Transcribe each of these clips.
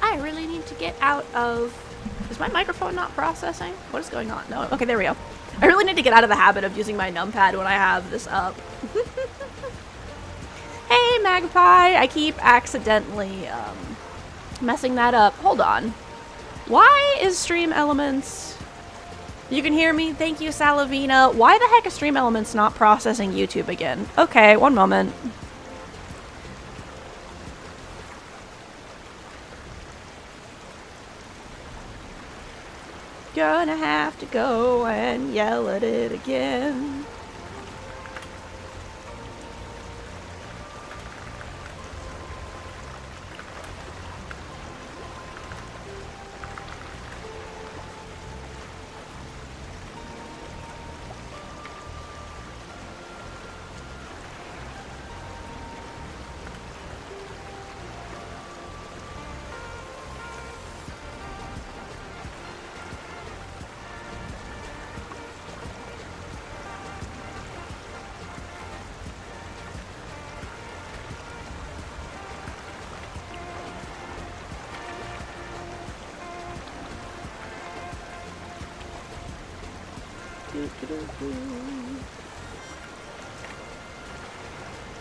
I really need to get out of... Is my microphone not processing? What is going on? No. Okay, there we go. I really need to get out of the habit of using my numpad when I have this up. Hey, Magpie! I keep accidentally messing that up. Hold on. Why is Stream Elements... You can hear me? Thank you, Salavina. Why the heck is Stream Elements not processing YouTube again? Okay, one moment. Gonna have to go and yell at it again.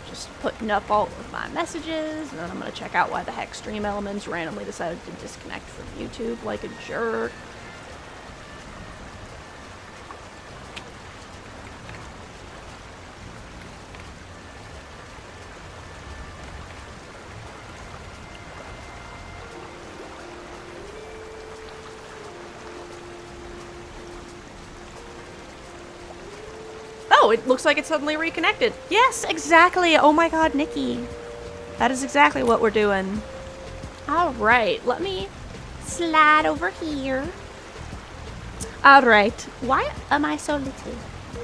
Just putting up all of my messages, and then I'm going to check out why the heck Stream Elements randomly decided to disconnect from YouTube like a jerk. Oh, it looks like it's suddenly reconnected. Yes, exactly. Oh my god, Nikki. That is exactly what we're doing. Alright, let me slide over here. Alright. Why am I so little?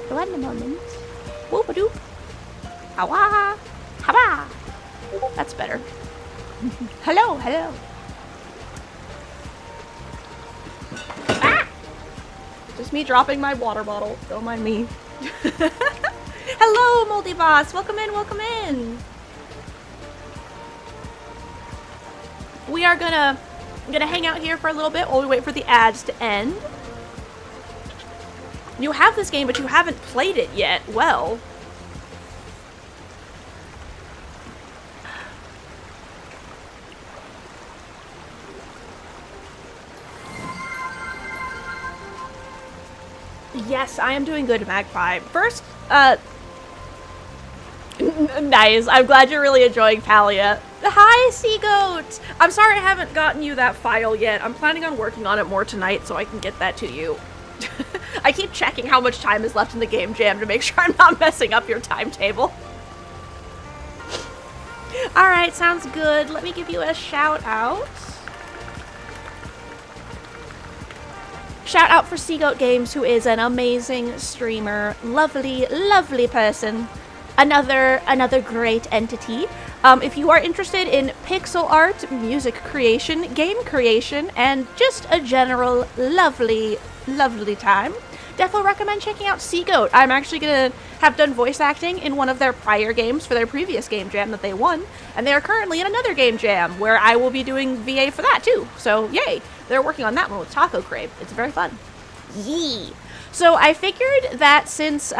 One moment. Whoop-a-doop. Hawa. Hawa. That's better. Hello, hello. Ah! Just me dropping my water bottle. Don't mind me. Hello, Moldy Boss. Welcome in, welcome in. We are gonna hang out here for a little bit while we wait for the ads to end. You have this game, but you haven't played it yet. Well. Yes, I am doing good, Magpie. First, nice. I'm glad you're really enjoying Palia. Hi, Seagoat! I'm sorry I haven't gotten you that file yet. I'm planning on working on it more tonight so I can get that to you. I keep checking how much time is left in the game jam to make sure I'm not messing up your timetable. Alright, sounds good. Let me give you a shout out. Shout out for Seagoat Games, who is an amazing streamer. Lovely, lovely person. Another great entity. If you are interested in pixel art, music creation, game creation, and just a general lovely, lovely time, definitely recommend checking out Seagoat. I'm actually going to have done voice acting in one of their prior games for their previous game jam that they won, and they are currently in another game jam where I will be doing VA for that too. So yay, they're working on that one with Taco Crave. It's very fun. Yee. So I figured that since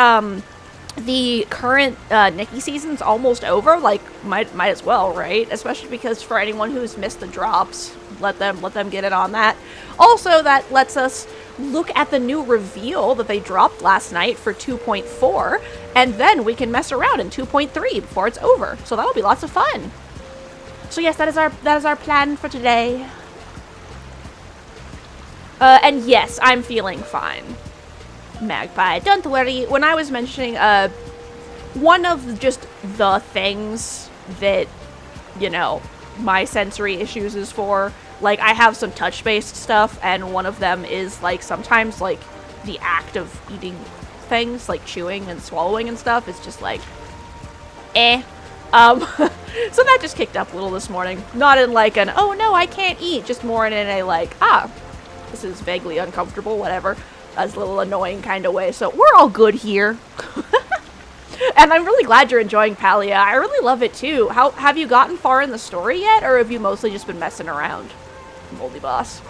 the current Nikki season's almost over, like might as well, right? Especially because for anyone who's missed the drops, let them get it on that. Also, that lets us look at the new reveal that they dropped last night for 2.4, and then we can mess around in 2.3 before it's over. So that'll be lots of fun. So yes, that is our plan for today. And yes, I'm feeling fine. Magpie, don't worry. When I was mentioning one of just the things that, you know, my sensory issues is for, like, I have some touch-based stuff, and one of them is, like, sometimes, like, the act of eating things, like chewing and swallowing and stuff, is just, like, eh. So that just kicked up a little this morning. Not in, like, an, oh, no, I can't eat, just more in a, like, this is vaguely uncomfortable, whatever. That's a little annoying kind of way, so we're all good here. And I'm really glad you're enjoying Palia. I really love it too. Have you gotten far in the story yet, or have you mostly just been messing around, Moldy Boss?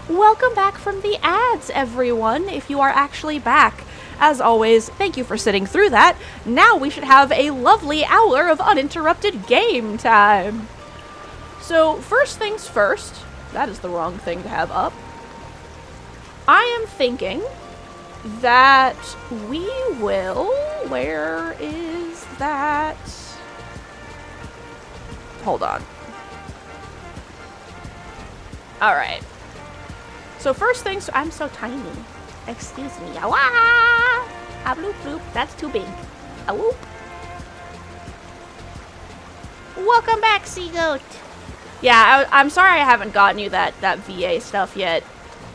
Welcome back from the ads, everyone, if you are actually back. As always, thank you for sitting through that. Now we should have a lovely hour of uninterrupted game time. So, first things first, that is the wrong thing to have up. I am thinking that we will... Where is that? Hold on. Alright. So first things... I'm so tiny. Excuse me. Ah, bloop bloop. That's too big. Whoop. Welcome back, Seagoat. Yeah, I'm sorry I haven't gotten you that VA stuff yet.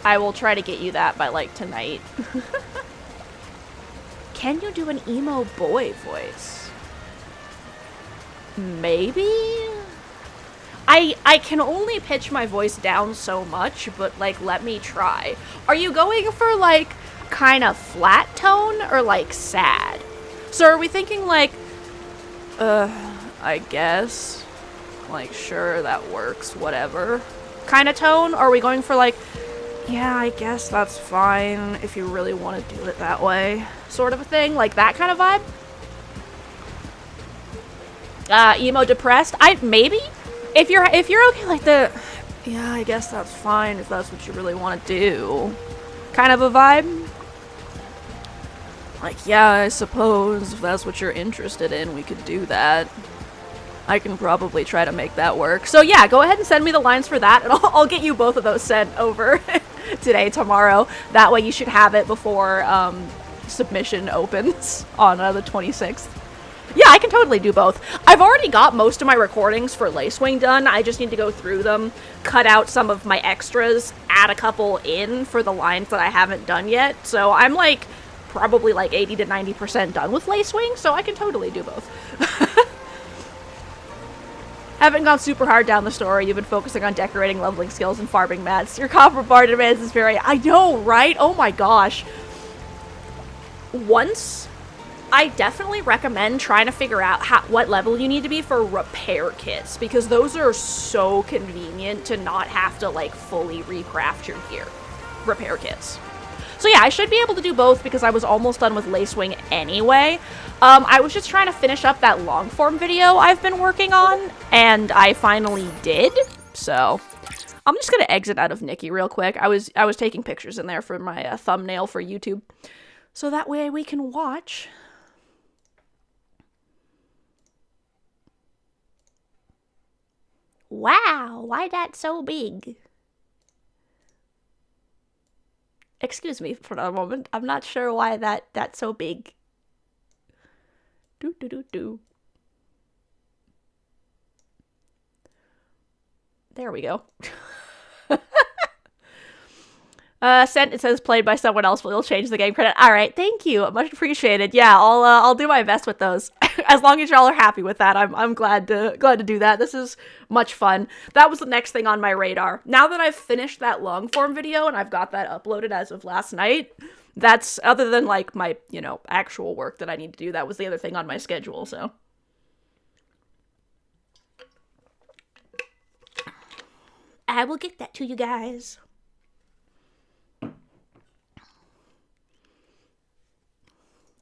I will try to get you that by, like, tonight. Can you do an emo boy voice? Maybe? I can only pitch my voice down so much, but, like, let me try. Are you going for, like, kind of flat tone or, like, sad? So are we thinking, like, I guess, like, sure, that works, whatever kind of tone? Or are we going for, like, yeah, I guess that's fine if you really want to do it that way, sort of a thing, like that kind of vibe? Emo depressed? Maybe? If you're okay like the, yeah, I guess that's fine if that's what you really want to do, kind of a vibe? Like, yeah, I suppose if that's what you're interested in, we could do that. I can probably try to make that work. So yeah, go ahead and send me the lines for that, and I'll get you both of those sent over today, tomorrow. That way you should have it before submission opens on the 26th. Yeah, I can totally do both. I've already got most of my recordings for Lacewing done. I just need to go through them, cut out some of my extras, add a couple in for the lines that I haven't done yet. So I'm like probably like 80 to 90% done with Lacewing, so I can totally do both. Haven't gone super hard down the story. You've been focusing on decorating leveling skills and farming mats. Your copper bar demands is very... I know, right? Oh my gosh. Once, I definitely recommend trying to figure out what level you need to be for repair kits, because those are so convenient to not have to, like, fully recraft your gear. Repair kits. So yeah, I should be able to do both because I was almost done with Lacewing anyway. I was just trying to finish up that long form video I've been working on, and I finally did. So I'm just gonna exit out of Nikki real quick. I was taking pictures in there for my thumbnail for YouTube, so that way we can watch. Wow, why that so big? Excuse me for a moment. I'm not sure why that's so big. Do. There we go. Sent, it says played by someone else, but it'll change the game credit. All right, thank you. Much appreciated. Yeah, I'll do my best with those. As long as y'all are happy with that, I'm glad to do that. This is much fun. That was the next thing on my radar. Now that I've finished that long form video and I've got that uploaded as of last night, that's, other than like my, actual work that I need to do, that was the other thing on my schedule, so. I will get that to you guys.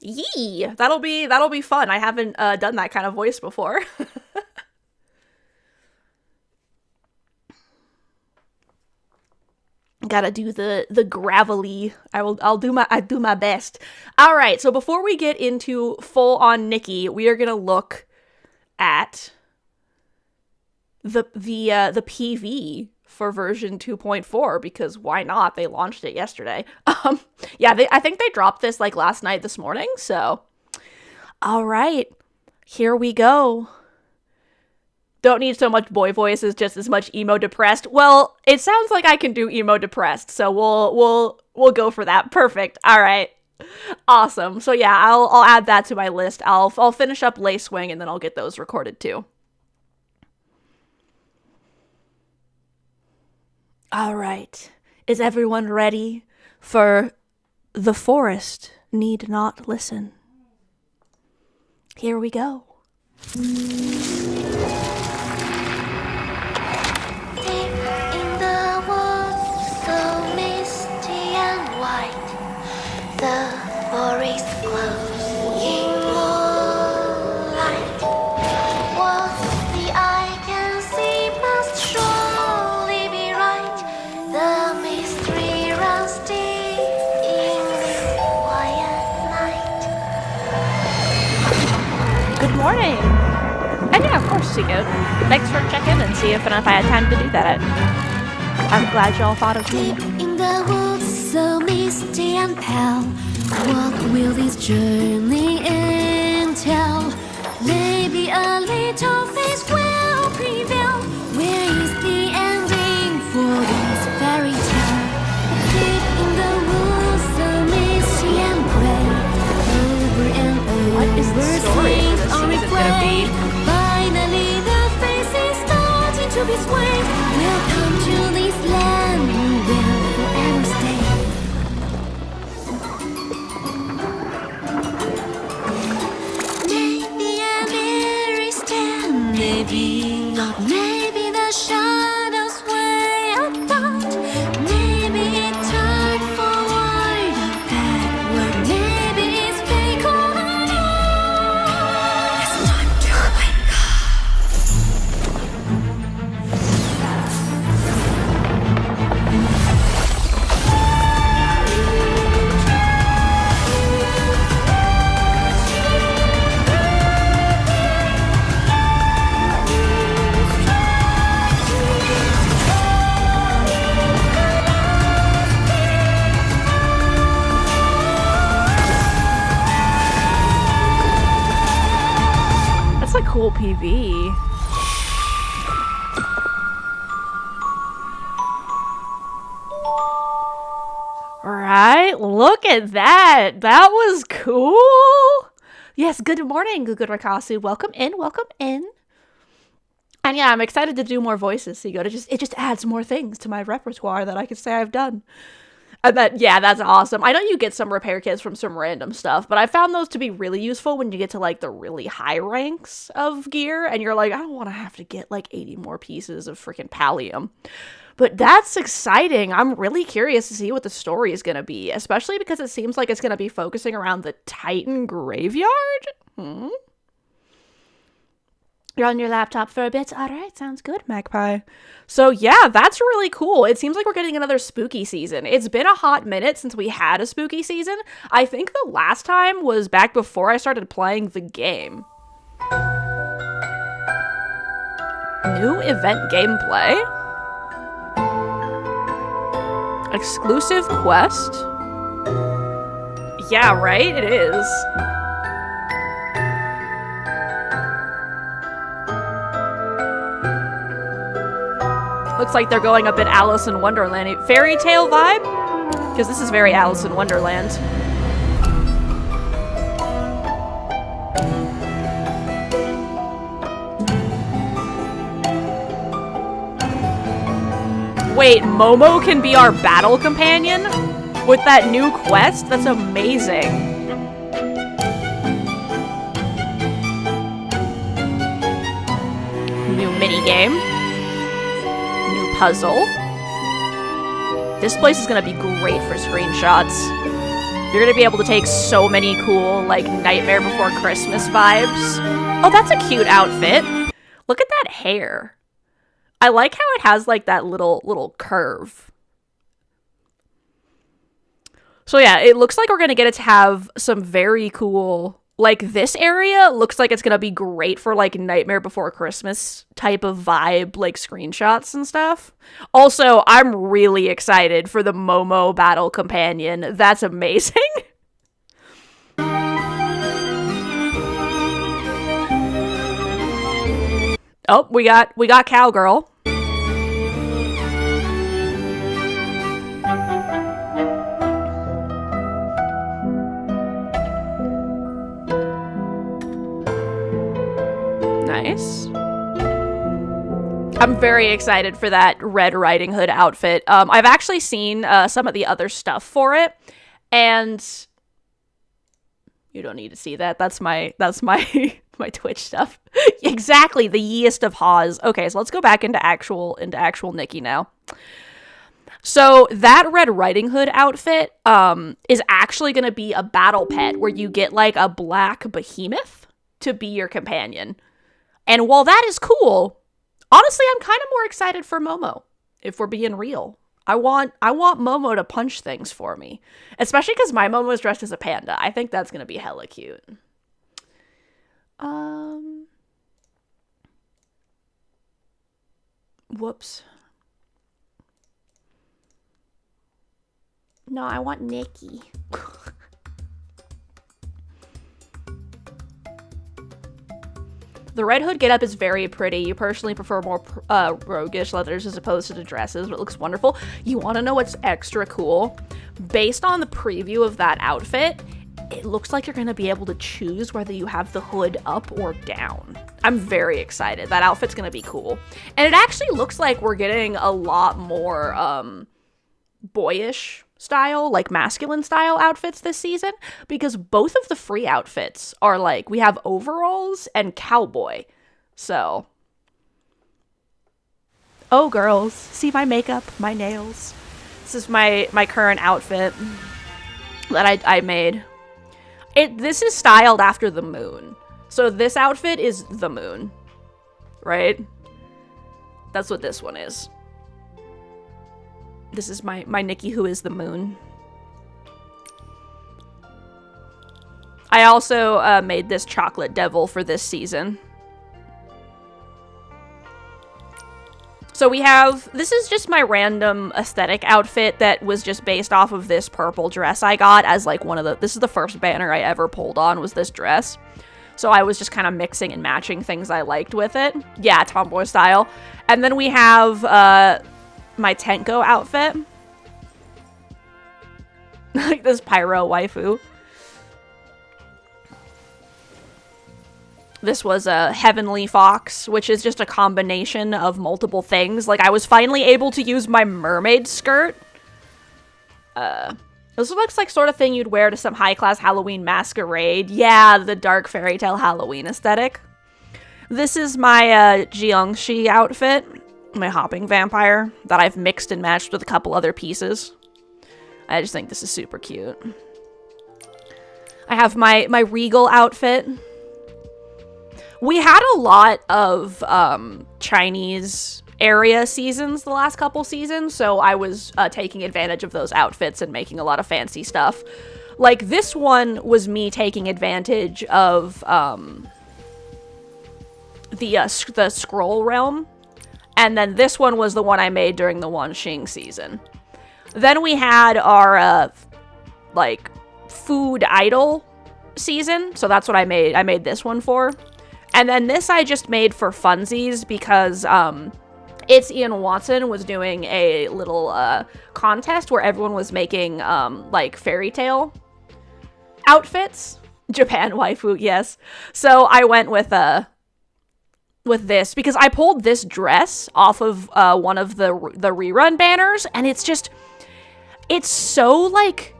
Yee! That'll be fun. I haven't done that kind of voice before. Gotta do the gravelly. I'll do my best. All right, so before we get into full on Nikki, we are gonna look at the PV for version 2.4, because why not? They launched it yesterday. Yeah, I think they dropped this like last night, this morning. So, all right, here we go. Don't need so much boy voices, just as much emo depressed. Well, it sounds like I can do emo depressed, so we'll go for that. Perfect. All right. Awesome. So yeah, I'll add that to my list. I'll finish up Lace Wing and then I'll get those recorded too. All right. Is everyone ready for The Forest Need Not Listen? Here we go. Deep in the woods, so misty and white, the forest glows in moonlight. What the eye can see must surely be right. The mystery runs deep in this quiet night. Good morning. And yeah, of course, Seagoat. Thanks for checking and see if I had time to do that. I'm glad y'all thought of me. Deep in the woods, so misty and pale, what will this journey entail? Maybe a little face will prevail. Where is the ending for this fairy tale? Deep in the woods, so misty and gray, over and over. What is the story for this season gonna be? Finally, the face is starting to be swayed. Welcome to this land, you will forever stay. Maybe a mirror stand, maybe not. Maybe the shadows way apart. Maybe it turned forward or backward. Maybe it's fake or not. It's time to wake up. That's a cool PV. Right? Look at that. That was cool. Yes, good morning, Gugu Rakasu. Welcome in, welcome in. And yeah, I'm excited to do more voices, Seagoat. It just adds more things to my repertoire that I can say I've done. And that, yeah, that's awesome. I know you get some repair kits from some random stuff, but I found those to be really useful when you get to like the really high ranks of gear and you're like, I don't want to have to get like 80 more pieces of freaking pallium. But that's exciting. I'm really curious to see what the story is going to be, especially because it seems like it's going to be focusing around the Titan graveyard. You're on your laptop for a bit. All right, sounds good, Magpie. So yeah, that's really cool. It seems like we're getting another spooky season. It's been a hot minute since we had a spooky season. I think the last time was back before I started playing the game. New event gameplay. Exclusive quest. Yeah, right? It is. Looks like they're going a bit Alice in Wonderland. Fairy tale vibe? Because this is very Alice in Wonderland. Wait, Momo can be our battle companion? With that new quest? That's amazing. New minigame. New puzzle. This place is gonna be great for screenshots. You're gonna be able to take so many cool, like, Nightmare Before Christmas vibes. Oh, that's a cute outfit. Look at that hair. I like how it has, like, that little curve. So yeah, it looks like we're gonna get it to have some very cool... Like, this area looks like it's gonna be great for, like, Nightmare Before Christmas type of vibe, like, screenshots and stuff. Also, I'm really excited for the Momo Battle Companion. That's amazing. Oh, we got Cowgirl. Nice. I'm very excited for that Red Riding Hood outfit. I've actually seen some of the other stuff for it, and you don't need to see that. That's my my Twitch stuff. Exactly, the yeest of Haws. Okay, so let's go back into actual Nikki now. So that Red Riding Hood outfit is actually going to be a battle pet where you get like a black behemoth to be your companion. And while that is cool, honestly, I'm kind of more excited for Momo, if we're being real. I want Momo to punch things for me. Especially because my Momo is dressed as a panda. I think that's going to be hella cute. Whoops. No, I want Nikki. The Red Hood getup is very pretty. You personally prefer more roguish leathers as opposed to the dresses, but it looks wonderful. You want to know what's extra cool? Based on the preview of that outfit, it looks like you're going to be able to choose whether you have the hood up or down. I'm very excited. That outfit's going to be cool. And it actually looks like we're getting a lot more boyish style, like masculine style outfits this season, because both of the free outfits are like, we have overalls and cowboy. So, oh girls, see my makeup, my nails. This is my current outfit that I made. This is styled after the moon. So this outfit is the moon, right? That's what this one is. This is my Nikki who is the moon. I also made this chocolate devil for this season. So we have, this is just my random aesthetic outfit that was just based off of this purple dress I got as like this is the first banner I ever pulled on, was this dress. So I was just kind of mixing and matching things I liked with it. Yeah, tomboy style. And then we have my Tenko outfit. Like this pyro waifu. This was a Heavenly Fox, which is just a combination of multiple things. Like, I was finally able to use my mermaid skirt. This looks like sort of thing you'd wear to some high-class Halloween masquerade. Yeah, the dark fairy tale Halloween aesthetic. This is my Jiangxi outfit. My hopping vampire that I've mixed and matched with a couple other pieces. I just think this is super cute. I have my regal outfit. We had a lot of Chinese area seasons the last couple seasons, so I was taking advantage of those outfits and making a lot of fancy stuff. Like, this one was me taking advantage of the Scroll Realm. And then this one was the one I made during the Wanxing season. Then we had our, like, food idol season. So that's what I made. I made this one for. And then this I just made for funsies because, It's Ian Watson was doing a little, contest where everyone was making, like, fairy tale outfits. Japan waifu, yes. So I went with, with this because I pulled this dress off of one of the rerun banners, and it's so like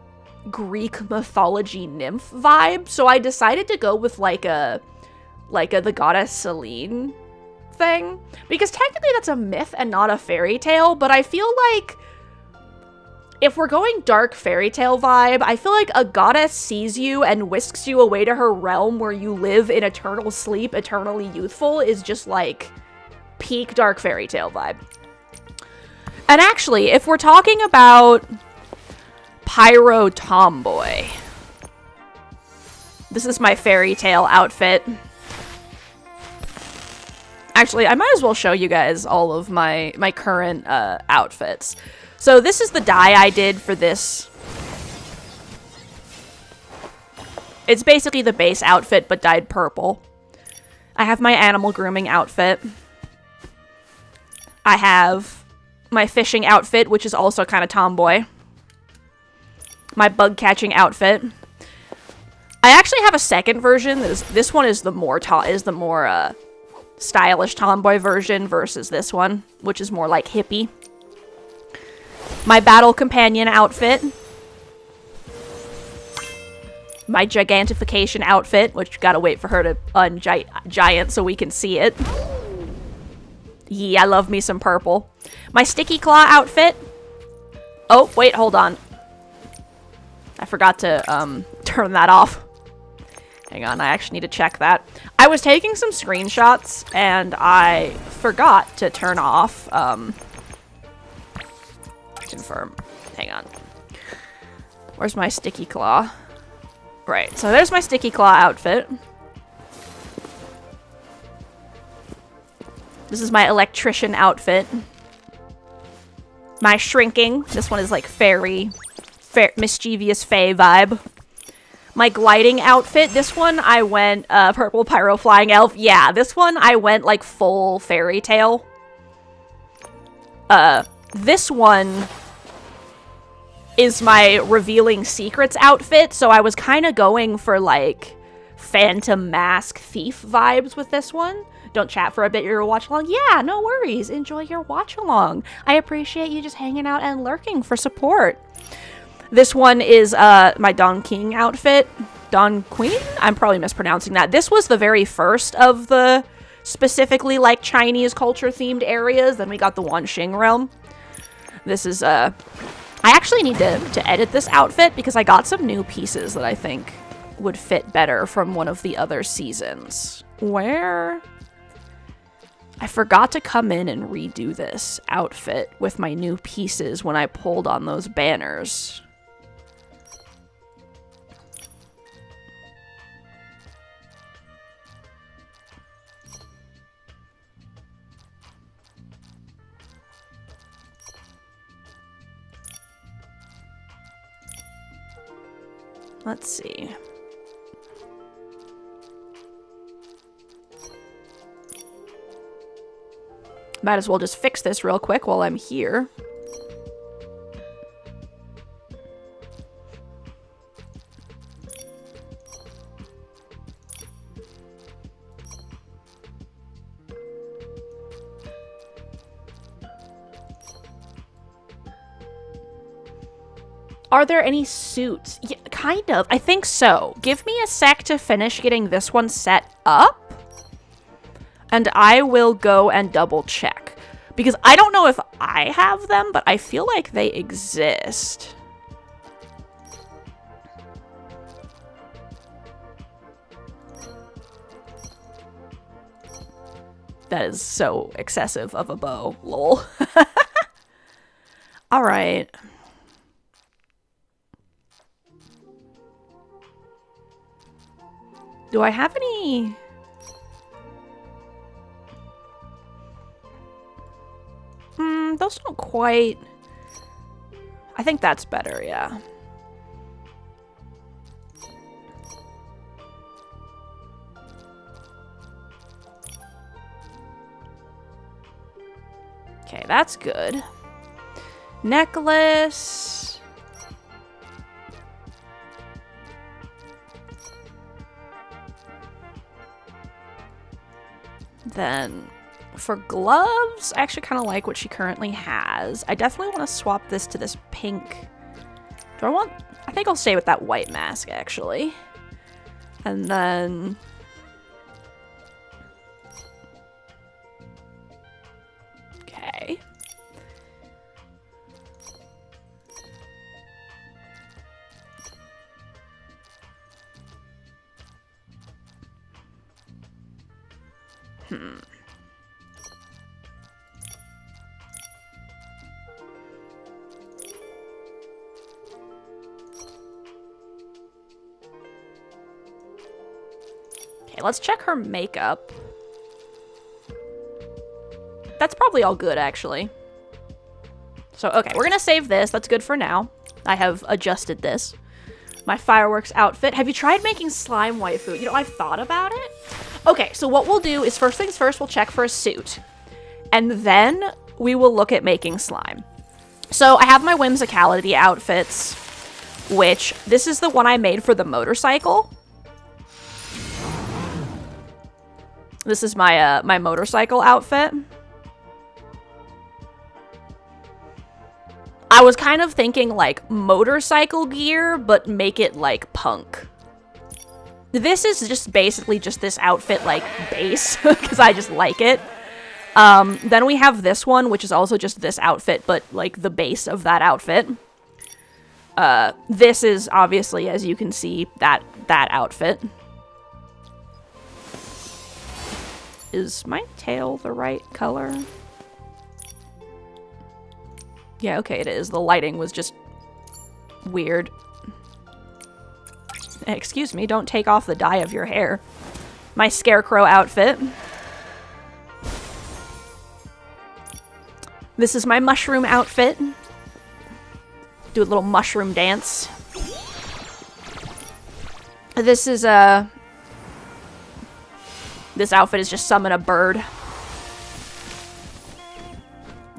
Greek mythology nymph vibe. So I decided to go with like a the goddess Selene thing, because technically that's a myth and not a fairy tale, but I feel like if we're going dark fairy tale vibe, I feel like a goddess sees you and whisks you away to her realm where you live in eternal sleep, eternally youthful, is just like peak dark fairy tale vibe. And actually, if we're talking about pyro tomboy, this is my fairy tale outfit. Actually, I might as well show you guys all of my current outfits. So this is the dye I did for this. It's basically the base outfit, but dyed purple. I have my animal grooming outfit. I have my fishing outfit, which is also kind of tomboy. My bug catching outfit. I actually have a second version. This one is the more stylish tomboy version versus this one, which is more like hippie. My battle companion outfit. My gigantification outfit, which gotta wait for her to giant so we can see it. Yeah, I love me some purple. My sticky claw outfit. Oh, wait, hold on. I forgot to turn that off. Hang on, I actually need to check that. I was taking some screenshots and I forgot to turn off confirm. Hang on. Where's my sticky claw? Right, so there's my sticky claw outfit. This is my electrician outfit. My shrinking. This one is like fairy, mischievous fae vibe. My gliding outfit. This one I went purple pyro flying elf. Yeah, this one I went like full fairy tale. This one is my revealing secrets outfit, so I was kind of going for like Phantom Mask thief vibes with this one. Don't chat for a bit, your watch along. Yeah, no worries. Enjoy your watch along. I appreciate you just hanging out and lurking for support. This one is my Don King outfit. Don Queen? I'm probably mispronouncing that. This was the very first of the specifically like Chinese culture themed areas. Then we got the Wanxing realm. This is I actually need to edit this outfit because I got some new pieces that I think would fit better from one of the other seasons. Where? I forgot to come in and redo this outfit with my new pieces when I pulled on those banners. Let's see. Might as well just fix this real quick while I'm here. Are there any suits? Yeah, kind of. I think so. Give me a sec to finish getting this one set up. And I will go and double check. Because I don't know if I have them, but I feel like they exist. That is so excessive of a bow. Lol. Alright. Do I have any? Those don't quite. I think that's better, yeah. Okay, that's good. Necklace. Then for gloves, I actually kind of like what she currently has. I definitely want to swap this to this pink. I think I'll stay with that white mask, actually. And then... Okay. Okay, let's check her makeup. That's probably all good, actually. So, okay, we're gonna save this. That's good for now. I have adjusted this. My fireworks outfit. Have you tried making slime waifu? You know, I've thought about it. Okay, so what we'll do is first things first, we'll check for a suit. And then we will look at making slime. So I have my whimsicality outfits, which this is the one I made for the motorcycle. This is my my motorcycle outfit. I was kind of thinking like motorcycle gear, but make it like punk. This is just basically just this outfit like base, because I just like it. Then we have this one, which is also just this outfit, but like the base of that outfit. This is obviously, as you can see, that outfit. Is my tail the right color? Yeah, okay, it is. The lighting was just weird. Excuse me, don't take off the dye of your hair. My scarecrow outfit. This is my mushroom outfit. Do a little mushroom dance. This is this outfit is just summon a bird.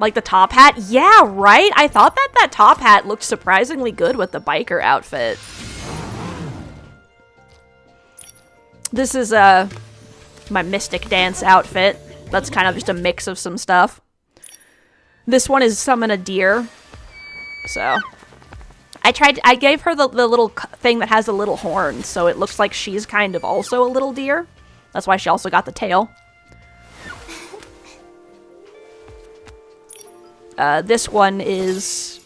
Like the top hat? Yeah, right? I thought that top hat looked surprisingly good with the biker outfit. This is my mystic dance outfit. That's kind of just a mix of some stuff. This one is summon a deer. So I gave her the little thing that has a little horn, so it looks like she's kind of also a little deer. That's why she also got the tail. This one is,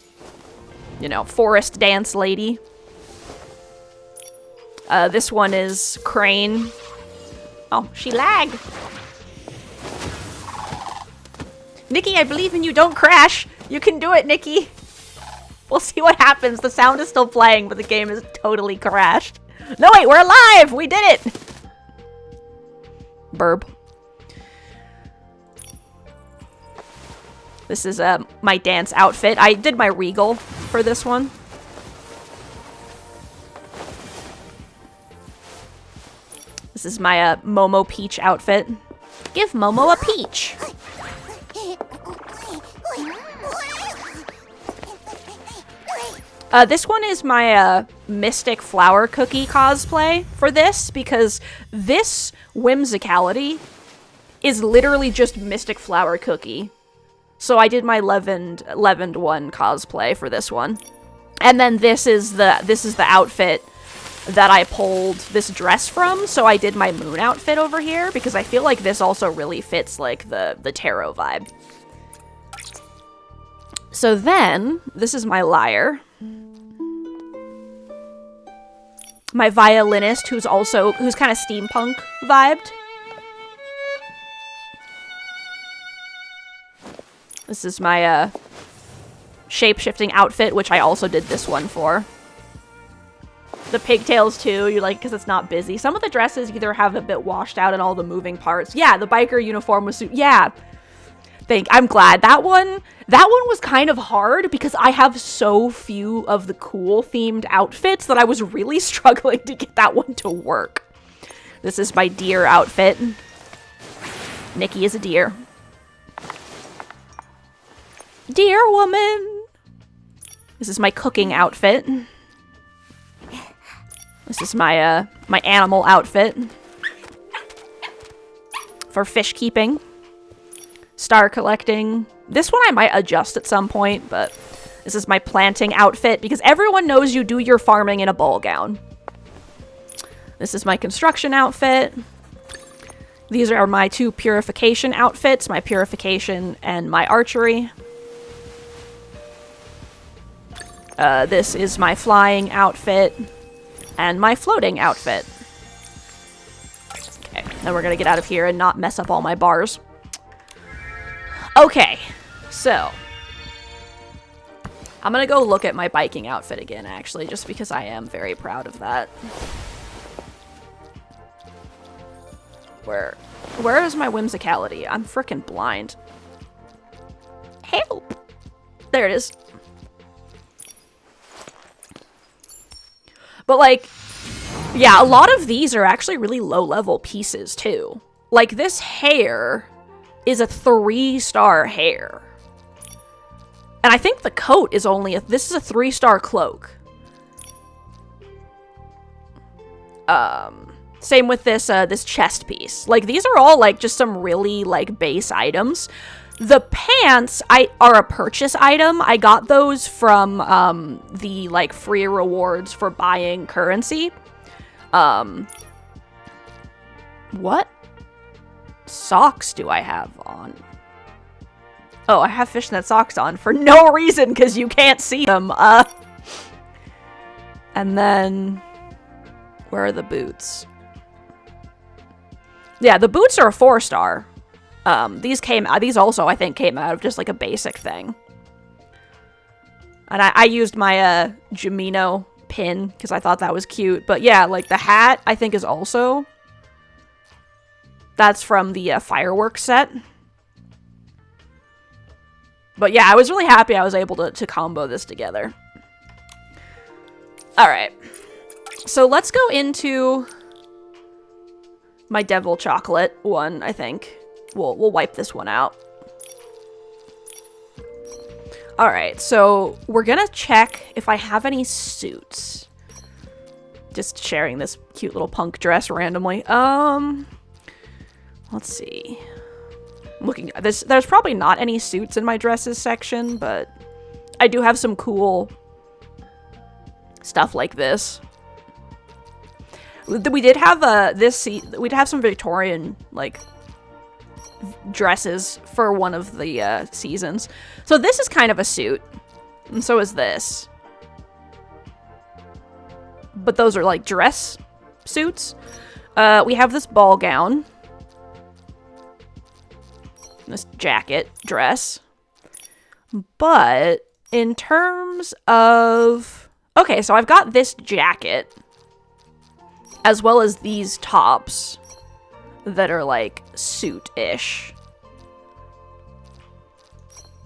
you know, forest dance lady. This one is crane. Oh, she lagged. Nikki, I believe in you. Don't crash. You can do it, Nikki. We'll see what happens. The sound is still playing, but the game is totally crashed. No, wait, we're alive. We did it. Burb. This is my dance outfit. I did my regal for this one. This is my Momo Peach outfit. Give Momo a peach. This one is my Mystic Flower Cookie cosplay for this, because this whimsicality is literally just Mystic Flower Cookie. So I did my leavened one cosplay for this one. And then this is the outfit that I pulled this dress from, so I did my moon outfit over here, because I feel like this also really fits like the tarot vibe. So then, this is my lyre. My violinist, who's kind of steampunk vibed. This is my shape-shifting outfit, which I also did this one for. The pigtails too, you like, because it's not busy. Some of the dresses either have a bit washed out in all the moving parts. Yeah, the biker uniform was yeah. I'm glad. That one was kind of hard because I have so few of the cool themed outfits that I was really struggling to get that one to work. This is my deer outfit. Nikki is a deer. Deer woman. This is my cooking outfit. This is my my animal outfit for fish keeping. Star collecting. This one I might adjust at some point, but this is my planting outfit because everyone knows you do your farming in a ball gown. This is my construction outfit. These are my 2 purification outfits, my purification and my archery. This is my flying outfit and my floating outfit. Okay, then we're gonna get out of here and not mess up all my bars. Okay, so I'm gonna go look at my biking outfit again, actually, just because I am very proud of that. Where is my whimsicality? I'm freaking blind. Help! There it is. But, like, yeah, a lot of these are actually really low-level pieces, too. Like, this hair is a 3-star hair. And I think the coat is only this is a 3-star cloak. Same with this, this chest piece. Like, these are all, like, just some really, like, base items. The pants are a purchase item. I got those from, the, like, free rewards for buying currency. What socks do I have on? Oh, I have fishnet socks on for no reason, because you can't see them. And then, where are the boots? Yeah, the boots are a 4-star. These also, I think, came out of just, like, a basic thing. And I used my, Jamino pin, because I thought that was cute. But yeah, like, the hat, I think, is also... That's from the, fireworks set. But yeah, I was really happy I was able to combo this together. Alright. So let's go into my devil chocolate one, I think. We'll wipe this one out. Alright, so we're gonna check if I have any suits. Just sharing this cute little punk dress randomly. Let's see. Looking at this, there's probably not any suits in my dresses section, but I do have some cool stuff like this. We did have we'd have some Victorian, like, dresses for one of the seasons. So this is kind of a suit, and so is this. But those are, like, dress suits. We have this ball gown. This jacket, dress. But in terms of... Okay, so I've got this jacket, as well as these tops that are, like, suit-ish.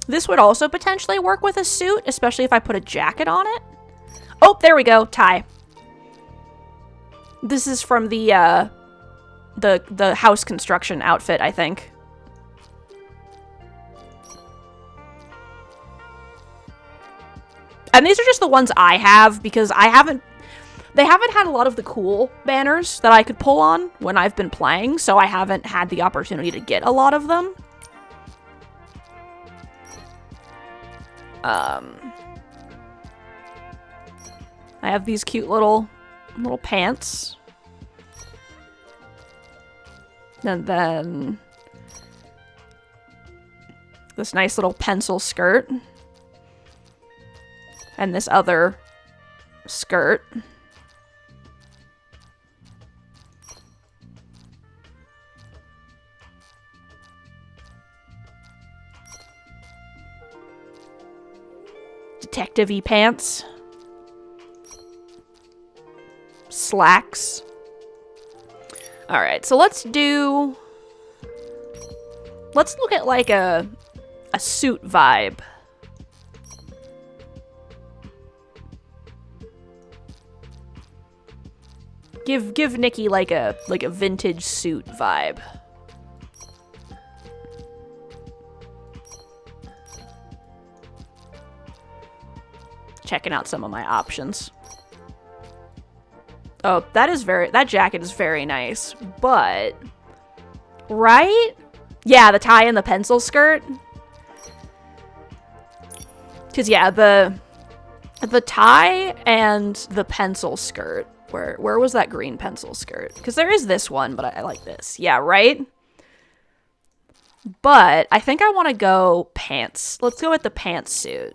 This would also potentially work with a suit, especially if I put a jacket on it. Oh, there we go, tie. This is from the house construction outfit, I think. And these are just the ones I have, because they haven't had a lot of the cool banners that I could pull on when I've been playing, so I haven't had the opportunity to get a lot of them. I have these cute little pants. And then this nice little pencil skirt. And this other skirt. Detective-y pants. Slacks. Alright, so let's look at, like, a suit vibe. Give Nikki like a vintage suit vibe. Checking out some of my options. Oh, that jacket is very nice, but Right? Yeah, the tie and the pencil skirt. Because, yeah, the tie and the pencil skirt. Where was that green pencil skirt? Because there is this one, but I like this. Yeah, right? But I think I want to go pants. Let's go with the pantsuit.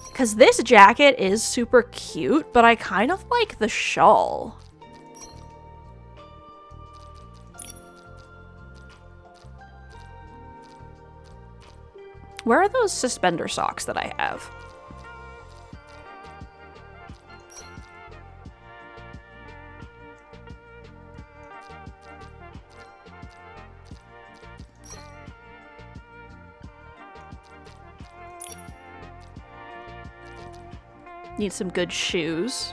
Because this jacket is super cute, but I kind of like the shawl. Where are those suspender socks that I have? Need some good shoes.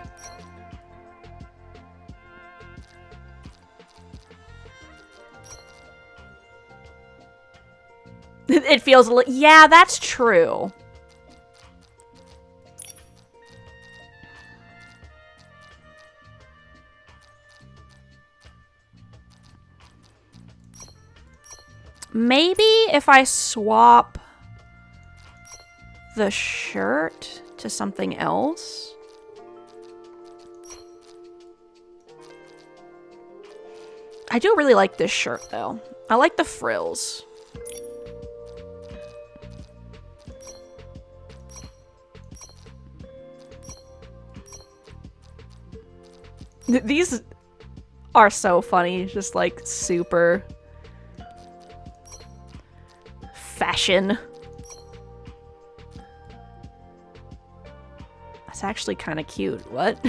It feels a little... Yeah, that's true. Maybe if I swap the shirt to something else. I do really like this shirt, though. I like the frills. These are so funny, just like super fashion. That's actually kind of cute. What?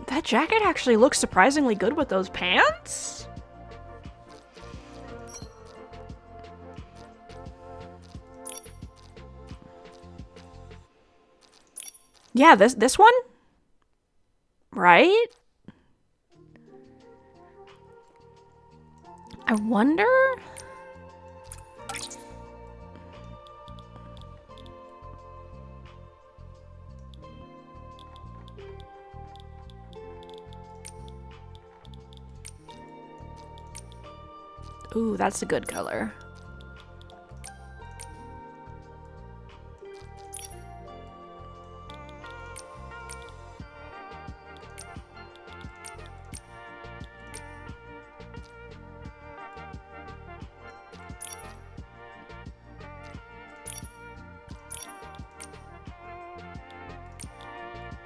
That jacket actually looks surprisingly good with those pants. Yeah, this one? Right? I wonder... Ooh, that's a good color.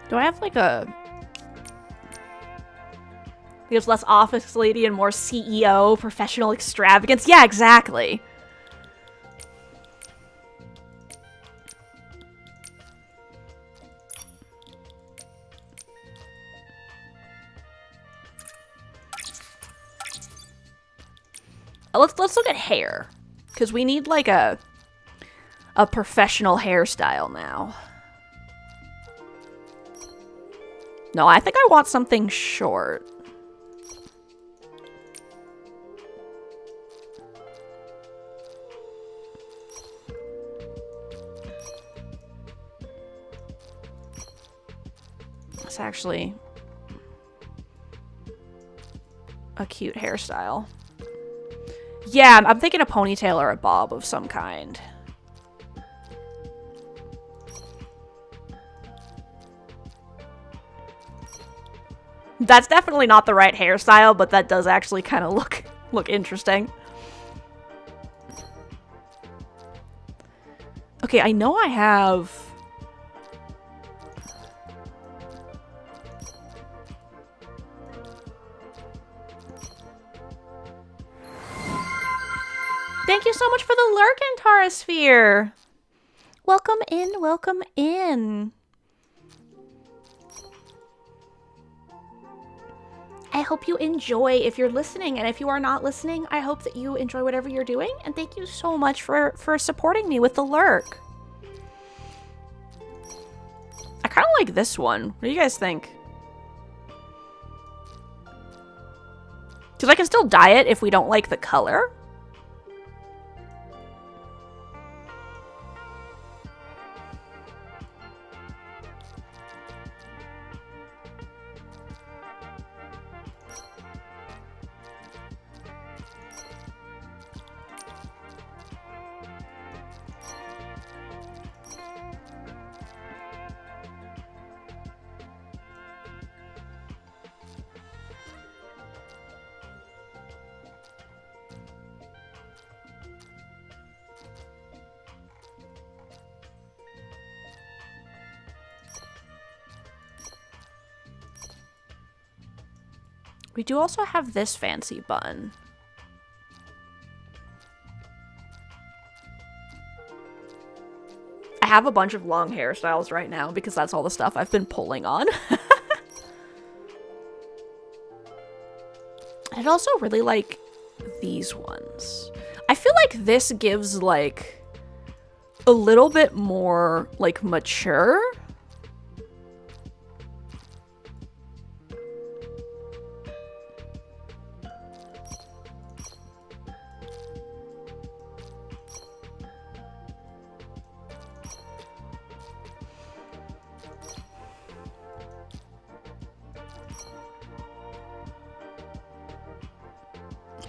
Do I have like a... There's less office lady and more CEO, professional extravagance. Yeah, exactly. Let's look at hair, because we need like a professional hairstyle now. No, I think I want something short. It's actually a cute hairstyle. Yeah, I'm thinking a ponytail or a bob of some kind. That's definitely not the right hairstyle, but that does actually kind of look interesting. Okay, I know I have... Thank you so much for the lurk, Antarasphere. Welcome in, welcome in. I hope you enjoy if you're listening, and if you are not listening, I hope that you enjoy whatever you're doing, and thank you so much for supporting me with the lurk. I kind of like this one. What do you guys think? Because I can still dye it if we don't like the color. We do also have this fancy bun. I have a bunch of long hairstyles right now because that's all the stuff I've been pulling on. I'd also really like these ones. I feel like this gives like a little bit more like mature.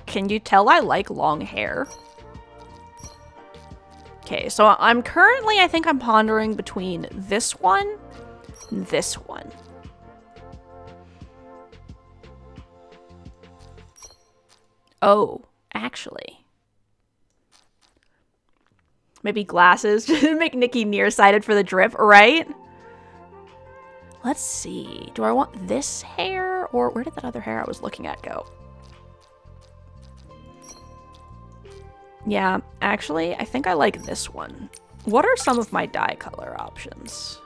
Can you tell I like long hair? Okay, so I'm currently, I think I'm pondering between this one and this one. Oh, actually. Maybe glasses to make Nikki nearsighted for the drip, right? Let's see. Do I want this hair or where did that other hair I was looking at go? Yeah, actually, I think I like this one. What are some of my dye color options?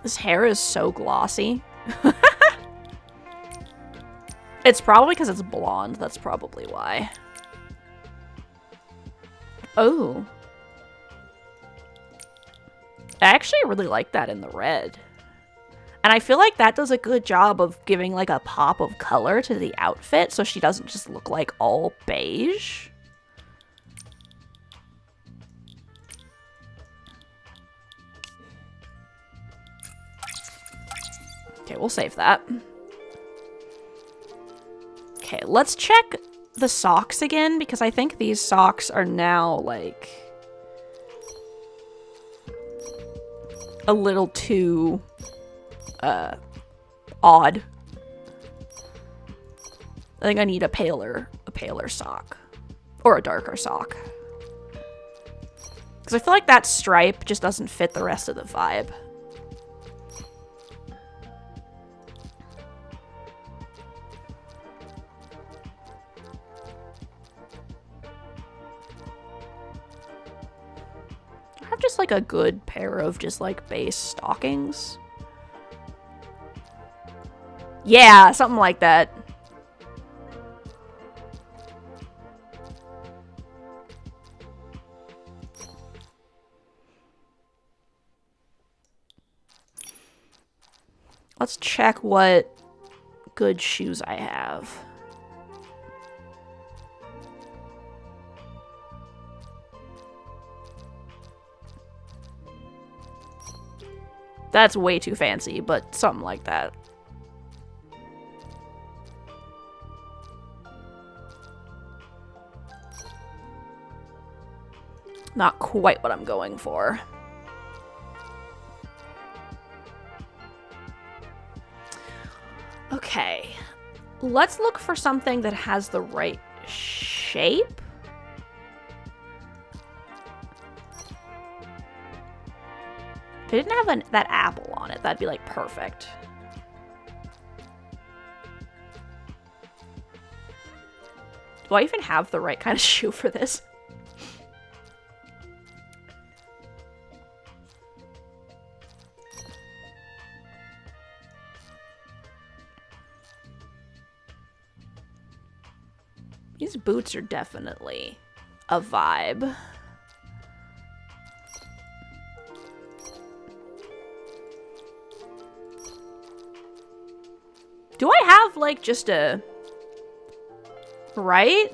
This hair is so glossy. It's probably because it's blonde. That's probably why. Oh. I actually really like that in the red. And I feel like that does a good job of giving like a pop of color to the outfit so she doesn't just look like all beige. Okay, we'll save that. Okay, let's check the socks again, because I think these socks are now, like, a little too, odd. I think I need a paler sock. Or a darker sock. Because I feel like that stripe just doesn't fit the rest of the vibe. Just like a good pair of just like base stockings. Yeah, something like that. Let's check what good shoes I have. That's way too fancy, but something like that. Not quite what I'm going for. Okay. Let's look for something that has the right shape. If it didn't have that apple on it, that'd be like perfect. Do I even have the right kind of shoe for this? These boots are definitely a vibe. Do I have, like, just a... Right?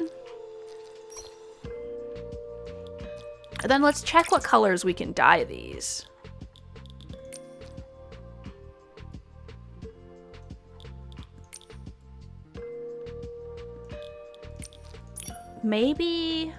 And then let's check what colors we can dye these. Maybe...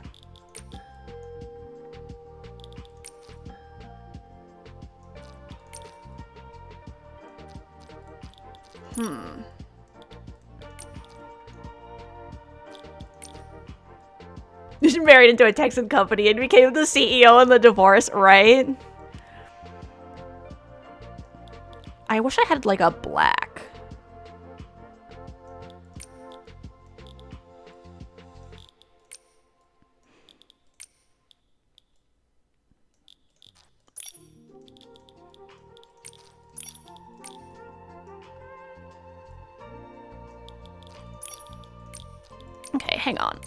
She married into a Texan company and became the CEO in the divorce, right? I wish I had, like, a black. Okay, hang on.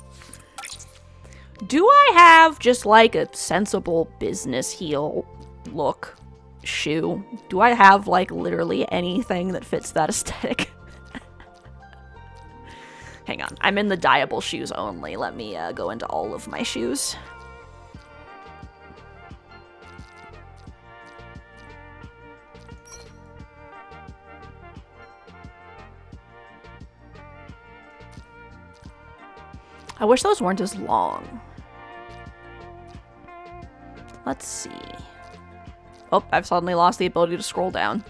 Do I have just like a sensible business heel look shoe? Do I have like literally anything that fits that aesthetic? Hang on, I'm in the dyeable shoes only. Let me go into all of my shoes. I wish those weren't as long. Let's see. Oh, I've suddenly lost the ability to scroll down.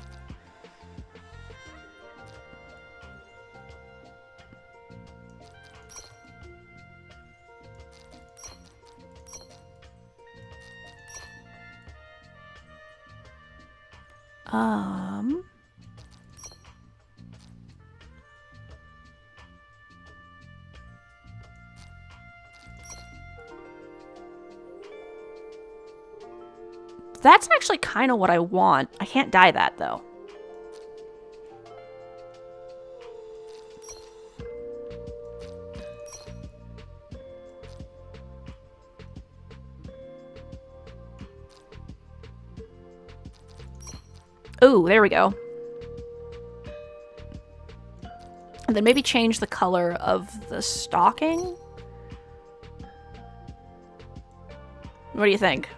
That's actually kind of what I want. I can't dye that, though. Ooh, there we go. And then maybe change the color of the stocking? What do you think?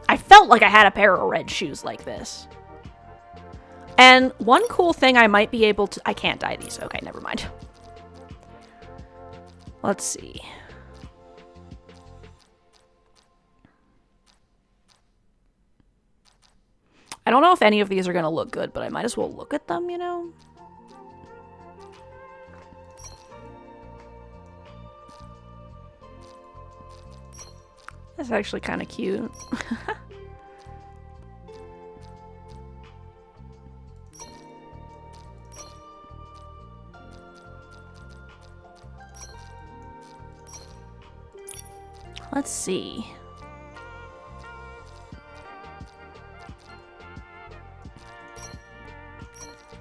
I felt like I had a pair of red shoes like this. And one cool thing I might be able to... I can't dye these. Okay, never mind. Let's see. I don't know if any of these are going to look good, but I might as well look at them, you know? That's actually kind of cute. Let's see.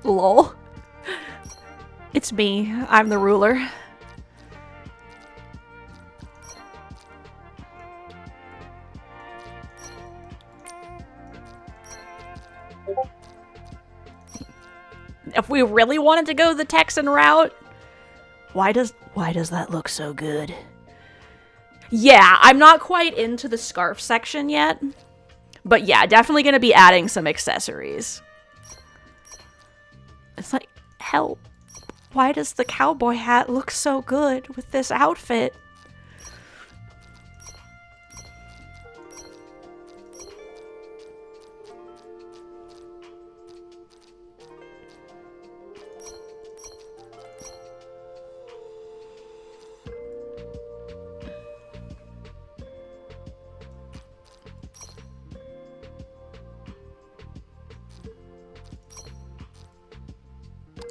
Lol. It's me. I'm the ruler. If we really wanted to go the Texan route, why does that look so good? Yeah, I'm not quite into the scarf section yet. But yeah, definitely going to be adding some accessories. It's like, help. Why does the cowboy hat look so good with this outfit?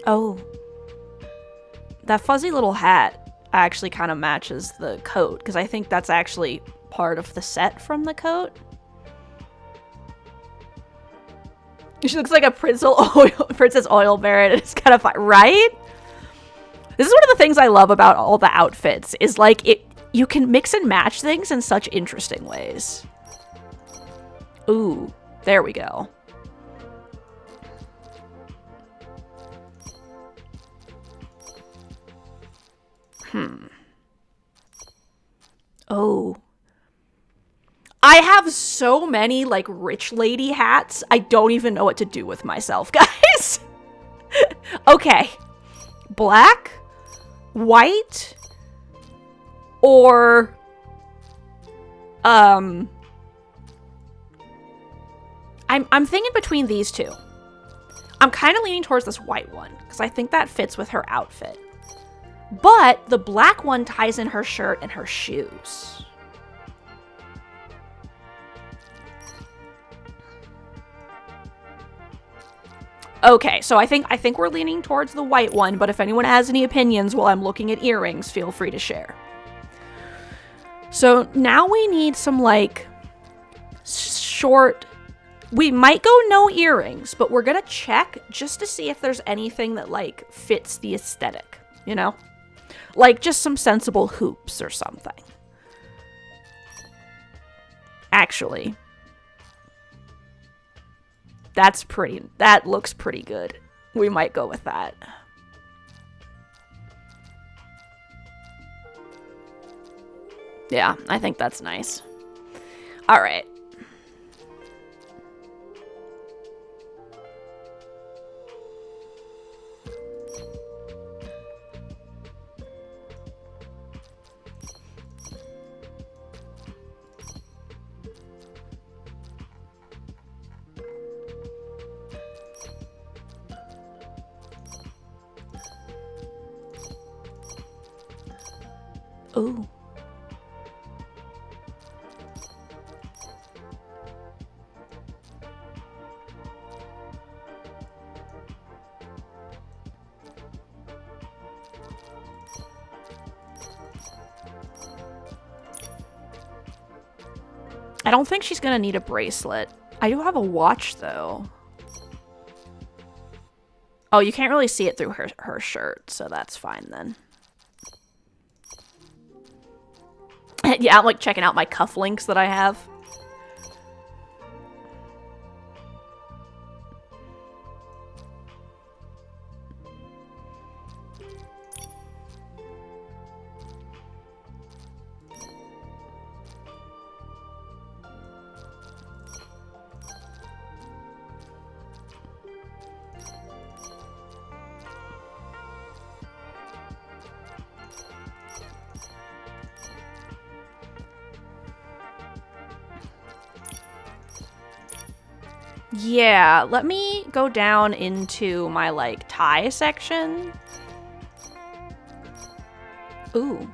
Oh. That fuzzy little hat actually kind of matches the coat, because I think that's actually part of the set from the coat. She looks like a Princess Oil Baron. It's kind of fun, right? This is one of the things I love about all the outfits, is like you can mix and match things in such interesting ways. Ooh, there we go. Oh. I have so many, like, rich lady hats, I don't even know what to do with myself, guys. Okay. Black, white, or, I'm thinking between these two. I'm kind of leaning towards this white one, because I think that fits with her outfit. But the black one ties in her shirt and her shoes. Okay, so I think we're leaning towards the white one, but if anyone has any opinions while I'm looking at earrings, feel free to share. So now we need some, like, short... We might go no earrings, but we're gonna check just to see if there's anything that, like, fits the aesthetic, you know? Like, just some sensible hoops or something. Actually... that looks pretty good. We might go with that. Yeah, I think that's nice. All right. Ooh. I don't think she's gonna need a bracelet. I do have a watch, though. Oh, you can't really see it through her shirt, so that's fine then. Yeah, I'm like checking out my cufflinks that I have. Yeah, let me go down into my, like, tie section. Ooh.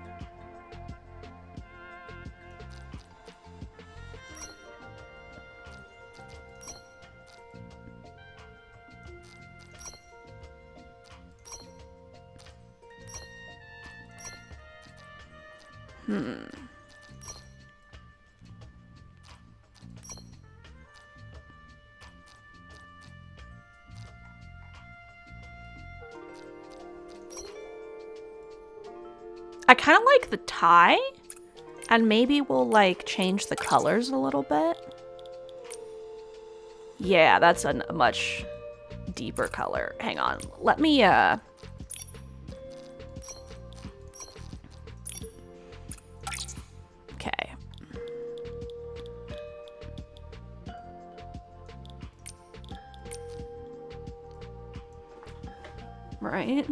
I kind of like the tie, and maybe we'll, like, change the colors a little bit. Yeah, that's a much deeper color. Hang on. Let me, okay. Right.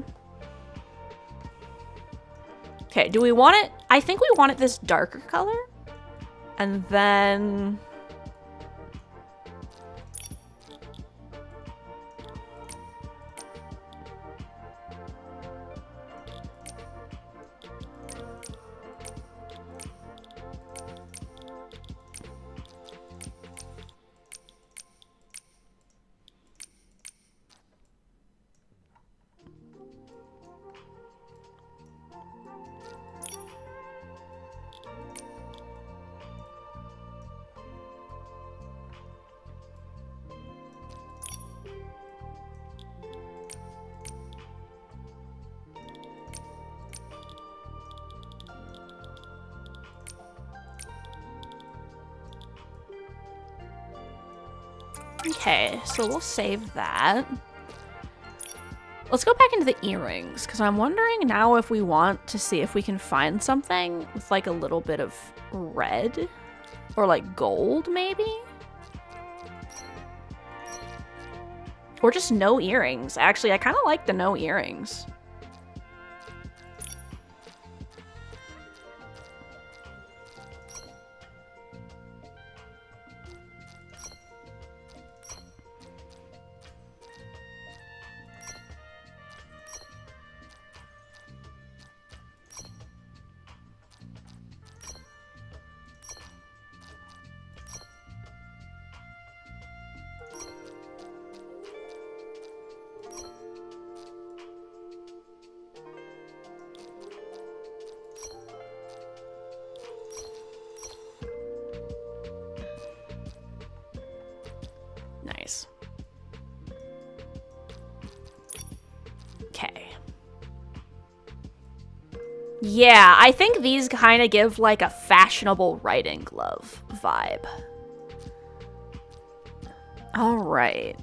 Okay, do we want it? I think we want it this darker color. And then... Okay, so we'll save that. Let's go back into the earrings, because I'm wondering now if we want to see if we can find something with like a little bit of red or like gold, maybe? Or just no earrings. Actually, I kind of like the no earrings. Nice. Okay. Yeah, I think these kind of give like a fashionable riding glove vibe. All right.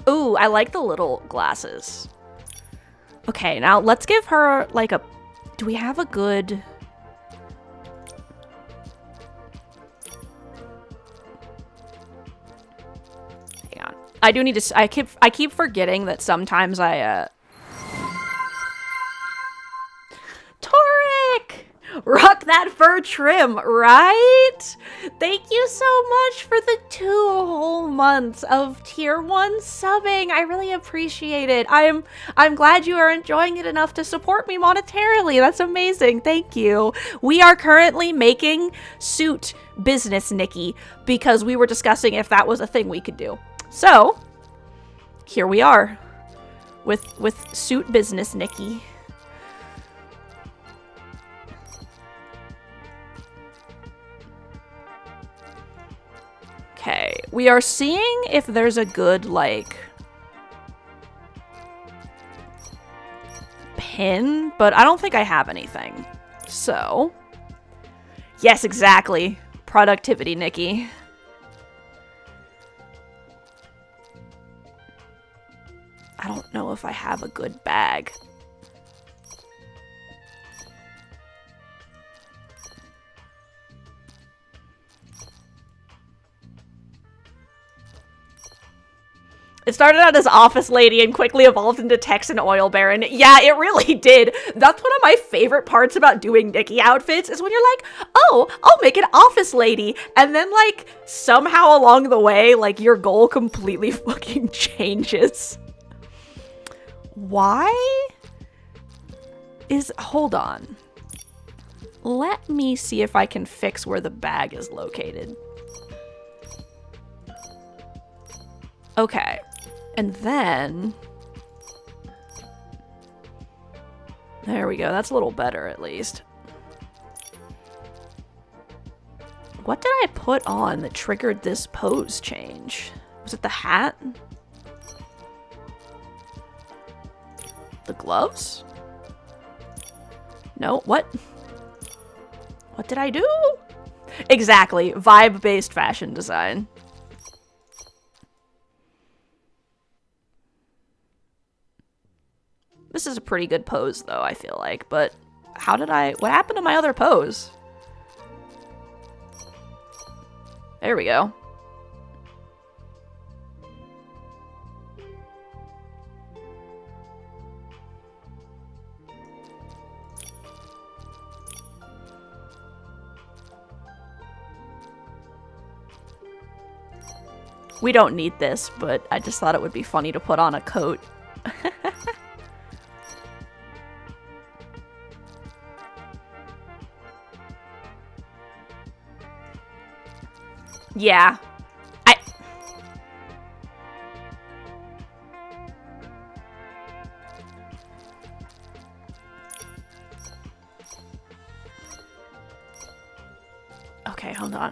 Ooh, I like the little glasses. Okay, now let's give her like a... Do we have a good... Hang on. I do need to... I keep forgetting that sometimes I, Toric! Rock that fur trim, right? Thank you so much for the 2 whole months of tier 1 subbing. I really appreciate it. I'm glad you are enjoying it enough to support me monetarily. That's amazing. Thank you. We are currently making suit business, Nikki, because we were discussing if that was a thing we could do. So, here we are with suit business, Nikki. Okay, we are seeing if there's a good, like, pin, but I don't think I have anything. So, yes, exactly. Productivity, Nikki. I don't know if I have a good bag. It started out as office lady and quickly evolved into Texan oil baron. Yeah, it really did. That's one of my favorite parts about doing Nikki outfits is when you're like, oh, I'll make an office lady. And then like somehow along the way, like your goal completely fucking changes. Why is, hold on. Let me see if I can fix where the bag is located. Okay. And then, there we go. That's a little better, at least. What did I put on that triggered this pose change? Was it the hat? The gloves? No, what? What did I do? Exactly. Vibe-based fashion design. This is a pretty good pose, though, I feel like. But how did I... What happened to my other pose? There we go. We don't need this, but I just thought it would be funny to put on a coat. Yeah. Okay, hold on.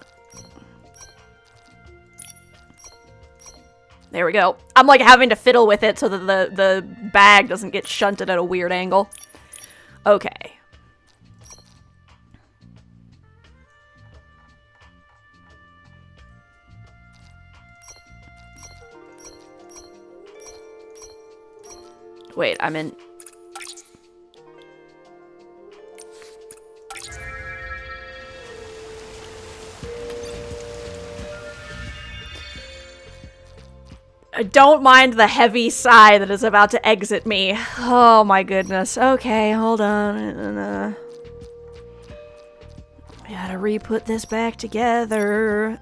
There we go. I'm like having to fiddle with it so that the bag doesn't get shunted at a weird angle. Okay. Wait, I'm in... Don't mind the heavy sigh that is about to exit me. Oh my goodness. Okay, hold on. I gotta re-put this back together.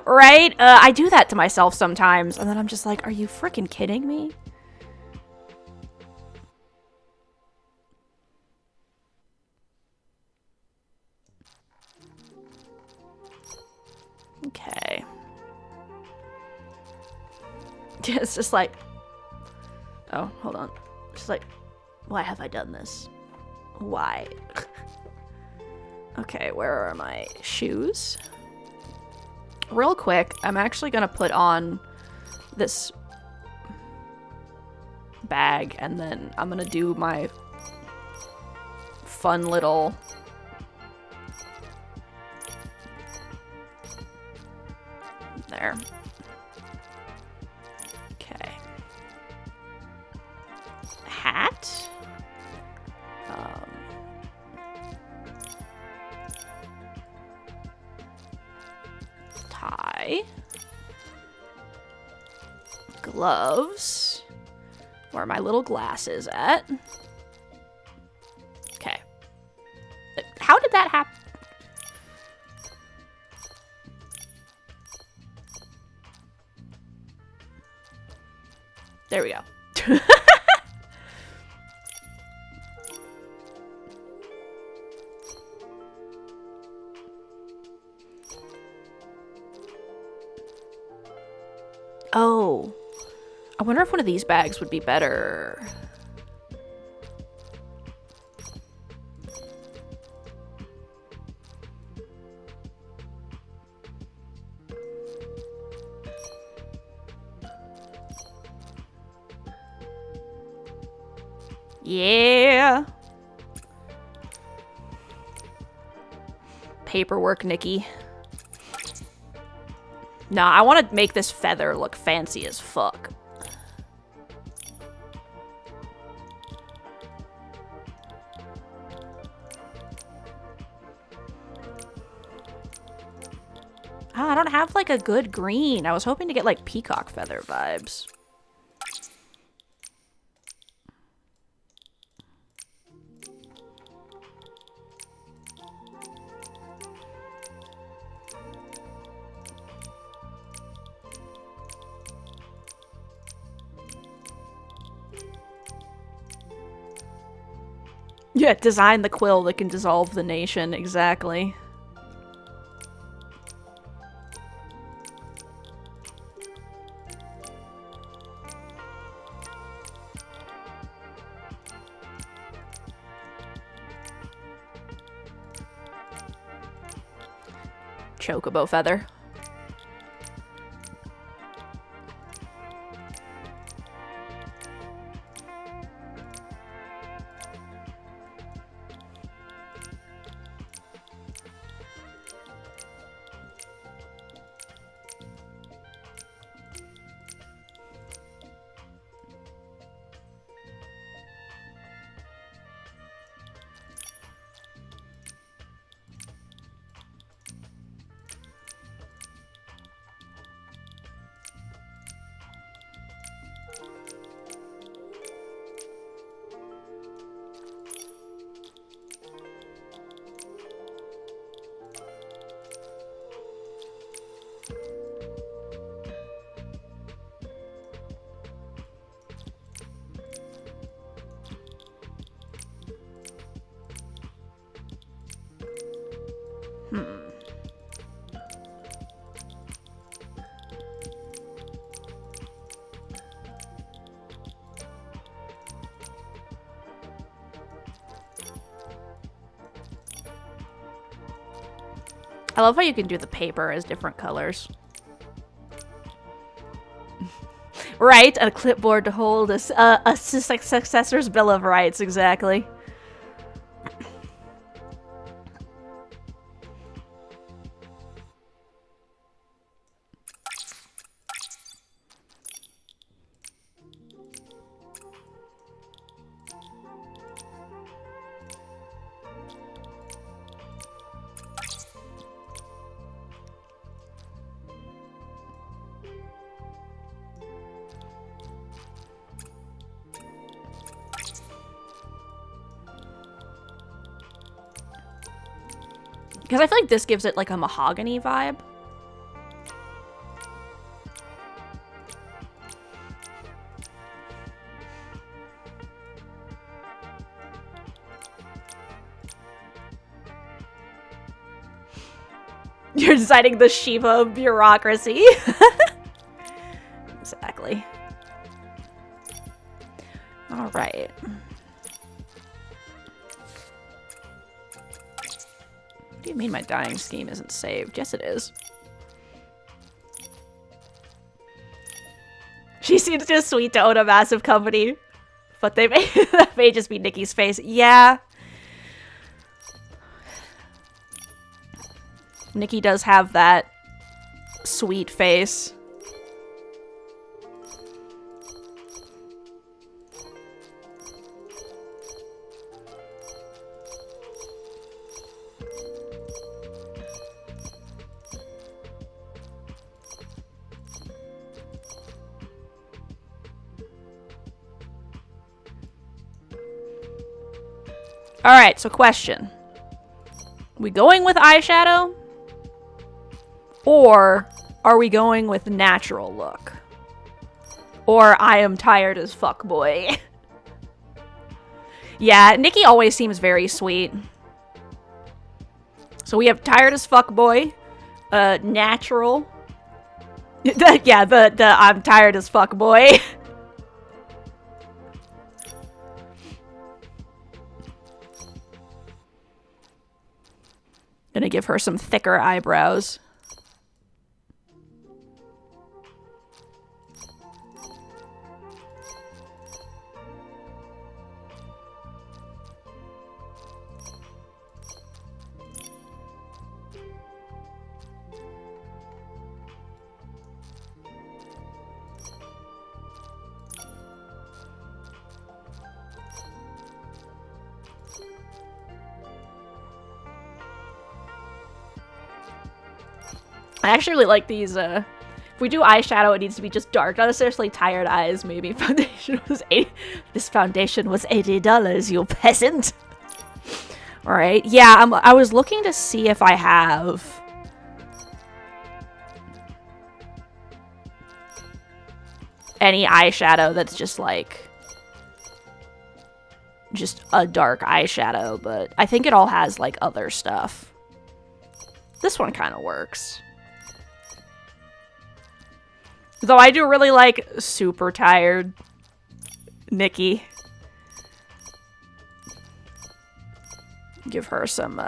Right? I do that to myself sometimes, and then I'm just like, are you freaking kidding me? Okay. It's just like... Oh, hold on. Just like, why have I done this? Why? Okay, where are my shoes? Real quick, I'm actually gonna put on this bag, and then I'm gonna do my fun little... There. Okay. Hat. Tie. Gloves. Where are my little glasses at? Okay. How did that happen? There we go. Oh. I wonder if one of these bags would be better. Yeah. Paperwork, Nikki. Nah, I want to make this feather look fancy as fuck. Oh, I don't have like a good green. I was hoping to get like peacock feather vibes. Yeah, design the quill that can dissolve the nation, exactly. Chocobo feather. I love how you can do the paper as different colors. Right, a clipboard to hold a successor's Bill of Rights, exactly. Because I feel like this gives it like a mahogany vibe. You're deciding the Shiva of bureaucracy. Exactly. All right. What do you mean my dying scheme isn't saved? Yes, it is. She seems too sweet to own a massive company. But they may, that may just be Nikki's face. Yeah. Nikki does have that sweet face. Alright, so question. We going with eyeshadow? Or are we going with natural look? Or I am tired as fuck boy. Yeah, Nikki always seems very sweet. So we have tired as fuck boy, natural. Yeah, the I'm tired as fuck boy. Gonna give her some thicker eyebrows. I actually really like these, if we do eyeshadow, it needs to be just dark, not necessarily tired eyes, maybe. This foundation was $80, you peasant. Alright, yeah, I was looking to see if I have any eyeshadow that's just like, just a dark eyeshadow, but I think it all has like other stuff. This one kind of works. Though I do really like super tired Nikki. Give her some,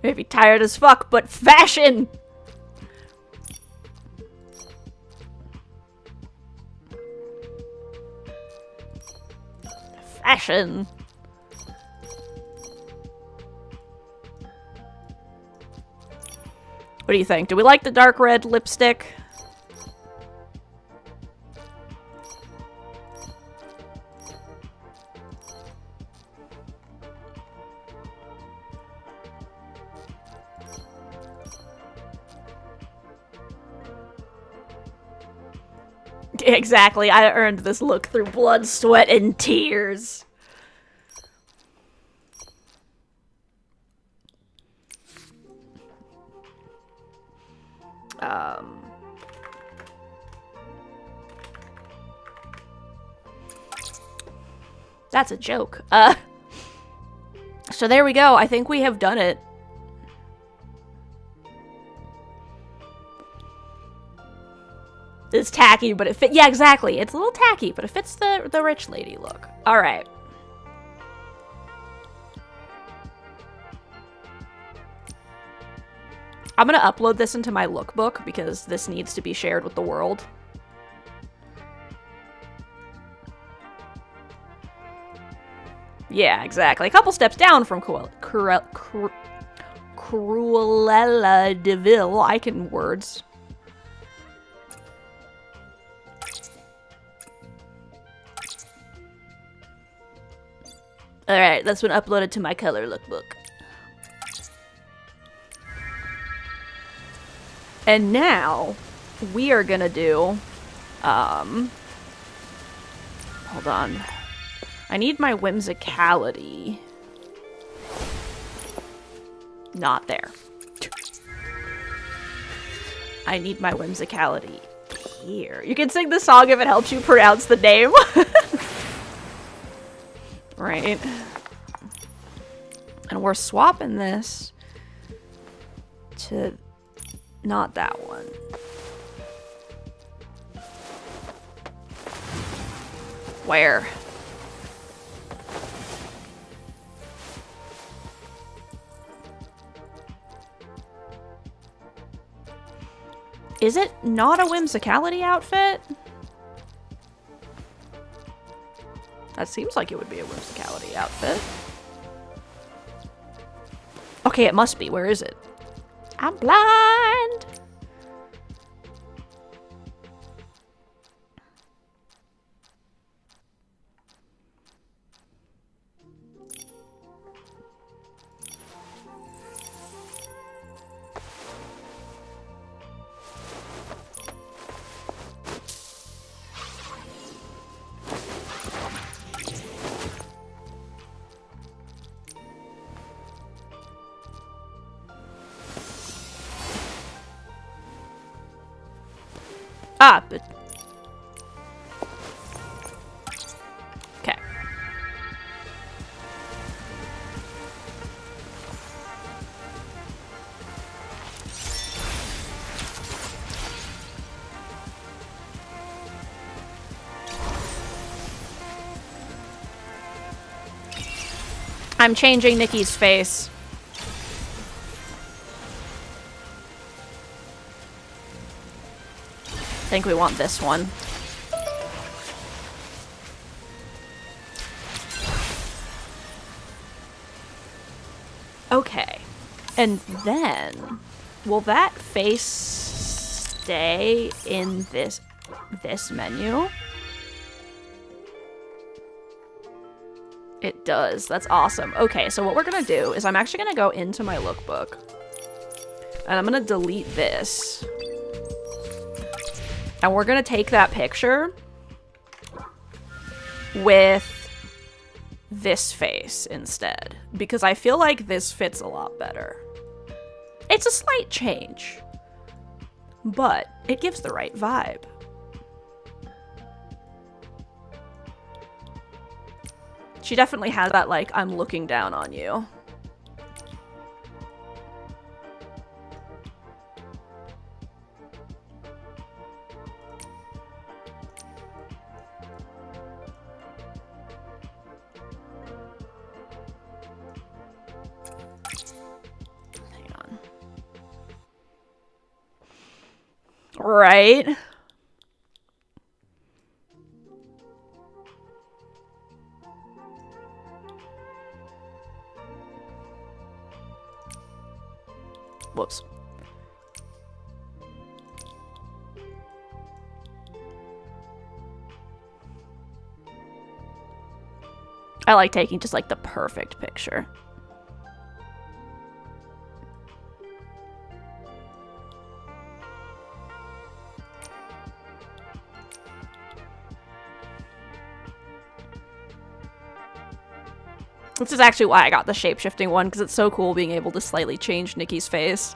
maybe tired as fuck, but fashion! Fashion. What do you think? Do we like the dark red lipstick? Exactly, I earned this look through blood, sweat, and tears. That's a joke. So there we go. I think we have done it. It's tacky, but it fit. Yeah, exactly. It's a little tacky, but it fits the rich lady look. All right. I'm gonna upload this into my lookbook because this needs to be shared with the world. Yeah, exactly. A couple steps down from Cruella de Vil. I can words. Alright, that's been uploaded to my color lookbook. And now, we are gonna do, hold on. I need my whimsicality. Not there. I need my whimsicality here. You can sing the song if it helps you pronounce the name. Right. And we're swapping this to not that one. Where? Is it not a whimsicality outfit? That seems like it would be a whimsicality outfit. Okay, it must be. Where is it? I'm blind! Ah, but... Okay. I'm changing Nikki's face. I think we want this one. Okay. And then, will that face stay in this menu? It does. That's awesome. Okay, so what we're gonna do is I'm actually gonna go into my lookbook and I'm gonna delete this. And we're gonna take that picture with this face instead, because I feel like this fits a lot better. It's a slight change, but it gives the right vibe. She definitely has that, like, I'm looking down on you. Right? Whoops. I like taking just like the perfect picture. This is actually why I got the shape-shifting one, because it's so cool being able to slightly change Nikki's face.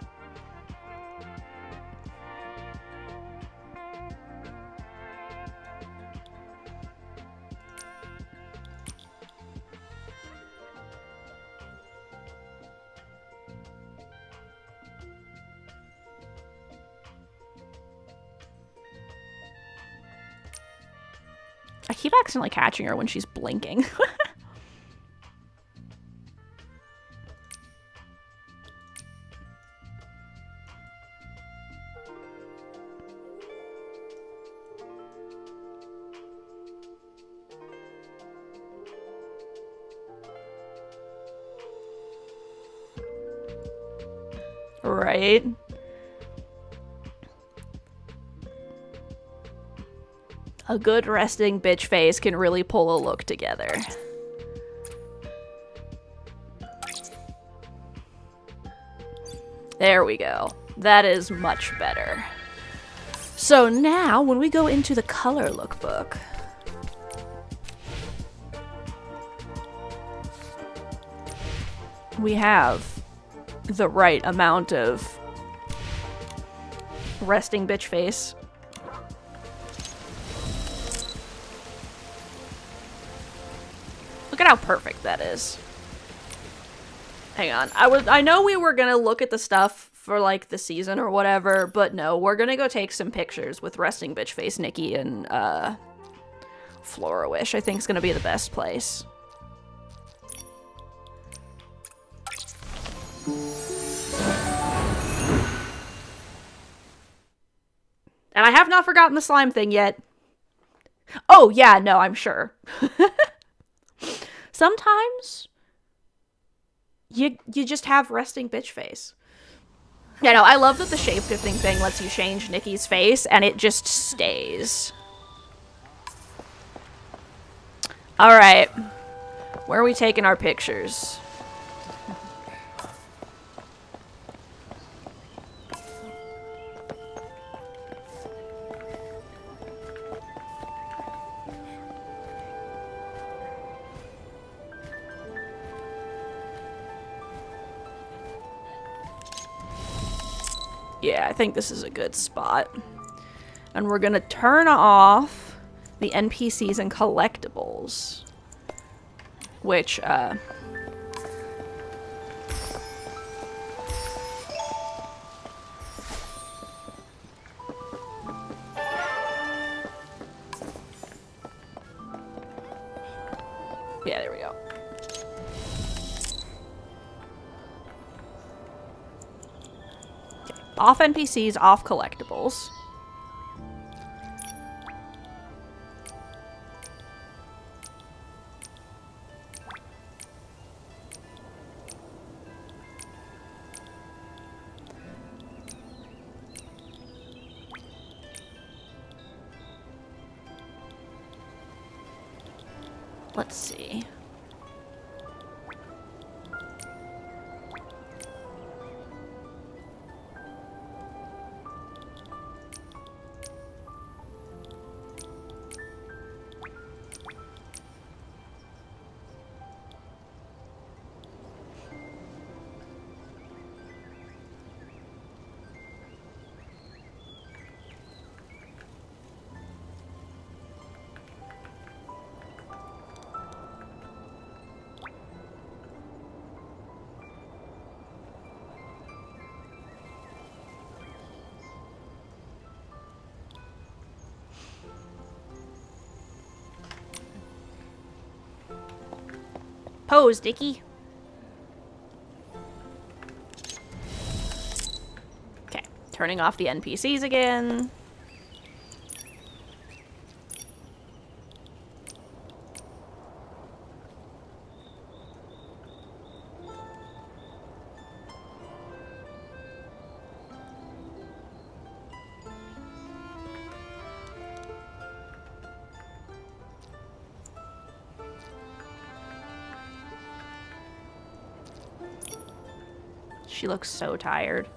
I keep accidentally catching her when she's blinking. Right? A good resting bitch face can really pull a look together. There we go. That is much better. So now, when we go into the color lookbook, we have the right amount of resting bitch face. Look at how perfect that is. Hang on. I know we were gonna look at the stuff for like the season or whatever, but no, we're gonna go take some pictures with resting bitch face Nikki and Flora Wish. I think is gonna be the best place. And I have not forgotten the slime thing yet. Oh yeah, no, I'm sure. Sometimes you just have resting bitch face. Yeah, no, I love that the shapeshifting thing lets you change Nikki's face and it just stays. Alright. Where are we taking our pictures? Yeah, I think this is a good spot. And we're gonna turn off the NPCs and collectibles. Which, yeah, there we go. Off NPCs, off collectibles. Let's see. Pose, Dickie. Okay, turning off the NPCs again. She looks so tired.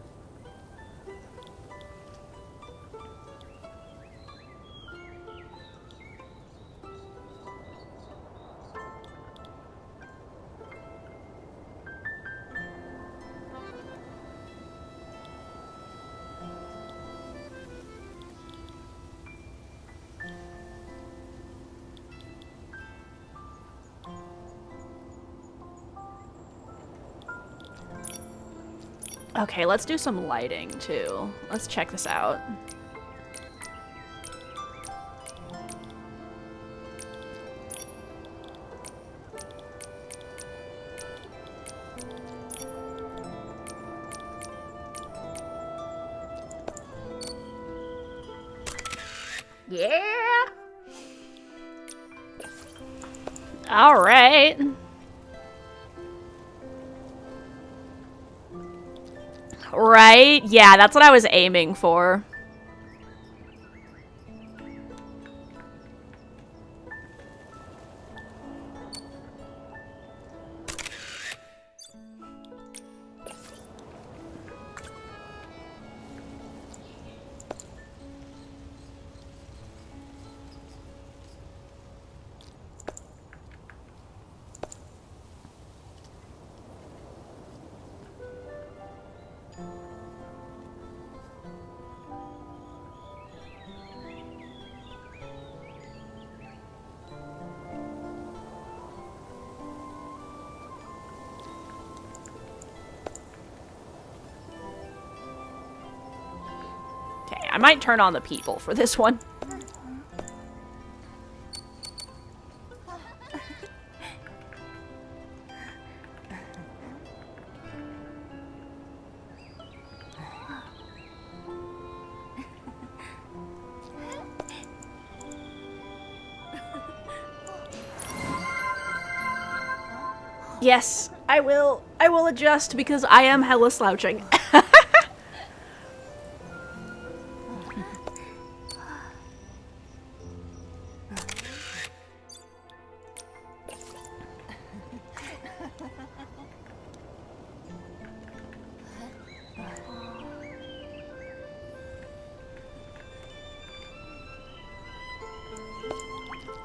Okay, let's do some lighting too. Let's check this out. Yeah. All right. Right? Yeah, that's what I was aiming for. Okay, I might turn on the people for this one. Yes, I will adjust because I am hella slouching.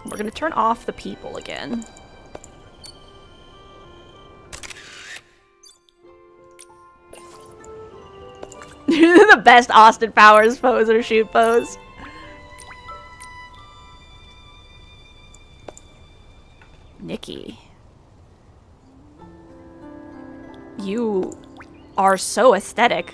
We're gonna turn off the people again. The best Austin Powers pose or shoot pose. Nikki. You are so aesthetic.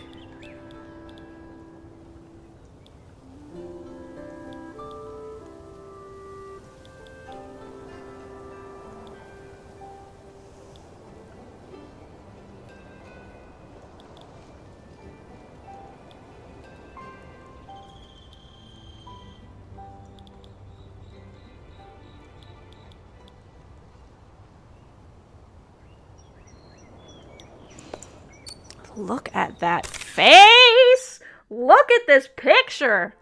Look at that face! Look at this picture!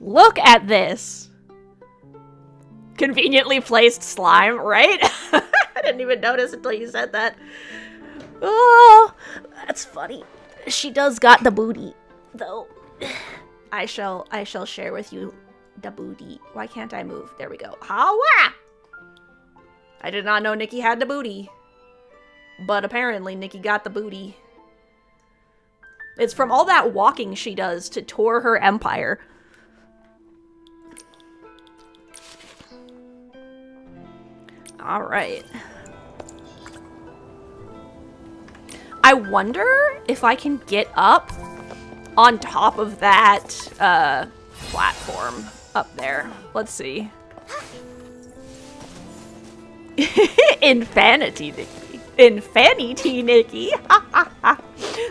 Look at this! Conveniently placed slime, right? I didn't even notice until you said that. Oh, that's funny. She does got the booty, though. I shall share with you the booty. Why can't I move? There we go. Hawa! I did not know Nikki had the booty. But apparently Nikki got the booty. It's from all that walking she does to tour her empire. Alright. I wonder if I can get up on top of that platform up there. Let's see. Infinity Nikki. Infinity Nikki.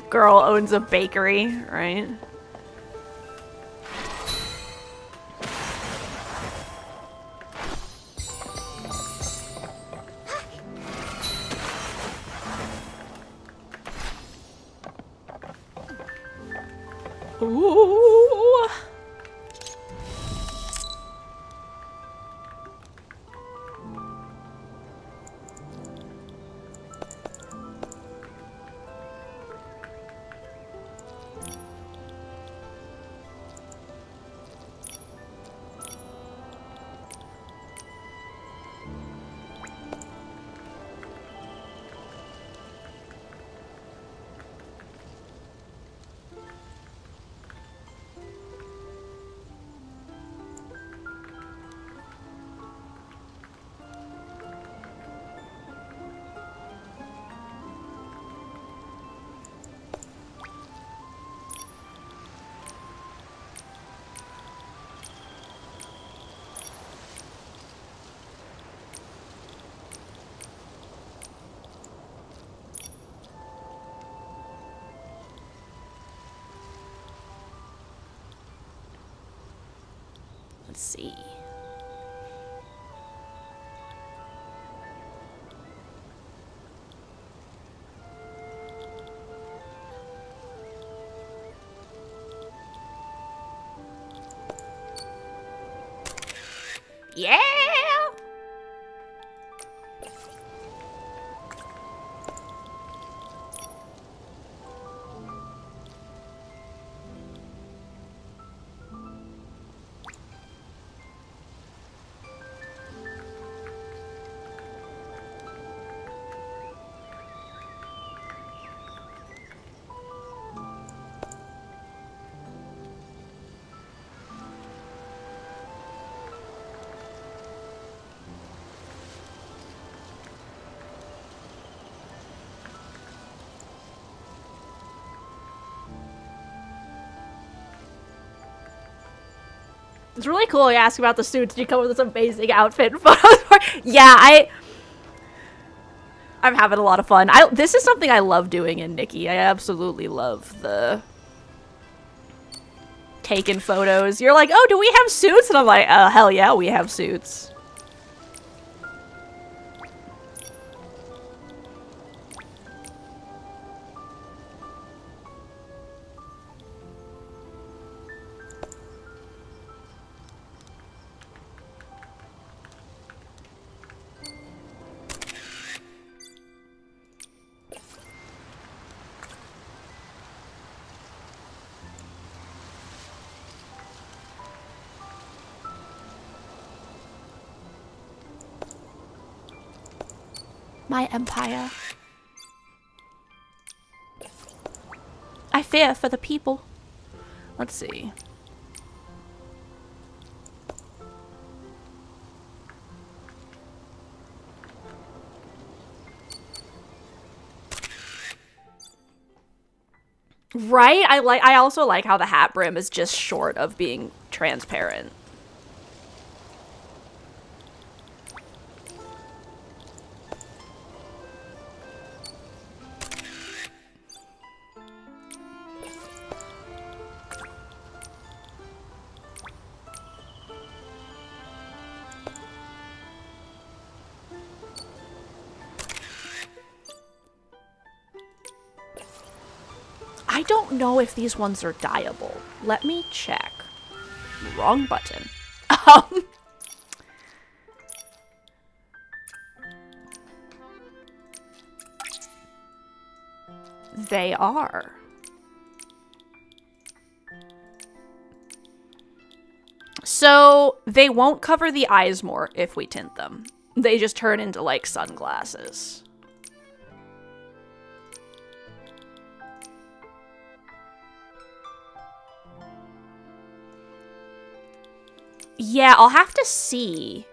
Girl owns a bakery, right? Ooh. can see. Yeah! It's really cool you ask about the suits. You come with this amazing outfit and photos. Yeah, I'm having a lot of fun. This is something I love doing in Nikki. I absolutely love the taking photos. You're like, oh, do we have suits? And I'm like, oh, hell yeah, we have suits. My empire. I fear for the people. Let's see. Right? I also like how the hat brim is just short of being transparent. I don't know if these ones are dyeable. Let me check. Wrong button. They are. So they won't cover the eyes more if we tint them. They just turn into like sunglasses. Yeah, I'll have to see.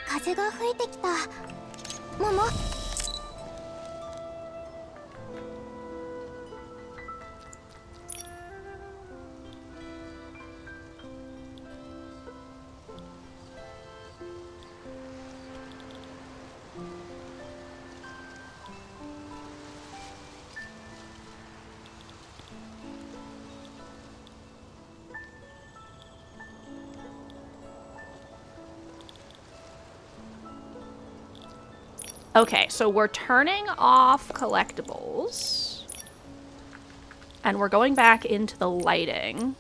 風が吹いてきた。ママ。Okay, so we're turning off collectibles. And we're going back into the lighting.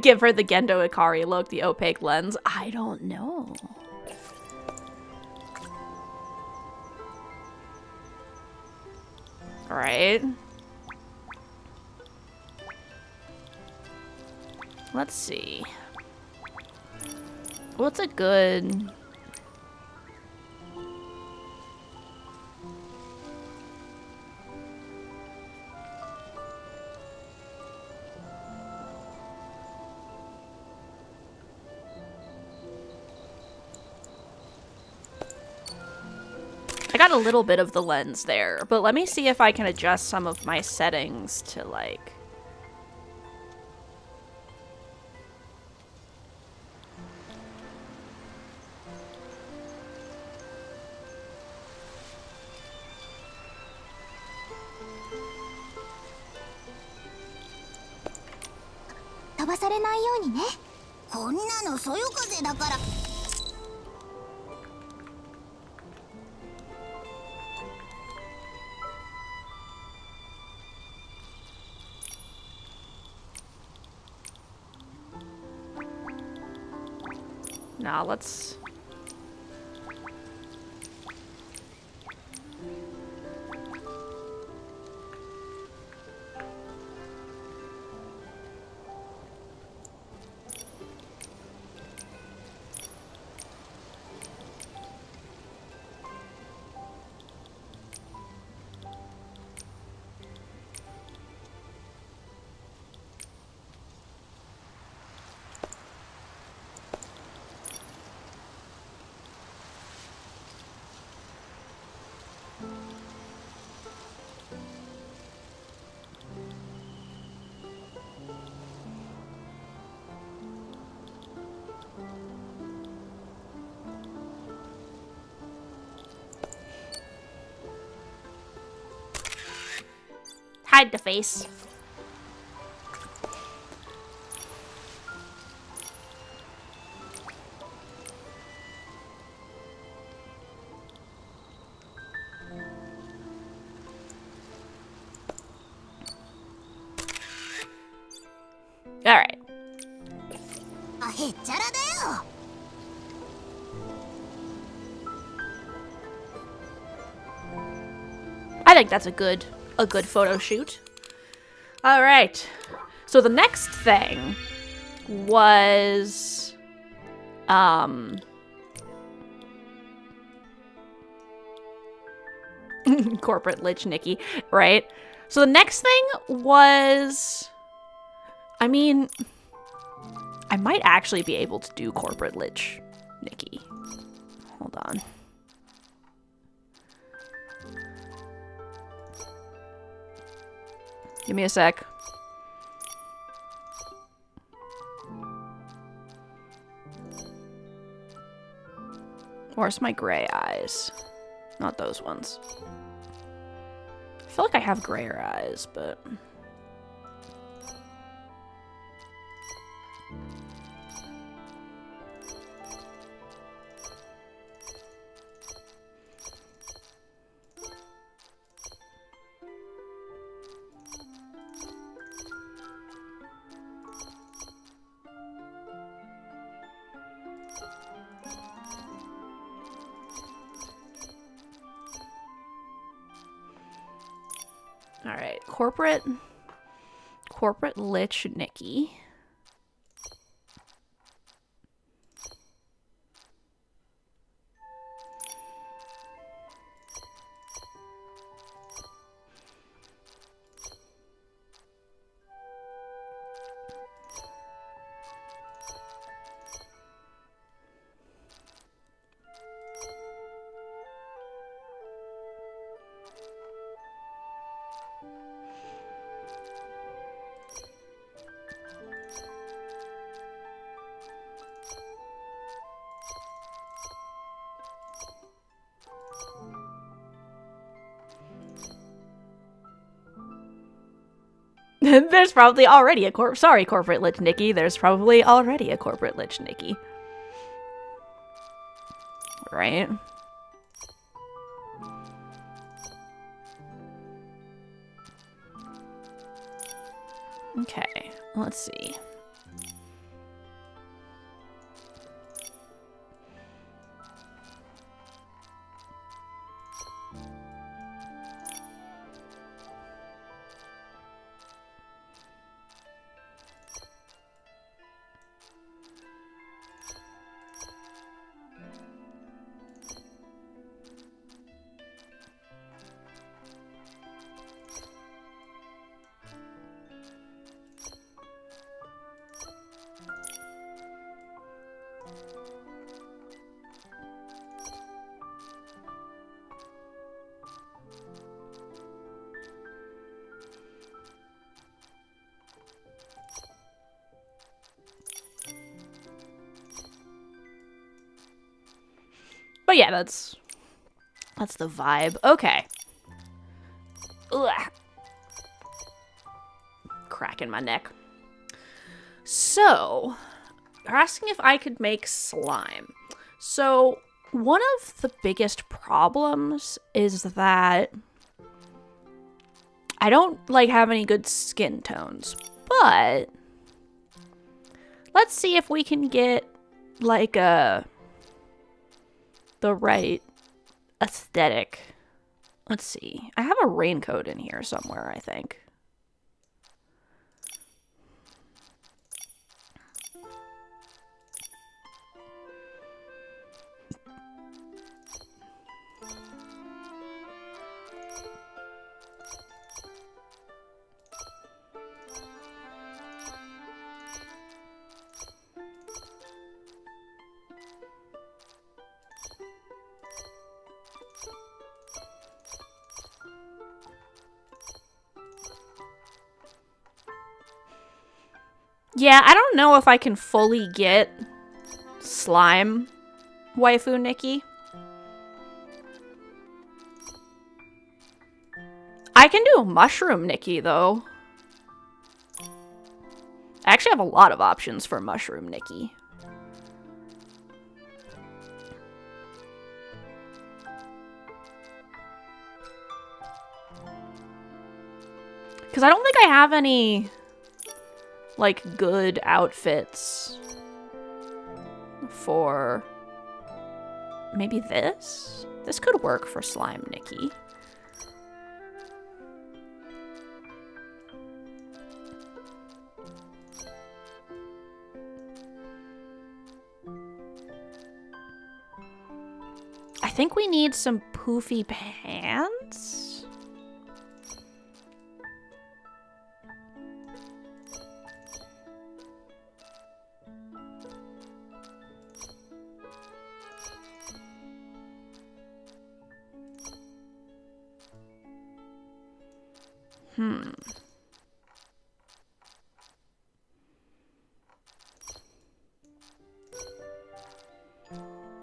Give her the Gendo Ikari look, the opaque lens. I don't know. Alright. Let's see. What's a good... I got a little bit of the lens there, but let me see if I can adjust some of my settings to, like, 飛ばされないようにね。こんなのそよ風だから。Now let's... Hide the face. All right. あ、へっちゃらだよ。I think that's a good photo shoot. All right. So the next thing was corporate lich Nikki, right? So the next thing was, I mean, I might actually be able to do corporate lich Nikki. Hold on. Give me a sec. Where's my gray eyes? Not those ones. I feel like I have grayer eyes, but... Alright, corporate lich Nikki. There's probably already a corporate lich Nikki. There's probably already a corporate lich Nikki. Right? Okay, let's see. But yeah, that's the vibe. Okay. Ugh. Crack in my neck. So, you're asking if I could make slime. So, one of the biggest problems is that I don't, like, have any good skin tones. But, let's see if we can get, like, the right aesthetic. Let's see. I have a raincoat in here somewhere, I think. Yeah, I don't know if I can fully get slime waifu Nikki. I can do mushroom Nikki, though. I actually have a lot of options for mushroom Nikki. Because I don't think I have any, like, good outfits for maybe this? This could work for Slime Nikki. I think we need some poofy pants.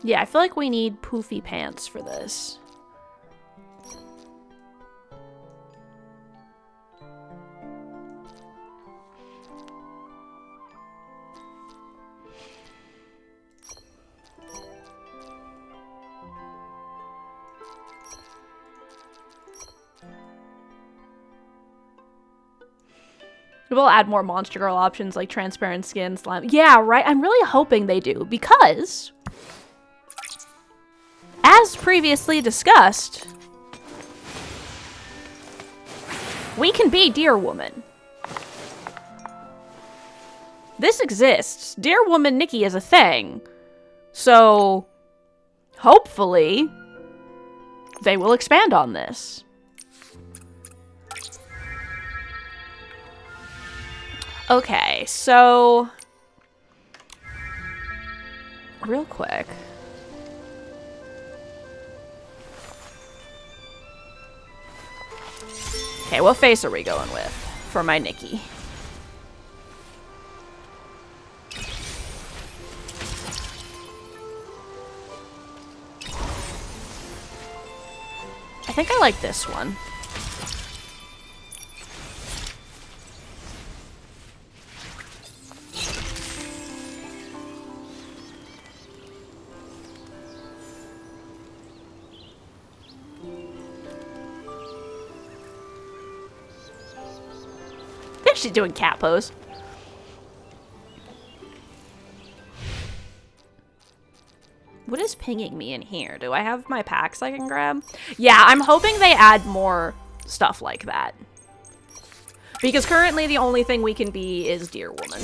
Yeah, I feel like we need poofy pants for this. We'll add more Monster Girl options like transparent skin, slime. Yeah, right? I'm really hoping they do, because as previously discussed, we can be Deer Woman. This exists. Deer Woman Nikki is a thing. So, hopefully, they will expand on this. Okay, so real quick. Okay, what face are we going with for my Nikki? I think I like this one. She's doing cat pose. What is pinging me in here? Do I have my packs I can grab? Yeah, I'm hoping they add more stuff like that. Because currently the only thing we can be is Deer Woman.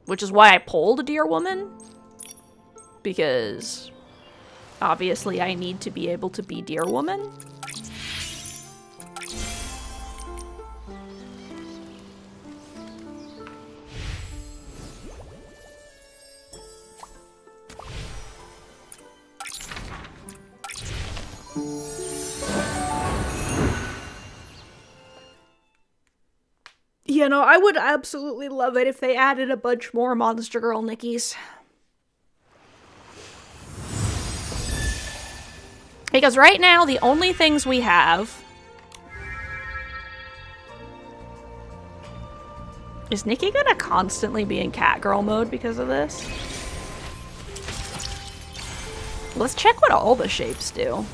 Which is why I pulled Deer Woman. Because obviously, I need to be able to be Deer Woman. You know, I would absolutely love it if they added a bunch more Monster Girl Nickies. Because right now, the only things we have Is Nikki gonna constantly be in catgirl mode because of this? Let's check what all the shapes do.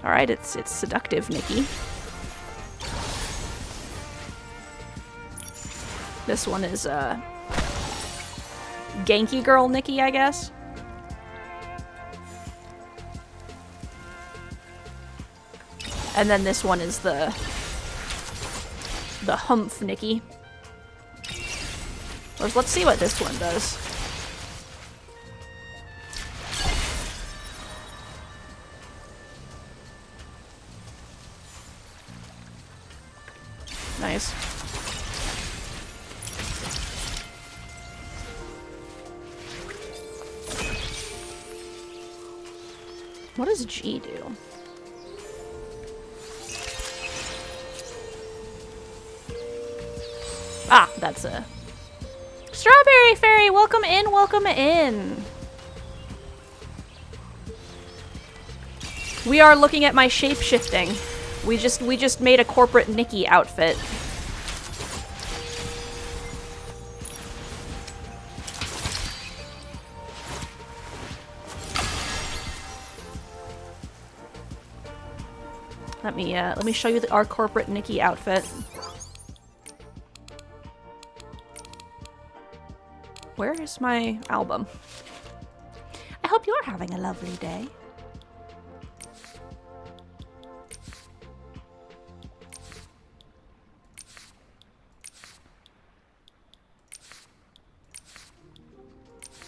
Alright, it's seductive, Nikki. This one is, Genki girl Nikki, I guess. And then this one is the humph Nikki. Let's see what this one does. Nice. What does G do? Ah, that's a Strawberry Fairy. Welcome in, welcome in. We are looking at my shape shifting. We just made a corporate Nikki outfit. Let me show you our corporate Nikki outfit. Where is my album? I hope you're having a lovely day.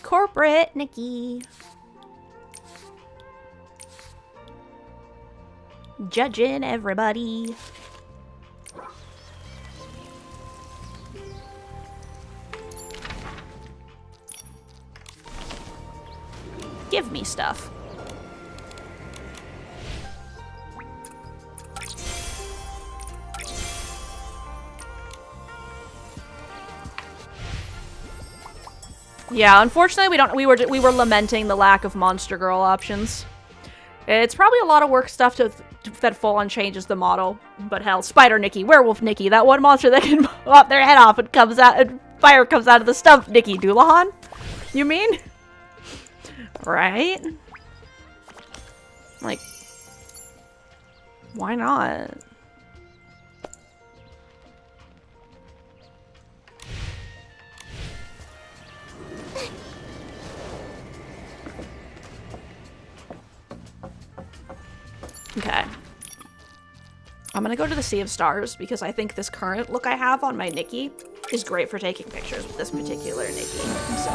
Corporate Nikki. Judging everybody. Give me stuff. Yeah, unfortunately we were lamenting the lack of Monster Girl options. It's probably a lot of work stuff that full on changes the model, but hell, Spider Nikki, Werewolf Nikki, that one monster that can pop their head off and comes out and fire comes out of the stump, Nikki Doulahan? You mean? Right? Like, why not? Okay. I'm gonna go to the Sea of Stars because I think this current look I have on my Nikki is great for taking pictures with this particular Nikki, so...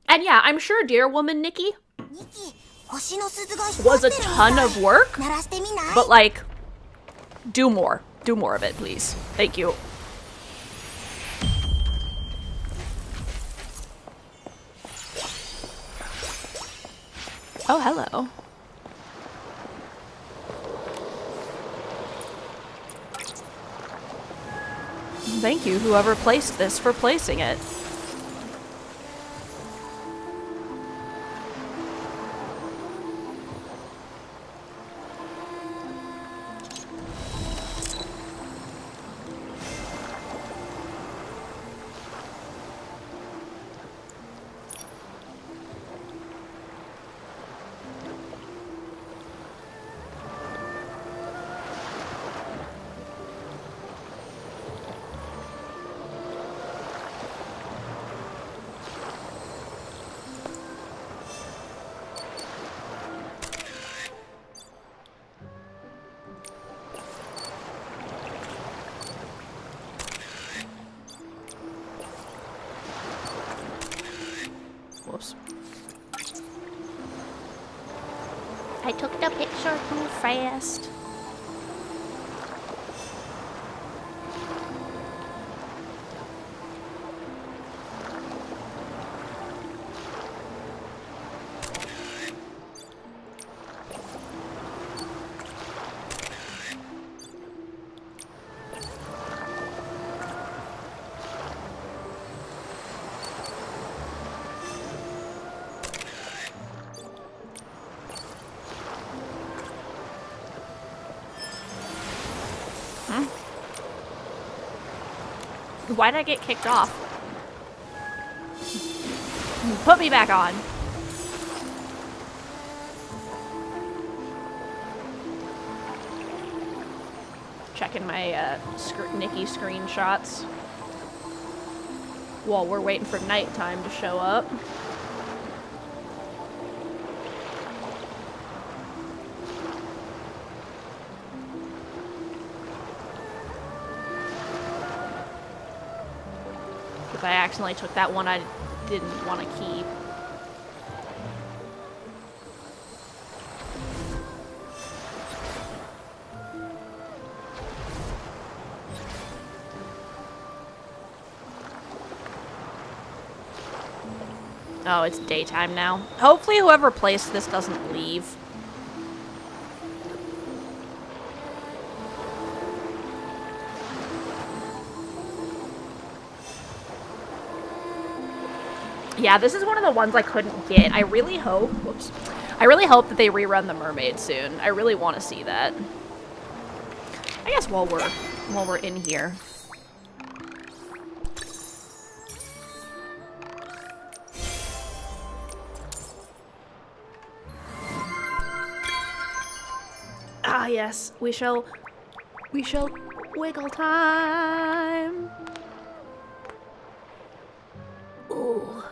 And yeah, I'm sure Dear Woman Nikki was a ton of work, but like, do more. Do more of it, please. Thank you. Oh, hello. Thank you, whoever placed this, for placing it. Whoops. I took the picture too fast. Why did I get kicked off? Put me back on. Checking my Nikki screenshots while we're waiting for nighttime to show up. Because I accidentally took that one I didn't want to keep. Oh, it's daytime now. Hopefully whoever placed this doesn't leave. Yeah, this is one of the ones I couldn't get. I really hope, whoops. I really hope that they rerun the mermaid soon. I really want to see that. I guess while we're in here. Ah, yes, we shall wiggle time. Ooh.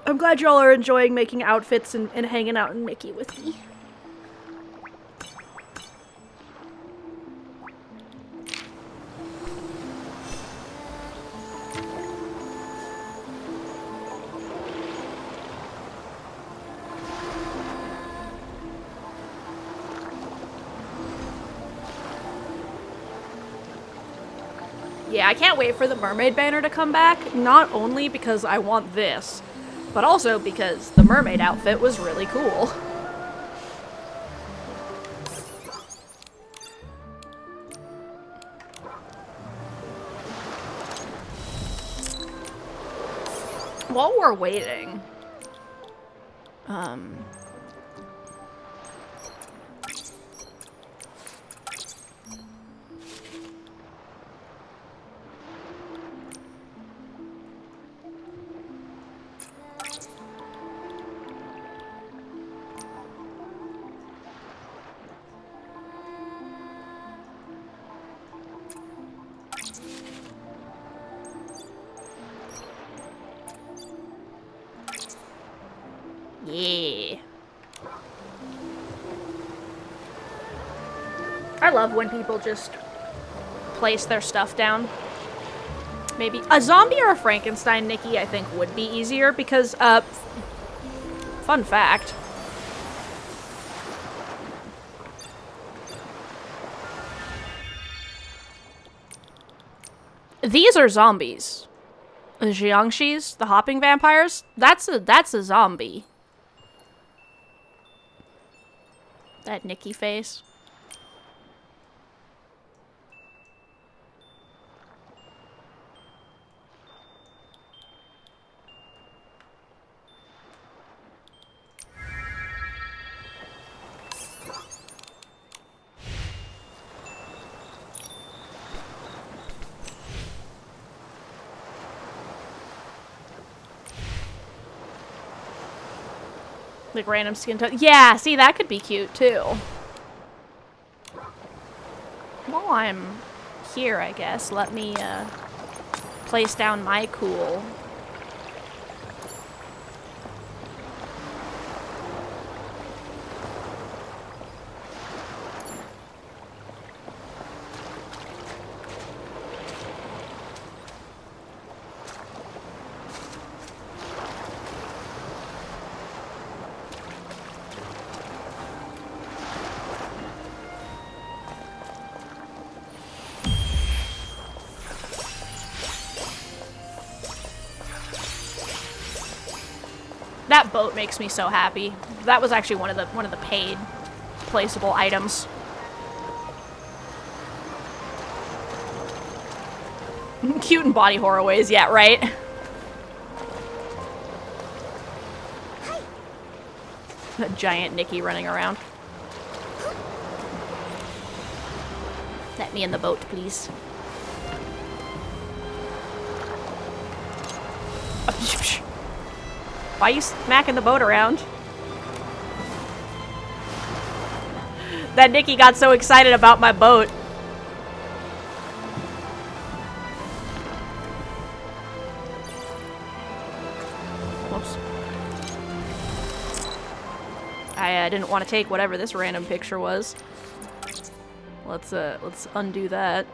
I'm glad y'all are enjoying making outfits and hanging out in Mickey with me. Yeah, I can't wait for the mermaid banner to come back, not only because I want this, but also because the mermaid outfit was really cool. While we're waiting, yeah. I love when people just place their stuff down. Maybe a zombie or a Frankenstein Nikki, I think, would be easier because, fun fact. These are zombies. The Jiangshis, the hopping vampires, that's a zombie. That Nikki face. Like random skin tone. Yeah, see, that could be cute too. While I'm here, I guess, let me place down my cool. That boat makes me so happy. That was actually one of the paid placeable items. Cute in body horror ways, yeah, right? A giant Nikki running around. Let me in the boat, please. Why are you smacking the boat around? That Nikki got so excited about my boat. Whoops. I didn't want to take whatever this random picture was. Let's undo that.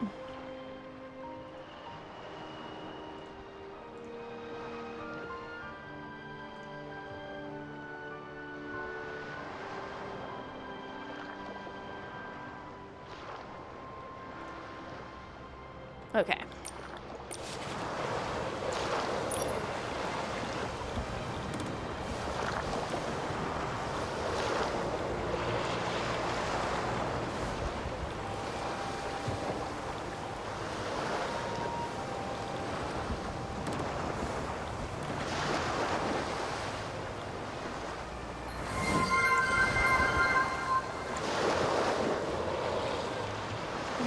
Okay.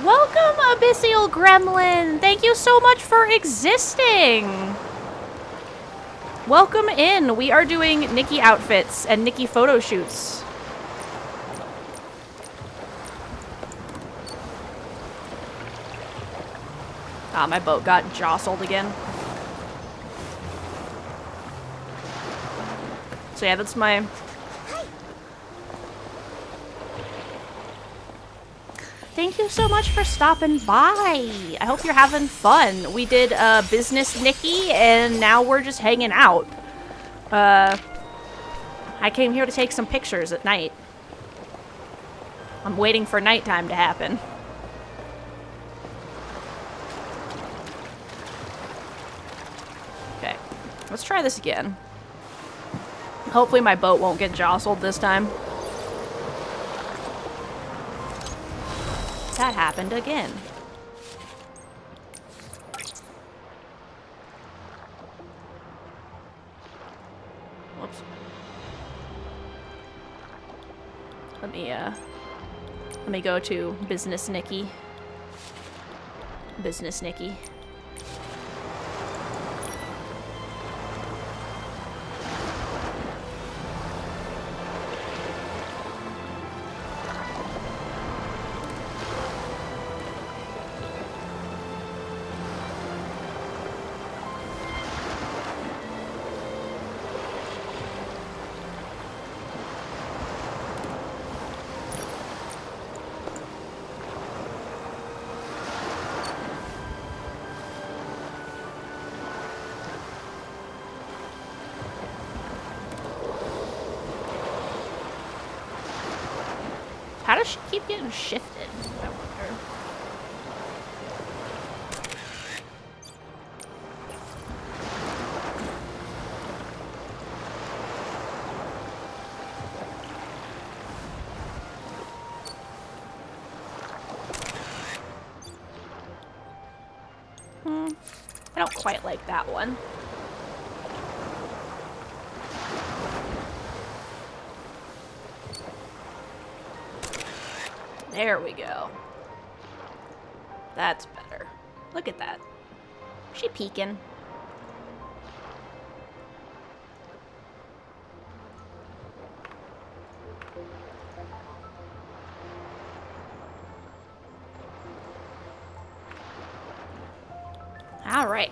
Welcome, Abyssal Gremlin! Thank you so much for existing! Welcome in! We are doing Nikki outfits and Nikki photo shoots. Ah, my boat got jostled again. So yeah, that's my... Thank you so much for stopping by. I hope you're having fun. We did Business Nikki, and now we're just hanging out. I came here to take some pictures at night. I'm waiting for nighttime to happen. Okay, let's try this again. Hopefully my boat won't get jostled this time. That happened again. Whoops. Let me go to Business Nikki. Business Nikki. How does she keep getting shifted? I wonder. I don't quite like that one. There we go. That's better. Look at that. She peeking. All right.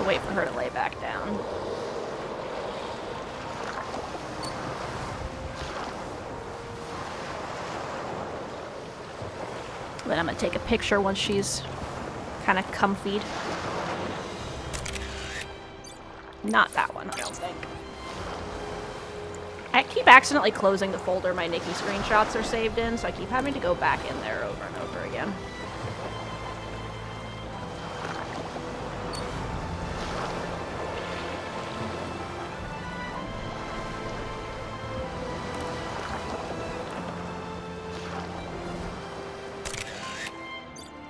Wait for her to lay back down. Then I'm gonna take a picture once she's kind of comfied. Not that one, I don't think. I keep accidentally closing the folder my Nikki screenshots are saved in, so I keep having to go back in there over and over again.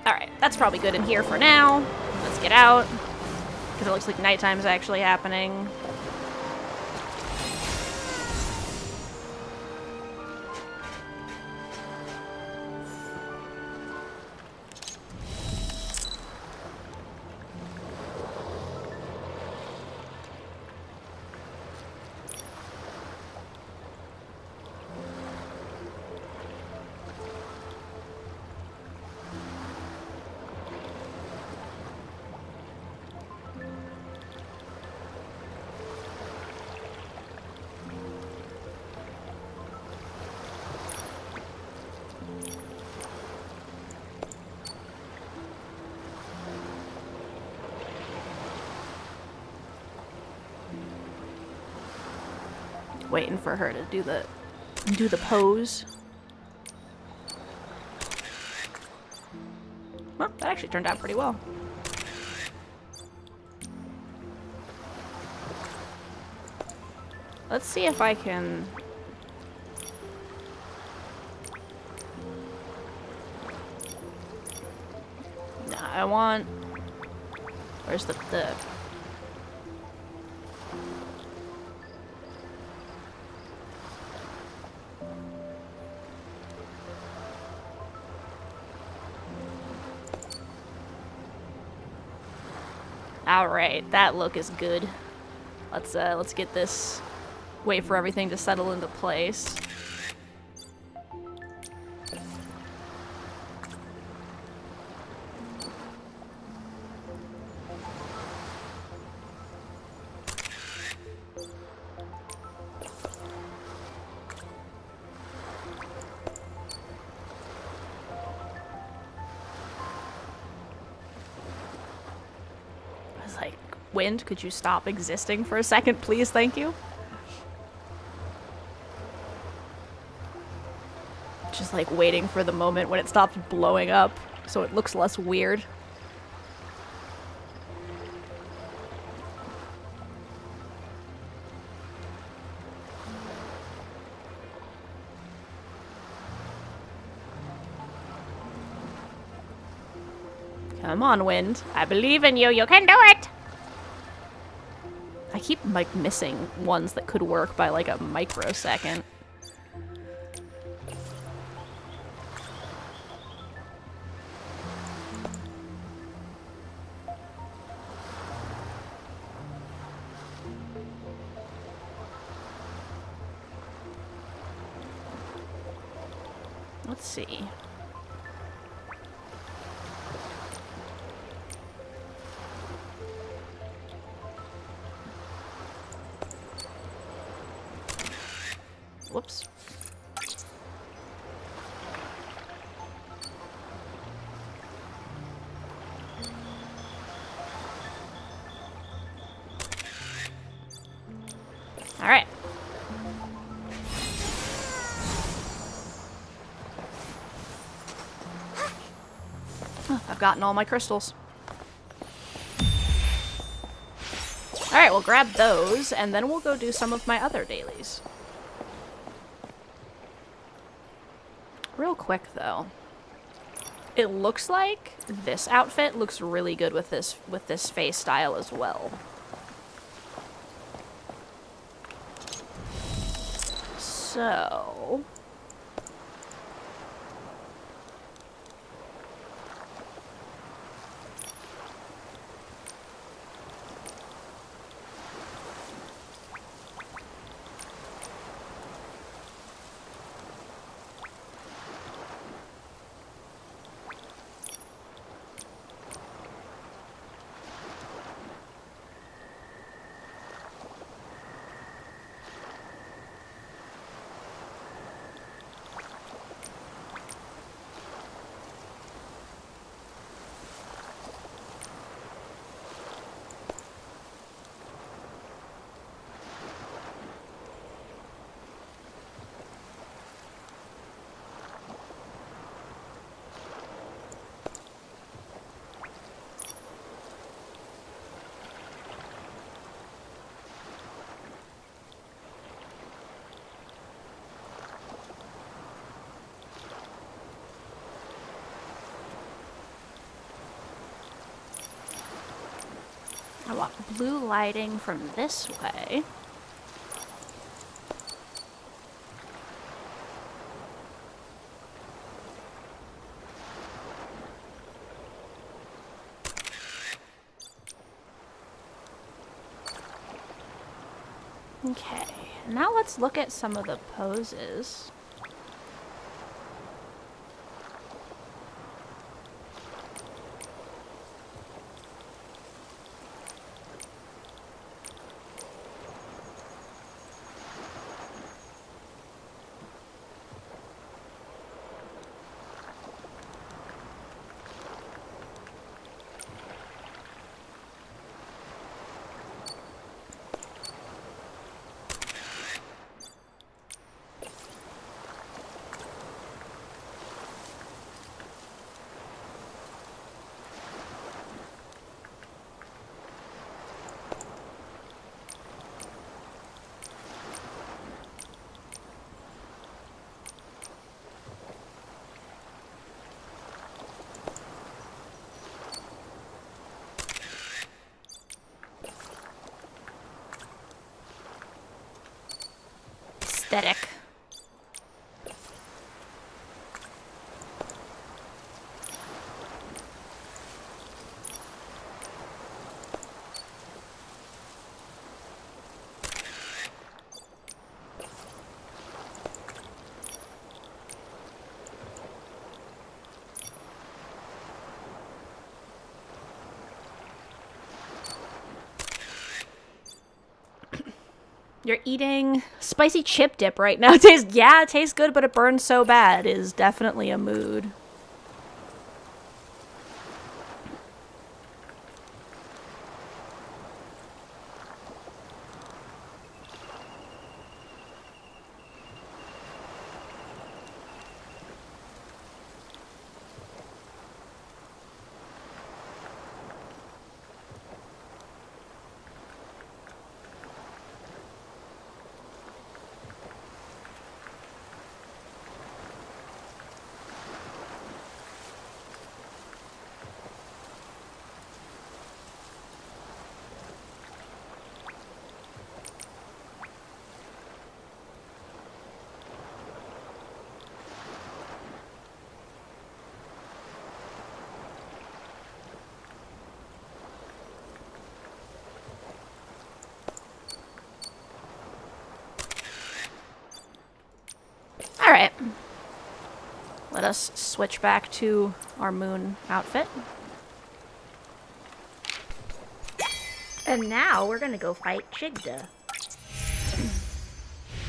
Alright, that's probably good in here for now. Let's get out. Because it looks like nighttime is actually happening. Waiting for her to do the pose. Well, that actually turned out pretty well. Let's see if I can... No, I want... Where's the... Alright, that look is good. Let's get this... Wait for everything to settle into place. I was like, Wind, could you stop existing for a second, please? Thank you. Just like waiting for the moment when it stops blowing up so it looks less weird. Come on, Wind. I believe in you. You can do it! I keep, like, missing ones that could work by, like, a microsecond. Let's see. Whoops. All right. Oh, I've gotten all my crystals. All right, we'll grab those, and then we'll go do some of my other dailies. Real quick, though. It looks like this outfit looks really good with this face style as well. So... I want blue lighting from this way. Okay, now let's look at some of the poses. Aesthetic. You're eating spicy chip dip right now. It tastes good, but it burns so bad is definitely a mood. Alright. Let us switch back to our moon outfit. And now we're gonna go fight Chigda.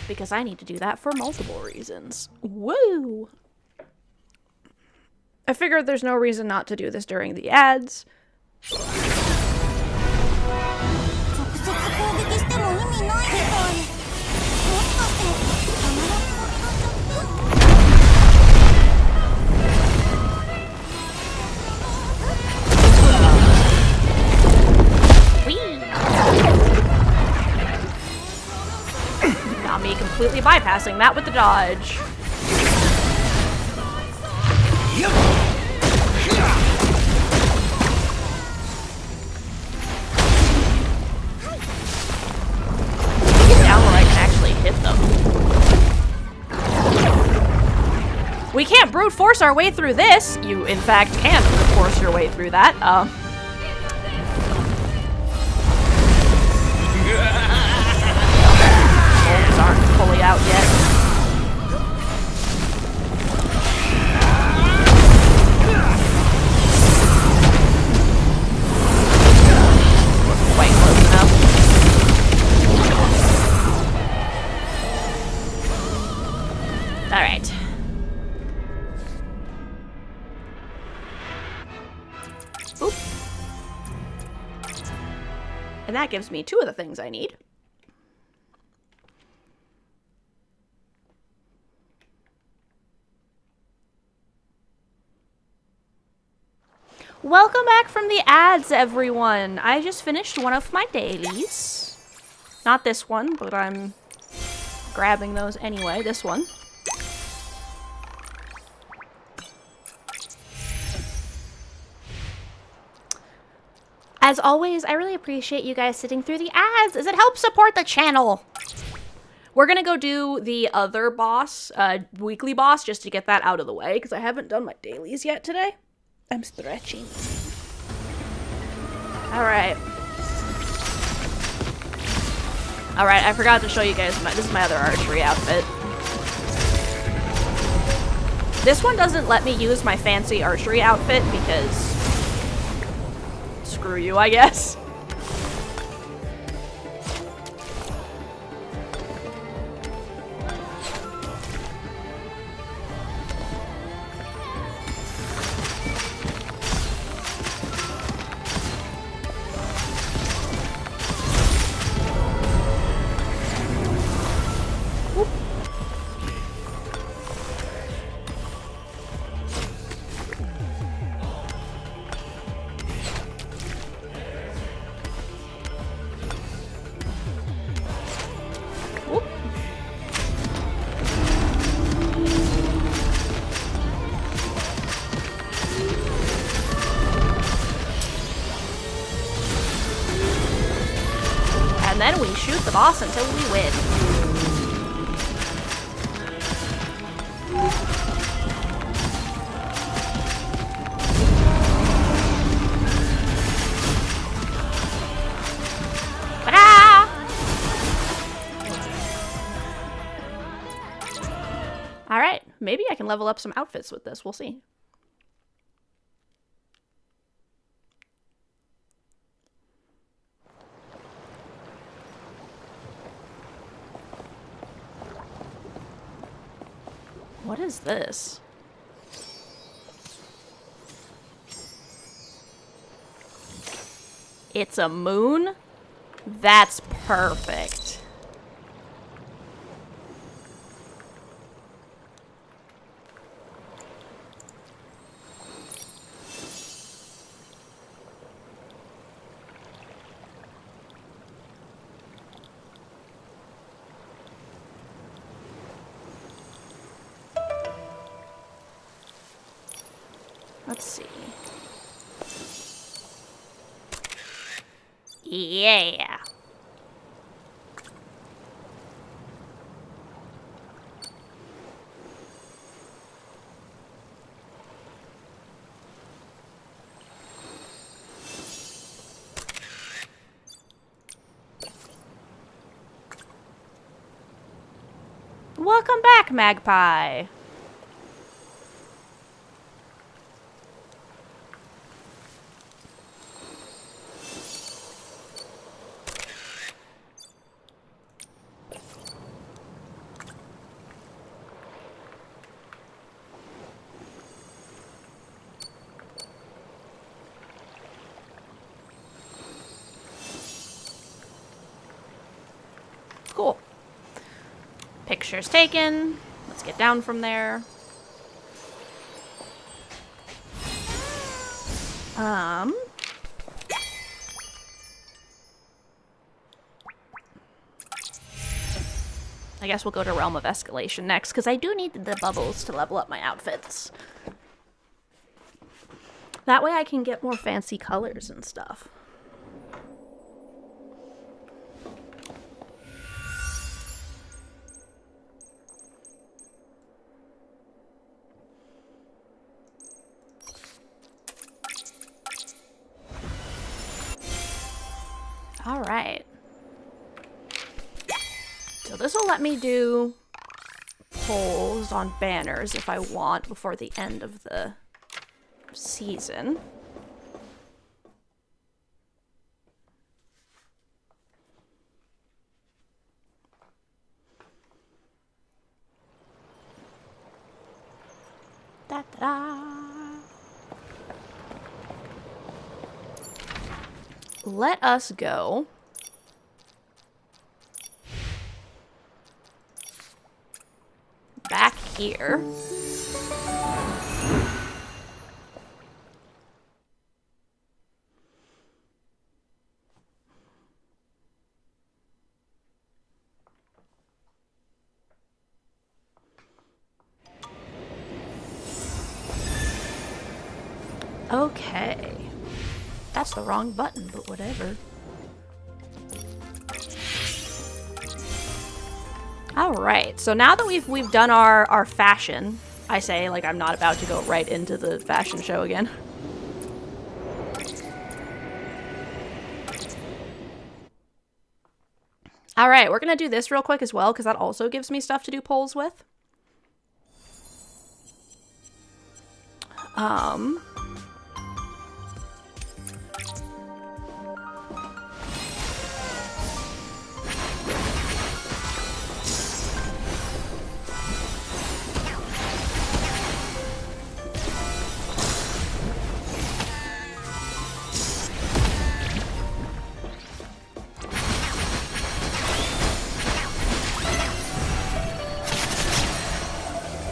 Because I need to do that for multiple reasons. Woo! I figured there's no reason not to do this during the ads. 直接攻撃しても意味ないみたい。もしかして必ずなくなっちゃって Not me completely bypassing that with the dodge. Down where I can actually hit them. We can't brute force our way through this. You, in fact, can brute force your way through that. Bolts aren't fully out yet. Wasn't quite close enough. All right. Oop. And that gives me 2 of the things I need. Welcome back from the ads, everyone. I just finished one of my dailies. Not this one, but I'm grabbing those anyway. This one. As always, I really appreciate you guys sitting through the ads as it helps support the channel. We're gonna go do the other boss, weekly boss, just to get that out of the way, because I haven't done my dailies yet today. I'm stretching. Alright. Alright, I forgot to show you guys, this is my other archery outfit. This one doesn't let me use my fancy archery outfit because... screw you, I guess. And then we shoot the boss until we win. Alright, maybe I can level up some outfits with this. We'll see. What is this? It's a moon? That's perfect. Let's see. Yeah. Welcome back, Magpie. Cool. Pictures taken. Let's get down from there. I guess we'll go to Realm of Escalation next, because I do need the bubbles to level up my outfits. That way I can get more fancy colors and stuff. All right. So this will let me do polls on banners if I want before the end of the season. Da-da-da. Let us go. Back here. Okay. That's the wrong button, but whatever. Alright, so now that we've done our fashion, I say, like, I'm not about to go right into the fashion show again. Alright, we're gonna do this real quick as well, because that also gives me stuff to do polls with.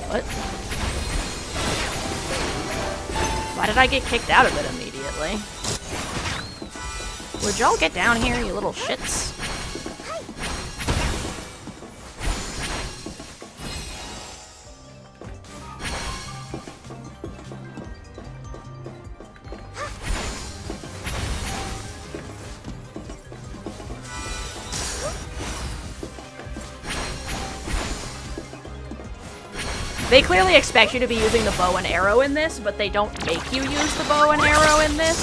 What? Why did I get kicked out of it immediately? Would y'all get down here, you little shits? They clearly expect you to be using the bow and arrow in this, but they don't make you use the bow and arrow in this.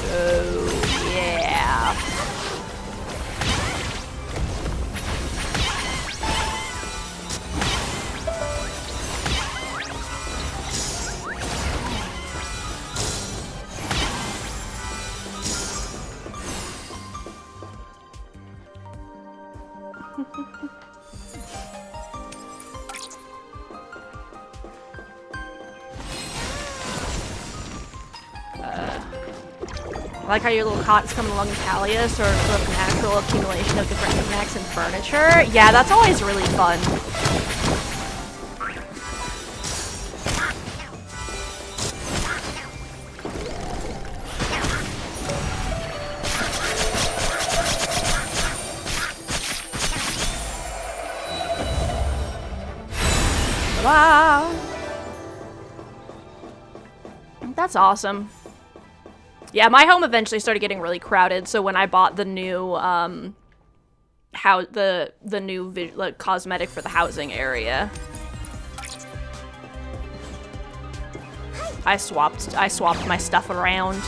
So, yeah. I like how your little cot is coming along in Talia, sort of a natural accumulation of different knickknacks and furniture. Yeah, that's always really fun. Wow. That's awesome. Yeah, my home eventually started getting really crowded, so when I bought the new, the new like, cosmetic for the housing area, I swapped my stuff around.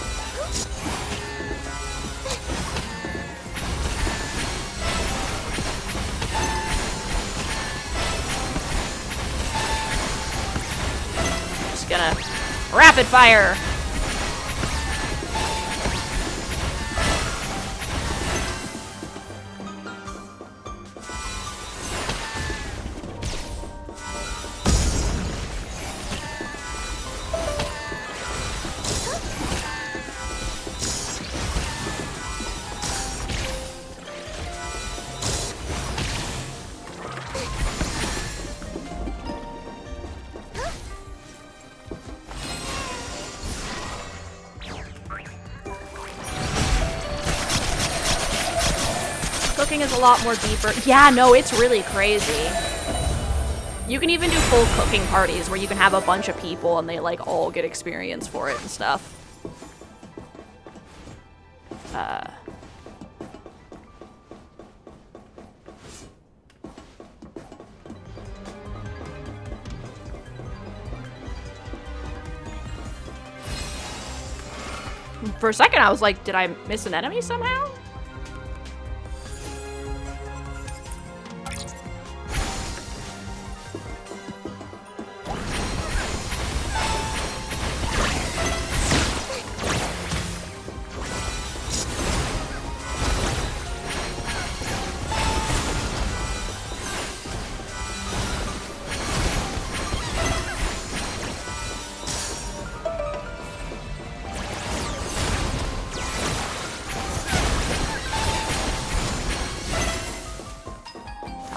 Just gonna rapid fire. Cooking is a lot more deeper. Yeah, no, it's really crazy. You can even do full cooking parties where you can have a bunch of people and they like all get experience for it and stuff. For a second I was like, did I miss an enemy somehow?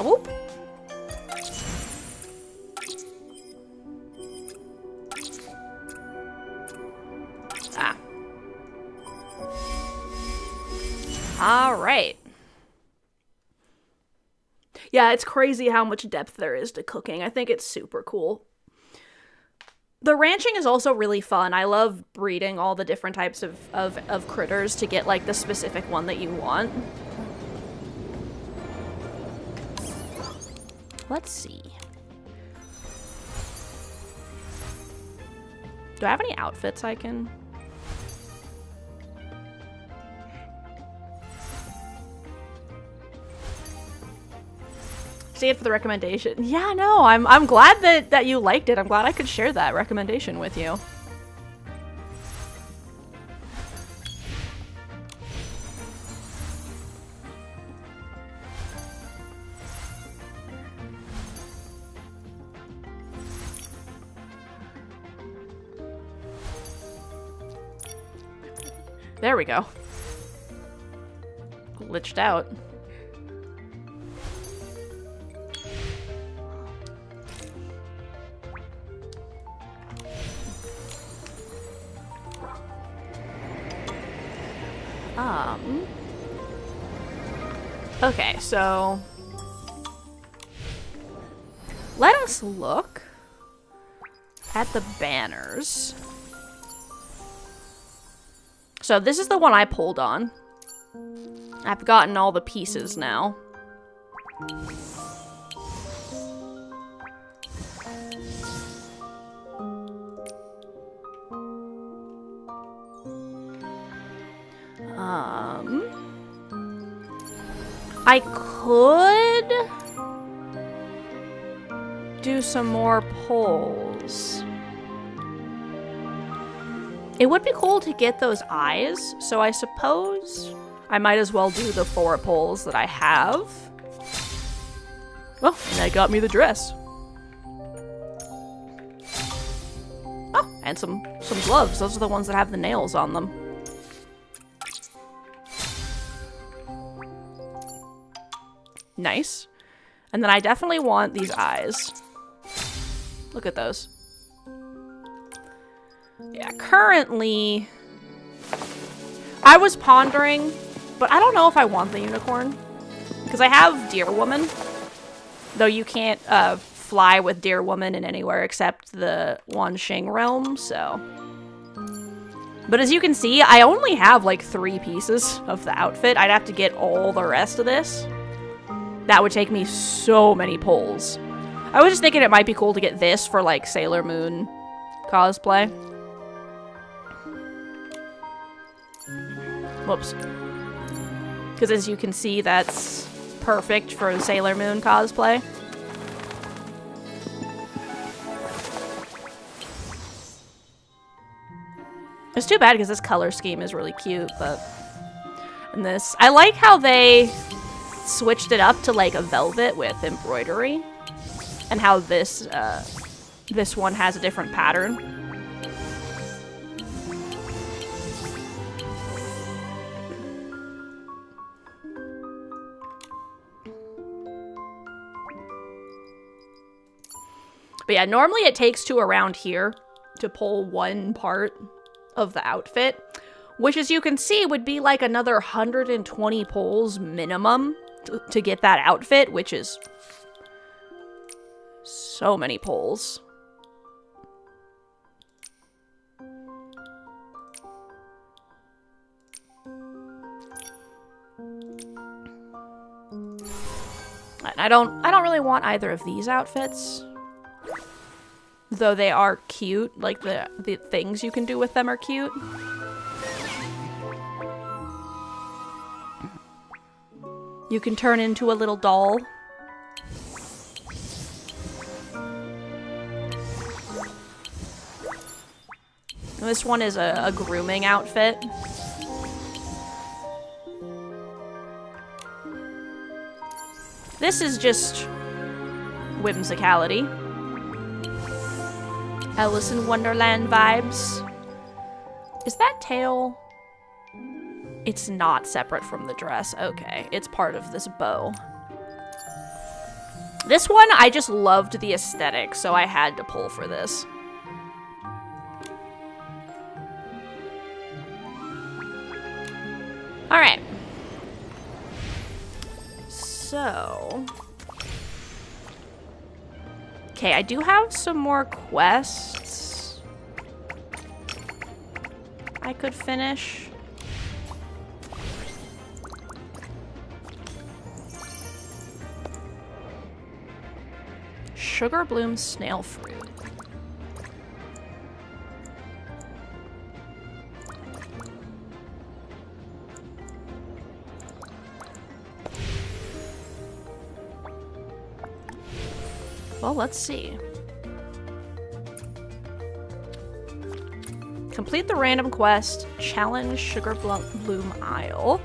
Whoop. Ah. All right. Yeah, it's crazy how much depth there is to cooking. I think it's super cool. The ranching is also really fun. I love breeding all the different types of critters to get like the specific one that you want. Let's see. Do I have any outfits I can... See it for the recommendation. Yeah, no, I'm glad that you liked it. I'm glad I could share that recommendation with you. There we go. Glitched out. Okay, so let us look at the banners. So this is the one I pulled on. I've gotten all the pieces now. I could do some more polls. It would be cool to get those eyes, so I suppose I might as well do the 4 polls that I have. Well, and that got me the dress. Oh, and some gloves. Those are the ones that have the nails on them. Nice. And then I definitely want these eyes. Look at those. Yeah, currently... I was pondering, but I don't know if I want the unicorn. Because I have Deer Woman. Though you can't fly with Deer Woman in anywhere except the Wanxing realm, so... But as you can see, I only have like 3 pieces of the outfit. I'd have to get all the rest of this. That would take me so many pulls. I was just thinking it might be cool to get this for like Sailor Moon cosplay. Whoops. Because as you can see, that's perfect for Sailor Moon cosplay. It's too bad because this color scheme is really cute, but... And this... I like how they switched it up to like a velvet with embroidery. And how this, this one has a different pattern. But yeah, normally it takes to around here to pull one part of the outfit, which as you can see would be like another 120 pulls minimum to get that outfit, which is so many pulls. And I don't really want either of these outfits. Though they are cute, like the things you can do with them are cute. You can turn into a little doll. This one is a grooming outfit. This is just whimsicality. Alice in Wonderland vibes. Is that tail? It's not separate from the dress. Okay, it's part of this bow. This one, I just loved the aesthetic, so I had to pull for this. Alright. So... Okay, I do have some more quests. I could finish. Sugar bloom snail fruit. Well, let's see. Complete the random quest, challenge Sugar Bloom Isle.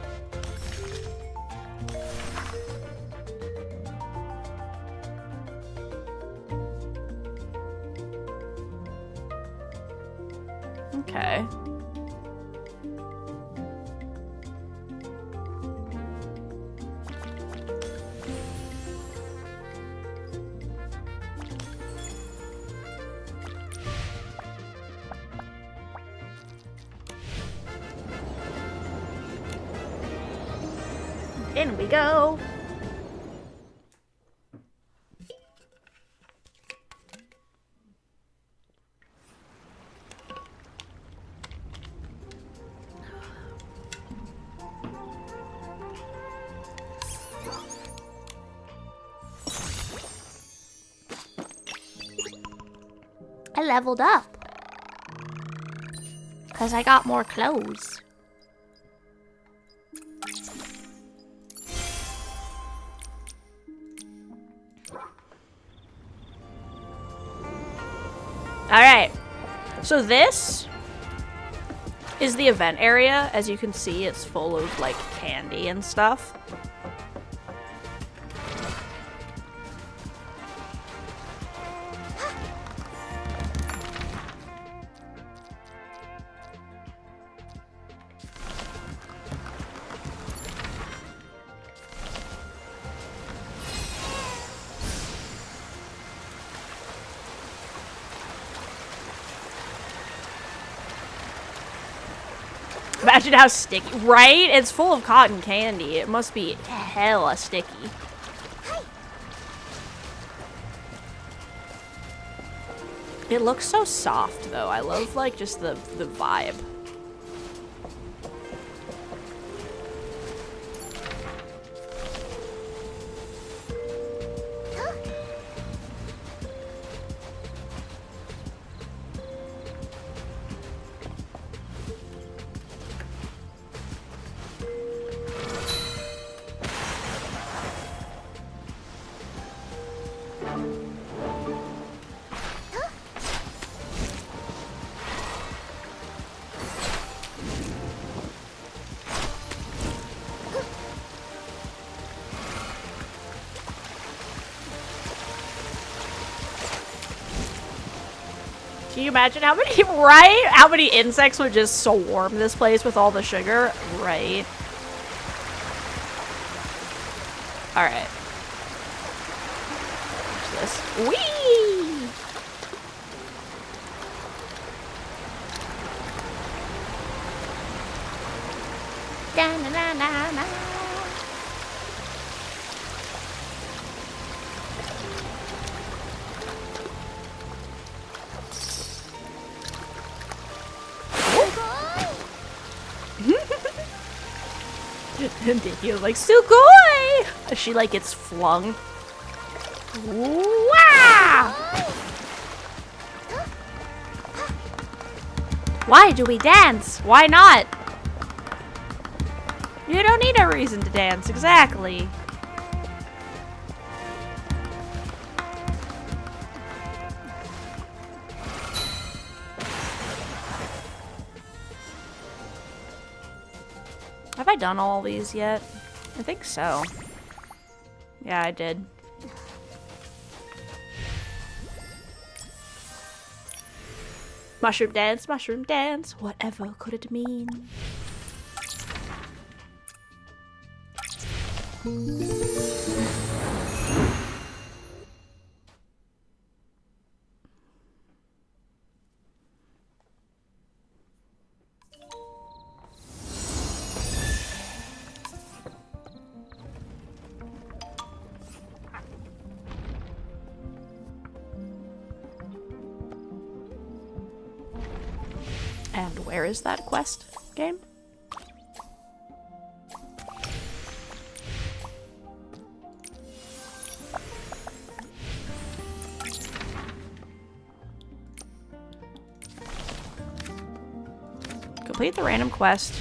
Okay. In we go. I leveled up. 'Cause I got more clothes. Alright, so this is the event area. As you can see, it's full of, like, candy and stuff. Imagine how sticky, right? It's full of cotton candy. It must be hella sticky. It looks so soft, though. I love, like, just the vibe. Can you imagine how many, right? How many insects would just swarm this place with all the sugar? Right. Alright. Watch this. Whee! Da-na-na-na-na. And Dickie was like, Sugoi! As she, like, gets flung. Wow! Why do we dance? Why not? You don't need a reason to dance, exactly. Have I done all these yet? I think so. Yeah, I did. Mushroom dance, whatever could it mean? And where is that quest game? Complete the random quest.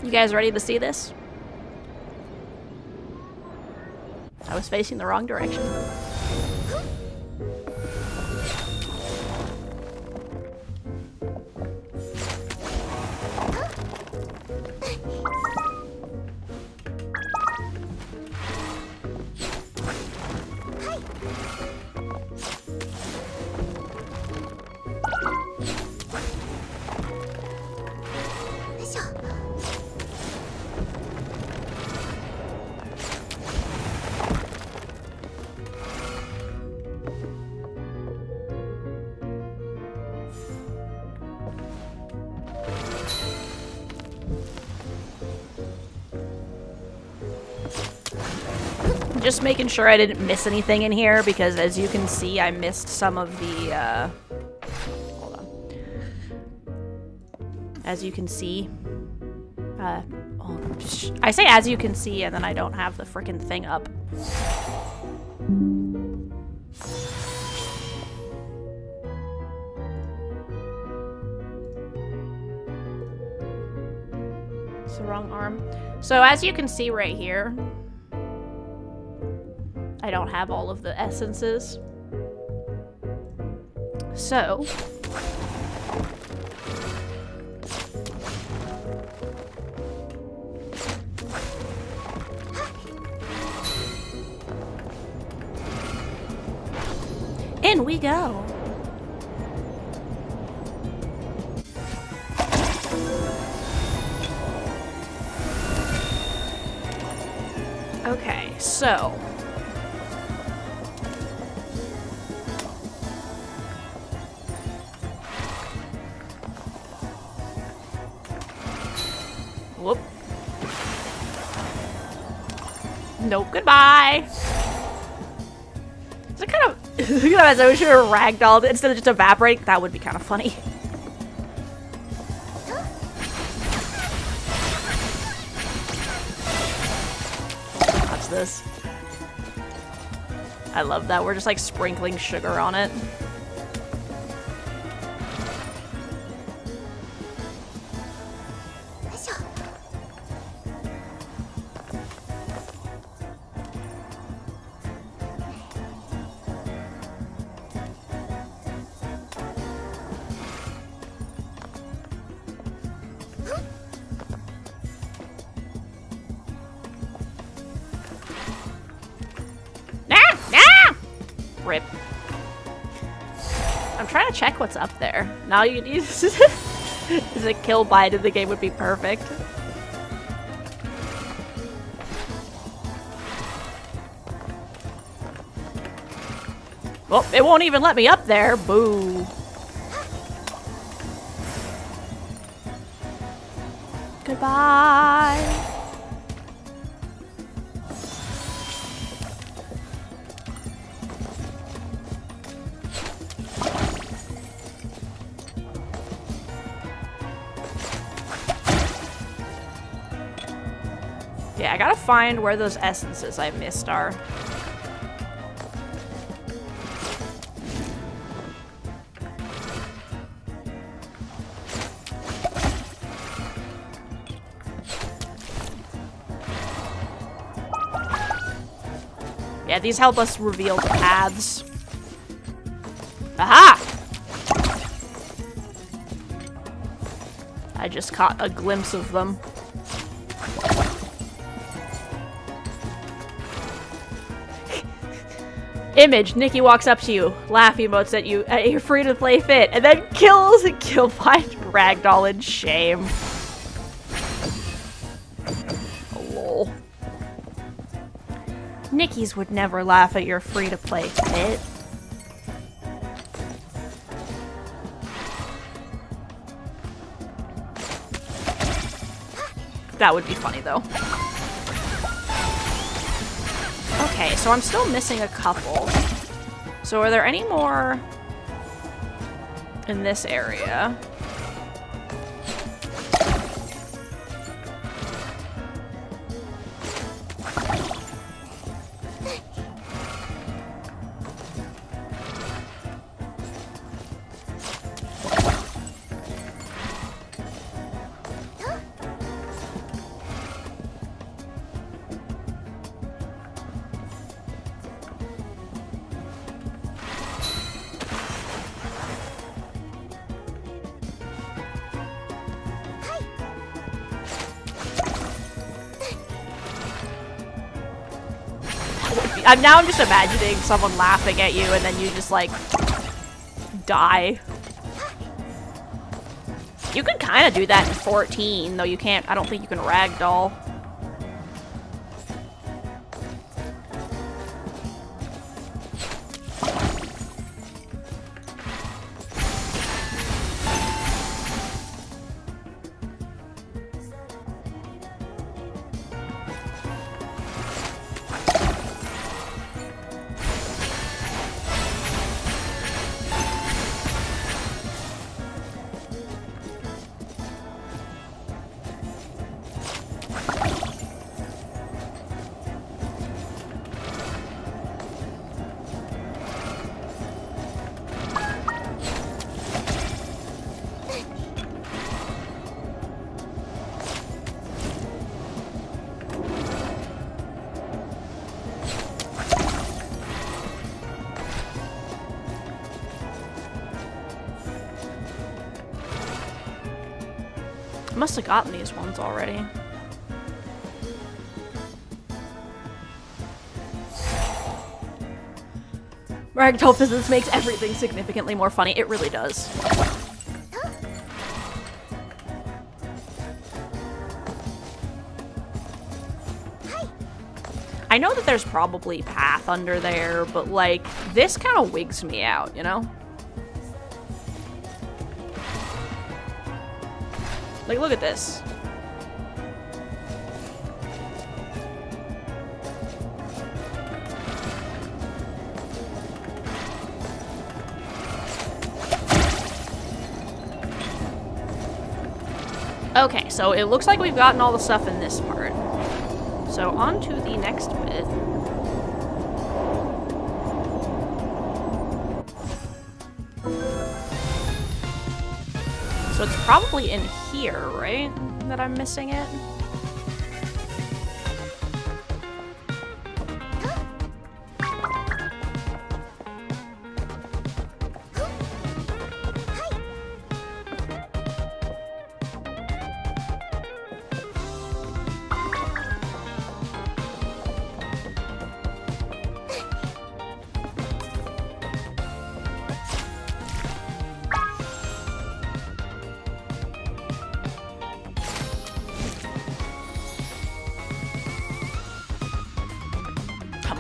You guys ready to see this? I was facing the wrong direction. Just making sure I didn't miss anything in here, because as you can see, I missed some of the, hold on. As you can see, I say as you can see, and then I don't have the frickin' thing up. It's the wrong arm. So as you can see right here, I don't have all of the essences. So in we go. Okay, so whoop. Nope, goodbye. Is it kind of look at that, I should have ragdolled instead of just evaporate. That would be kind of funny. Watch this. I love that. We're just like sprinkling sugar on it. Rip. I'm trying to check what's up there. Now you need is a kill bite in the game would be perfect. Well, it won't even let me up there. Boo. Goodbye. Yeah, I gotta find where those essences I missed are. Yeah, these help us reveal the paths. Aha! I just caught a glimpse of them. Image, Nikki walks up to you, laugh emotes at you, you're free to play fit, and then kills and kill by ragdoll in shame. Oh, lol. Nickies would never laugh at your free-to-play fit. That would be funny, though. Okay, so I'm still missing a couple. So are there any more in this area? I'm just imagining someone laughing at you and then you just like die. You can kind of do that in 14, though you can't. I don't think you can ragdoll. I must have gotten these ones already. Ragdoll physics makes everything significantly more funny. It really does. I know that there's probably path under there, but like, this kind of wigs me out, you know? Like, look at this. Okay, so it looks like we've gotten all the stuff in this part. So on to the next bit. So it's probably in here, right? That I'm missing it?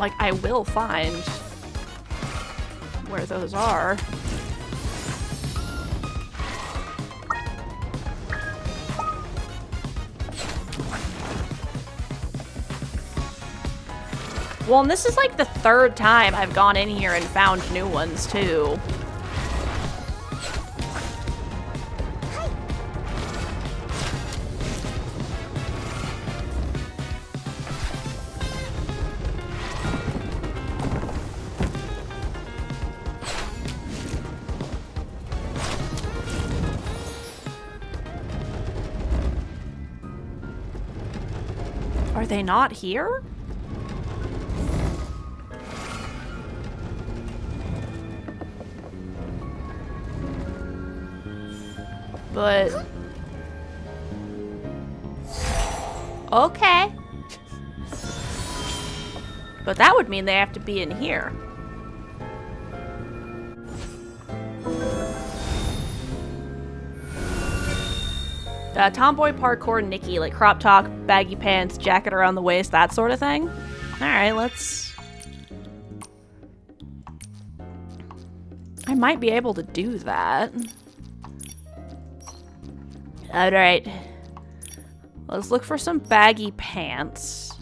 Like, I will find where those are. Well, and this is like the third time I've gone in here and found new ones, too. Are they not here? But... okay. But that would mean they have to be in here. Tomboy parkour Nikki, like crop top, baggy pants, jacket around the waist, that sort of thing. Alright, let's... I might be able to do that. Alright. Let's look for some baggy pants.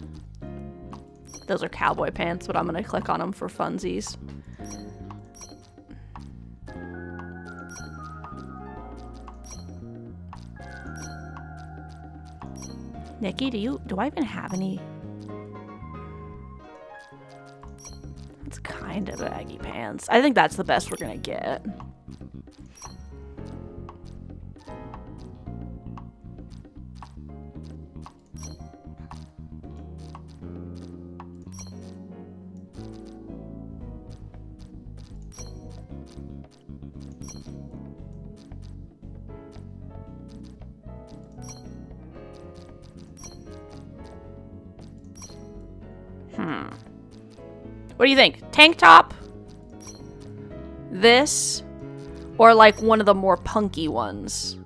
Those are cowboy pants, but I'm gonna click on them for funsies. Nikki, do I even have any? That's kind of baggy pants. I think that's the best we're gonna get. What do you think? Tank top? This? Or like one of the more punky ones?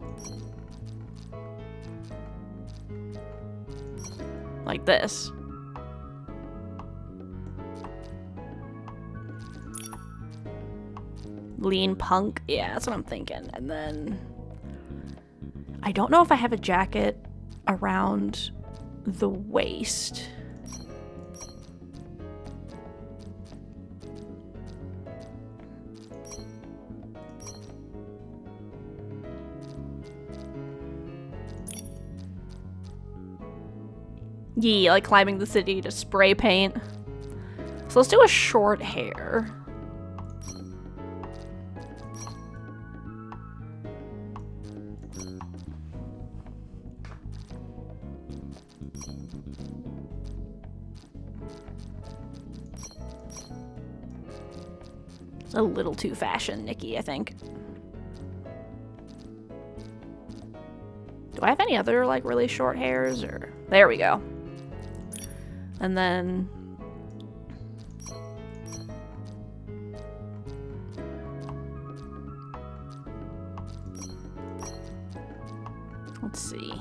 Like this. Lean punk? Yeah, that's what I'm thinking. And then... I don't know if I have a jacket around the waist. Yeah, like climbing the city to spray paint. So let's do a short hair. It's a little too fashion, Nikki, I think. Do I have any other, like, really short hairs? Or there we go. And then... let's see.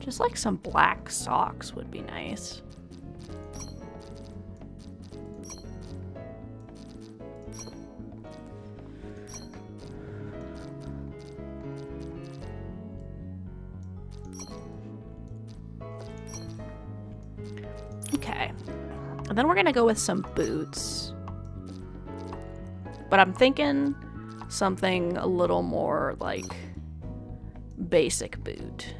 Just like some black socks would be nice. Okay. And then we're gonna go with some boots. But I'm thinking something a little more like basic boot.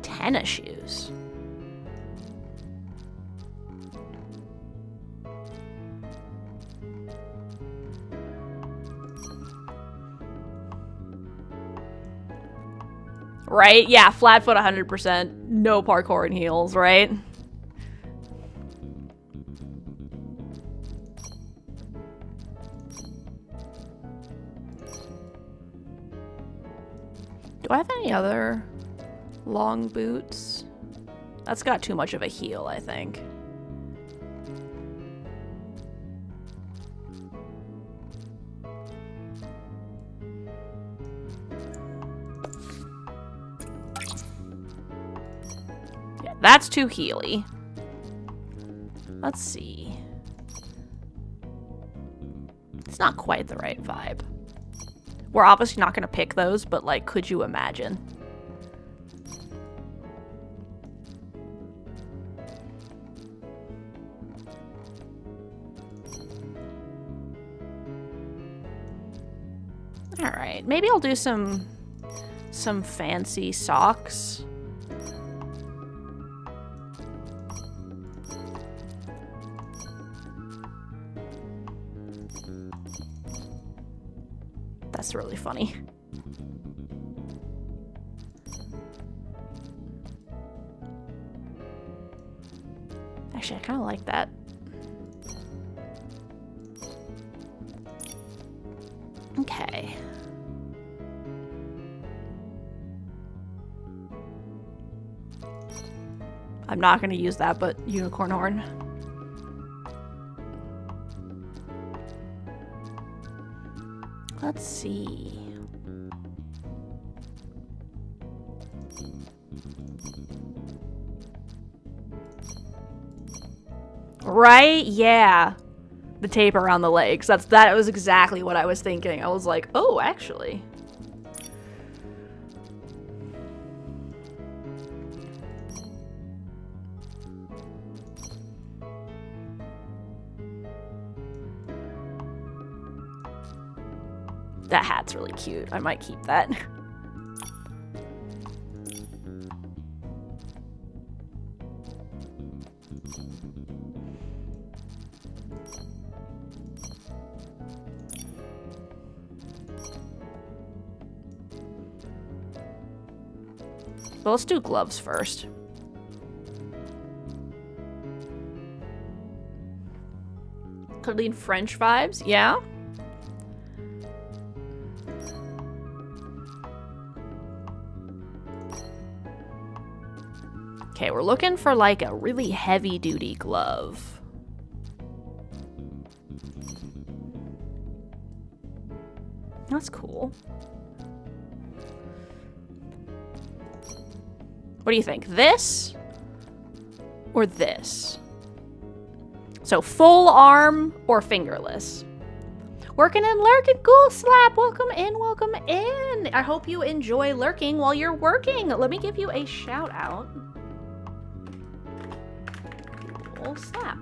Tennis shoes. Right? Yeah, flat foot 100%. No parkour in heels, right? Do I have any other long boots? That's got too much of a heel, I think. Yeah, that's too heely. Let's see. It's not quite the right vibe. We're obviously not gonna pick those, but like, could you imagine? Alright, maybe I'll do some fancy socks. That's really funny. Actually, I kind of like that. Okay. I'm not going to use that, but unicorn horn. Let's see. Right? Yeah. The tape around the legs. That was exactly what I was thinking. I was like, oh, actually. That hat's really cute. I might keep that. Well, let's do gloves first. Clean French vibes, yeah? Okay, we're looking for like a really heavy-duty glove. That's cool. What do you think? This? Or this? So full arm or fingerless? Working and lurking, Ghoul Slap. Welcome in, welcome in. I hope you enjoy lurking while you're working. Let me give you a shout out. Ghoul Slap.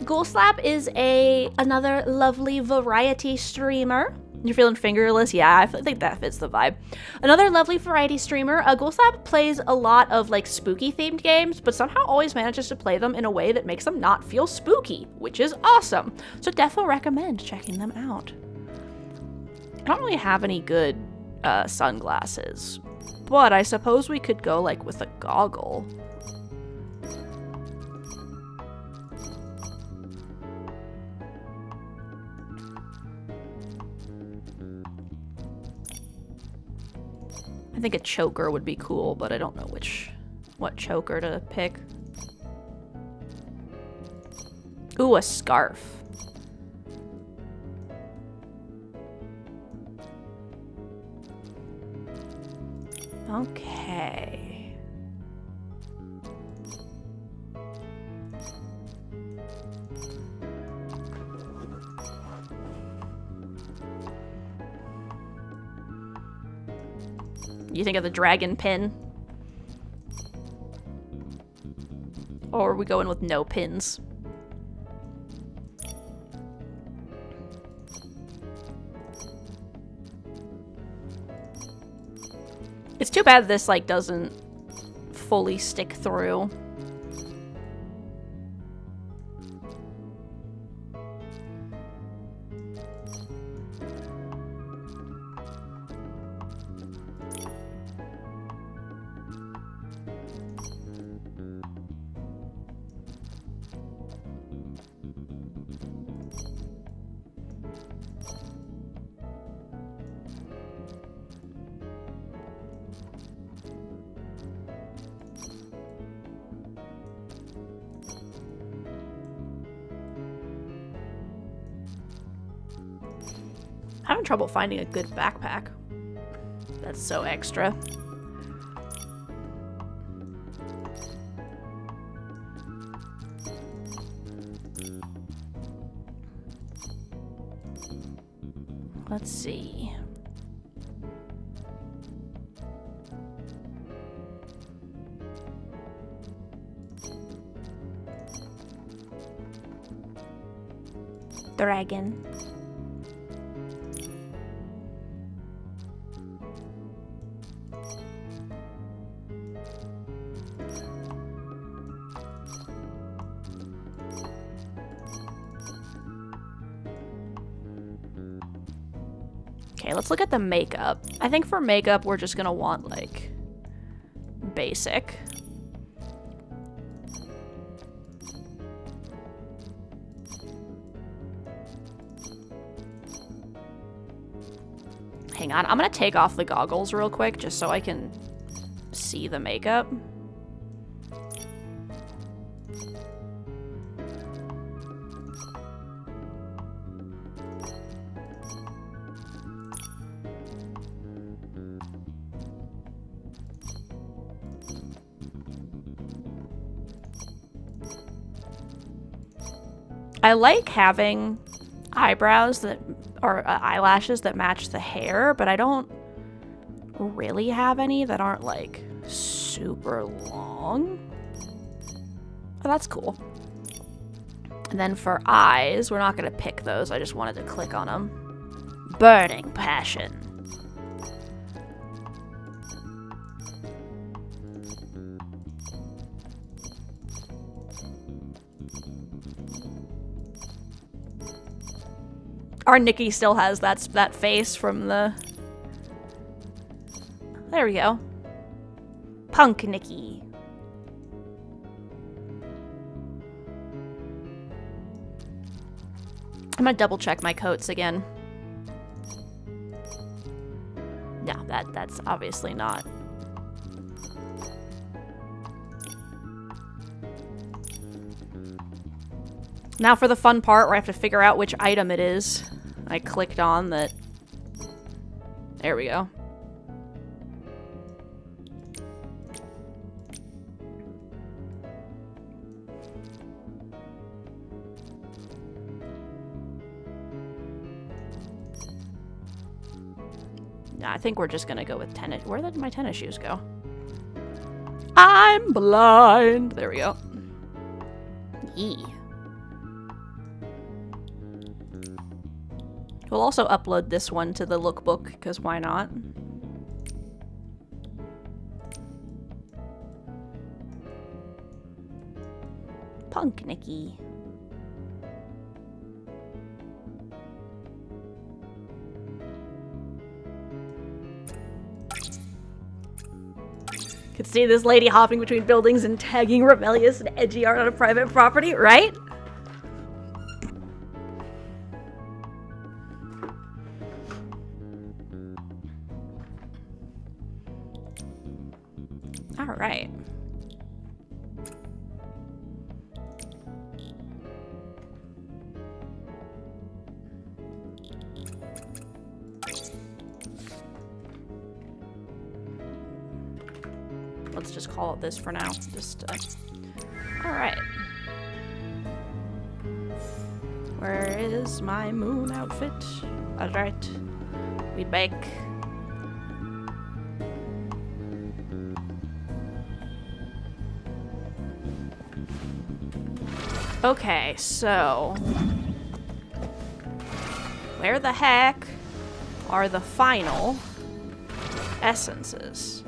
Ghoul Slap is another lovely variety streamer. You're feeling fingerless? Yeah, I think that fits the vibe. Another lovely variety streamer. Ghoul Slap plays a lot of like spooky themed games, but somehow always manages to play them in a way that makes them not feel spooky, which is awesome. So definitely recommend checking them out. I don't really have any good sunglasses, but I suppose we could go like with a goggle. I think a choker would be cool, but I don't know what choker to pick. Ooh, a scarf. Okay. You think of the dragon pin? Or are we going with no pins? It's too bad this like doesn't fully stick through. Having trouble finding a good backpack. That's so extra. Let's see. Dragon. Okay, let's look at the makeup. I think for makeup, we're just gonna want, like, basic. Hang on, I'm gonna take off the goggles real quick, just so I can see the makeup. I like having eyebrows that or eyelashes that match the hair, but I don't really have any that aren't like super long. Oh, that's cool. And then for eyes, we're not gonna pick those. I just wanted to click on them. Burning passion. Our Nikki still has that face from the... There we go. Punk Nikki. I'm gonna double check my coats again. No, that's obviously not. Now for the fun part where I have to figure out which item it is. I clicked on that. There we go. Nah, I think we're just gonna go with tennis. Where did my tennis shoes go? I'm blind. There we go. Yee. We'll also upload this one to the lookbook, because why not? Punk Nikki. Could see this lady hopping between buildings and tagging rebellious and edgy art on a private property, right? Alright. Let's just call it this for now. Alright. Where is my moon outfit? Alright. We back. Okay, so where the heck are the final essences?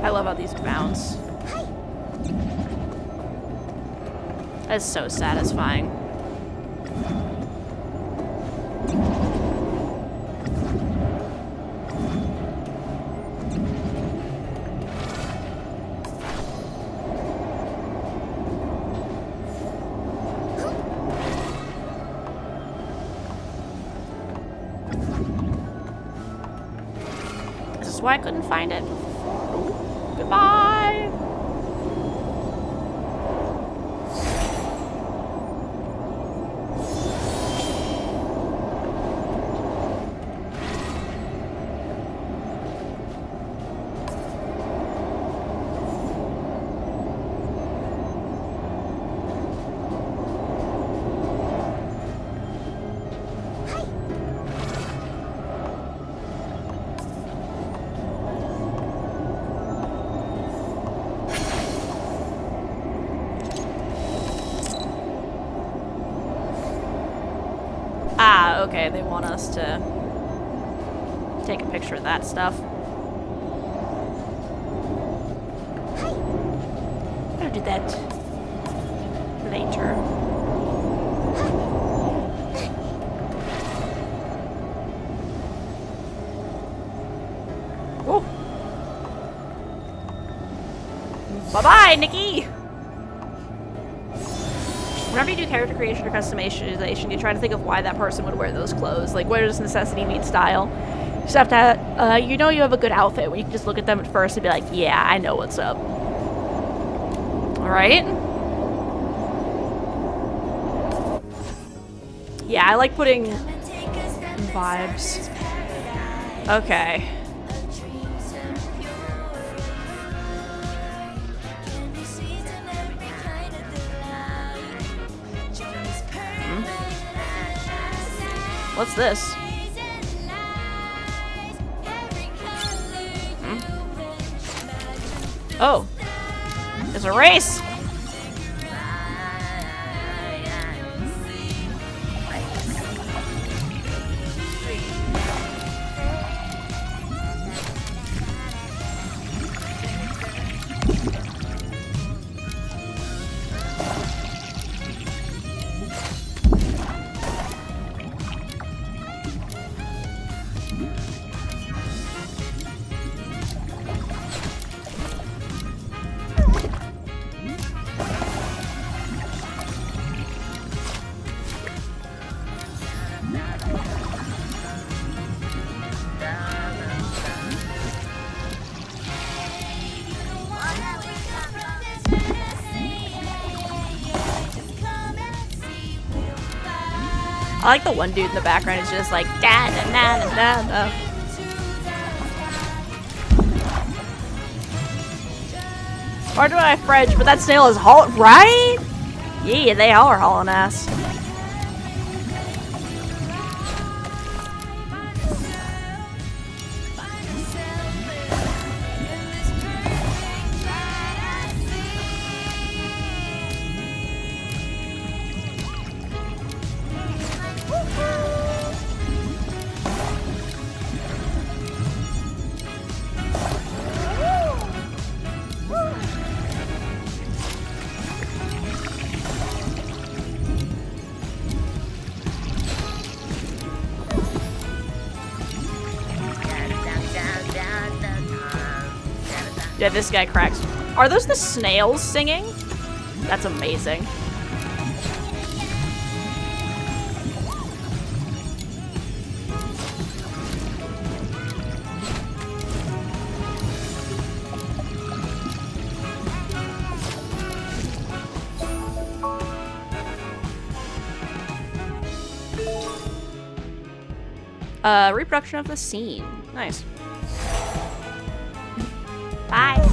I love how these bounce. That's so satisfying. This is why I couldn't find it. Goodbye! Ah, okay, they want us to take a picture of that stuff. I'll do that later. Bye-bye, Nikki! Whenever you do character creation or customization, you try to think of why that person would wear those clothes. Like, where does necessity meet style? You just have to, you know you have a good outfit when you can just look at them at first and be like, yeah, I know what's up. Alright? Yeah, I like putting vibes. Okay. What's this? Oh. It's a race! I like the one dude in the background is just like da da da da da. Or do I French? But that snail is haul, right? Yeah, they all are hauling ass. Yeah, this guy cracks. Are those the snails singing? That's amazing. Reproduction of the scene. Nice. Bye.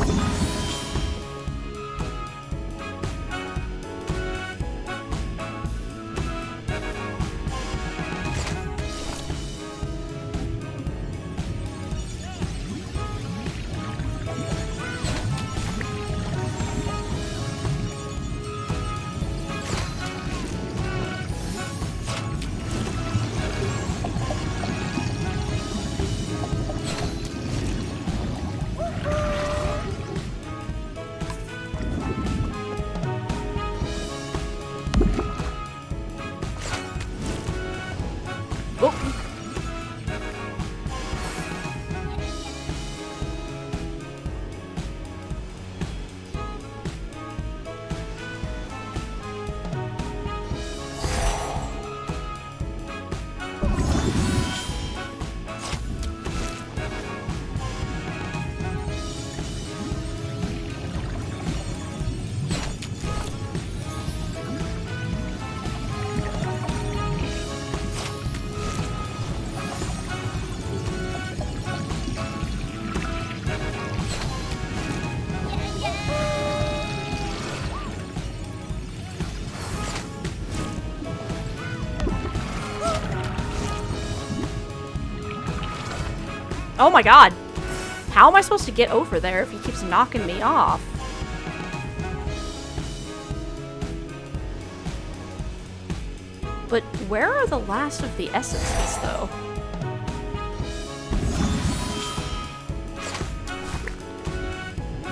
Oh my god. How am I supposed to get over there if he keeps knocking me off? But where are the last of the essences, though?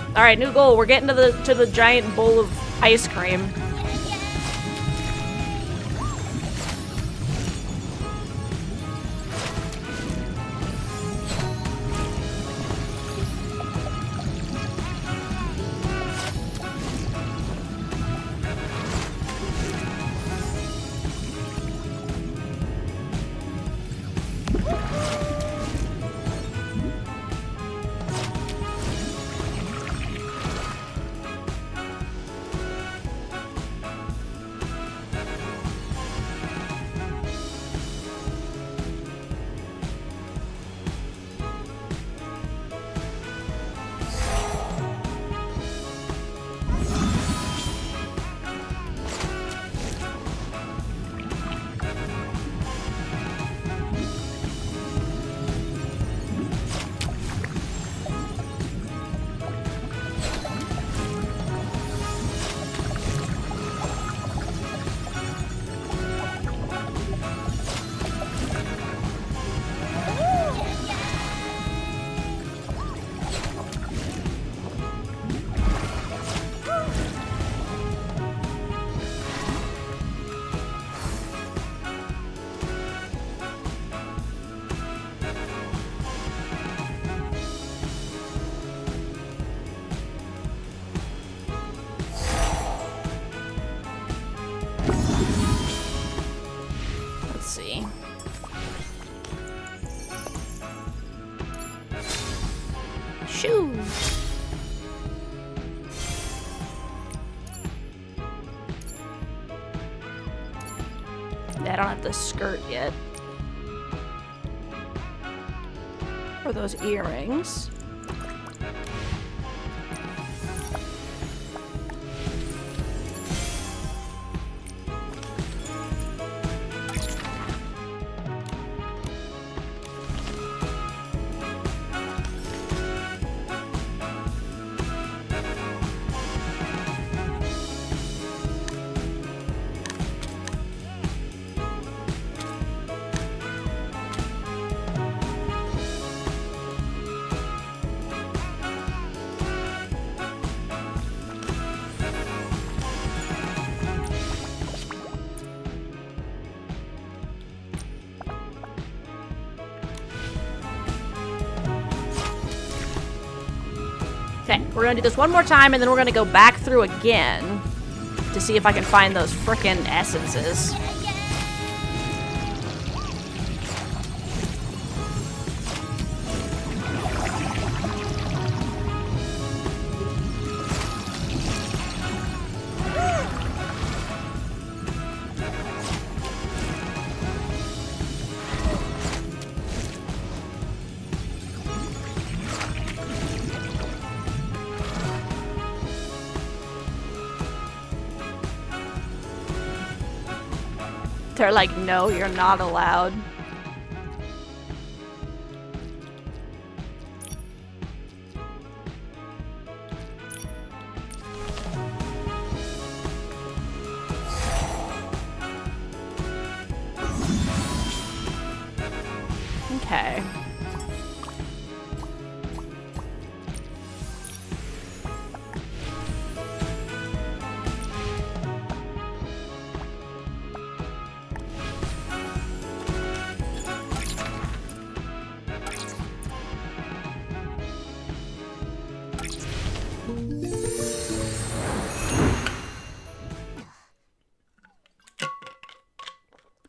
Alright, new goal. We're getting to the giant bowl of ice cream. shoes. I don't have the skirt yet. Or those earrings. Okay, we're gonna do this one more time, and then we're gonna go back through again to see if I can find those frickin' essences. They're like, no, you're not allowed. Okay.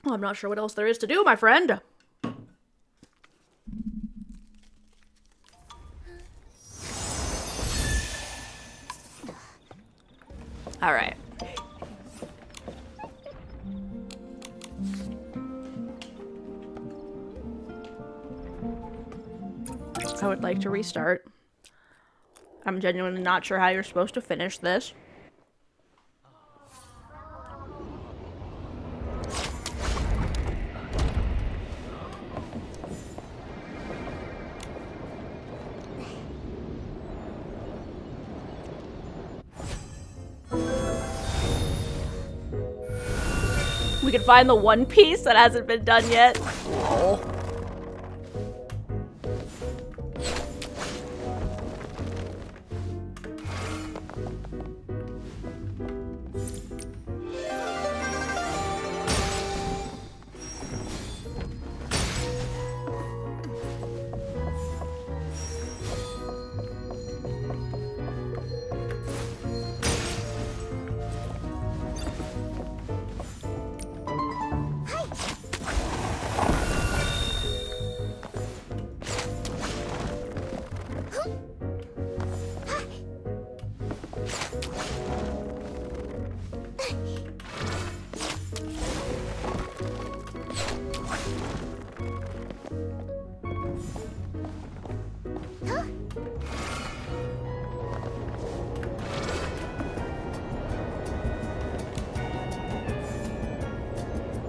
Well, I'm not sure what else there is to do, my friend. All right. I would like to restart. I'm genuinely not sure how you're supposed to finish this. We can find the one piece that hasn't been done yet. Oh.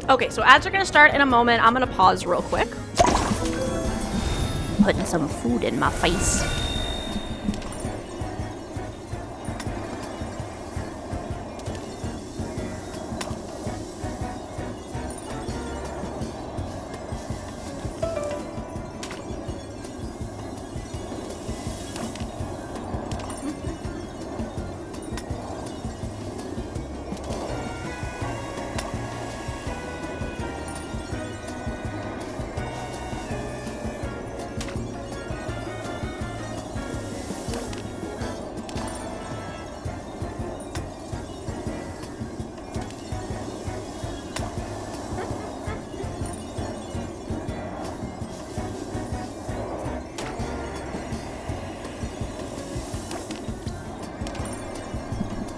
Okay, so ads are gonna start in a moment. I'm gonna pause real quick. Putting some food in my face.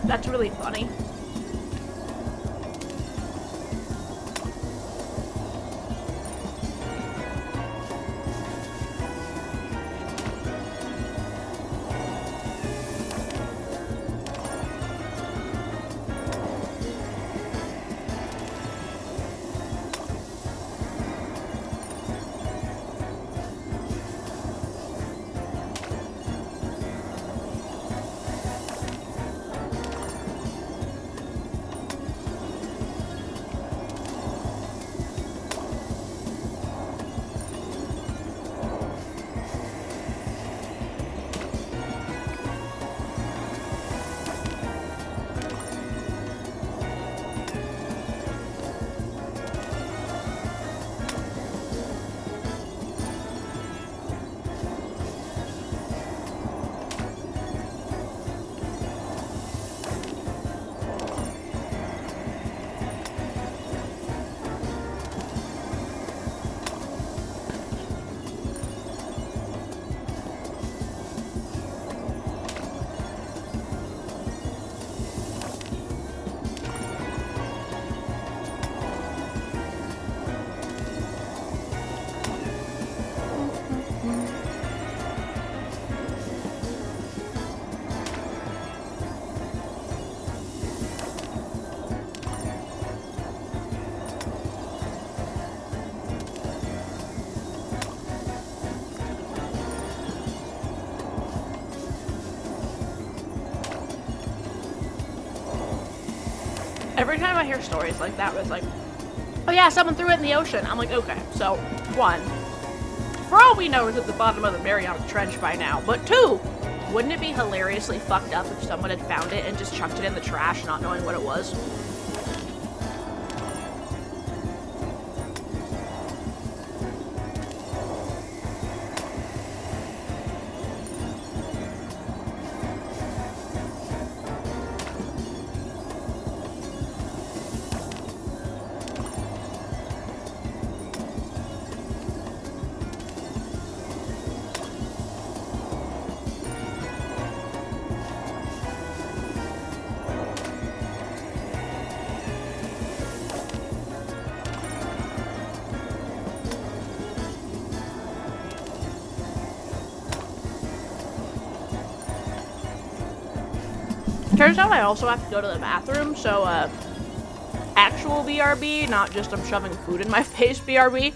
That's really funny. Every time I hear stories like that, it's like, oh yeah, someone threw it in the ocean. I'm like, okay, so, 1, for all we know, it's at the bottom of the Mariana Trench by now, but 2, wouldn't it be hilariously fucked up if someone had found it and just chucked it in the trash not knowing what it was? Turns out I also have to go to the bathroom, so, actual BRB, not just I'm shoving food in my face BRB.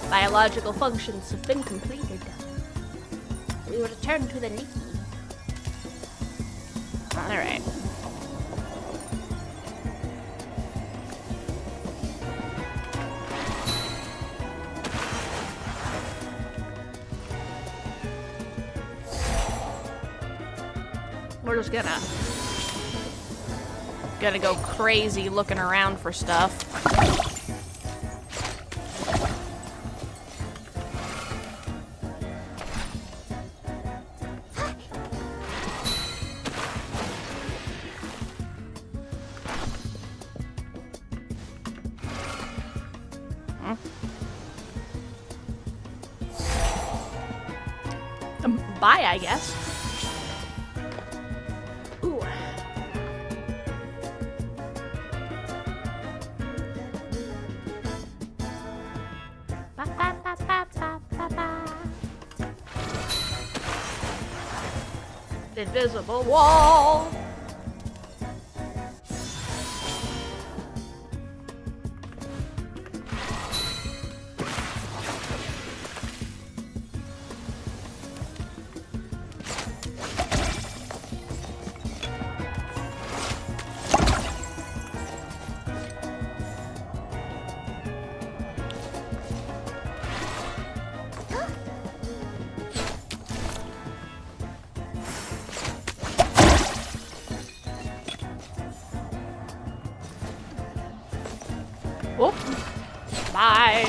Biological functions have been completed. We will return to the Nikki. Alright. We're just gonna go crazy looking around for stuff. Bye, I guess. Ooh. Ba, ba, ba, ba, ba, ba, ba. Invisible wall. Whoop. Bye.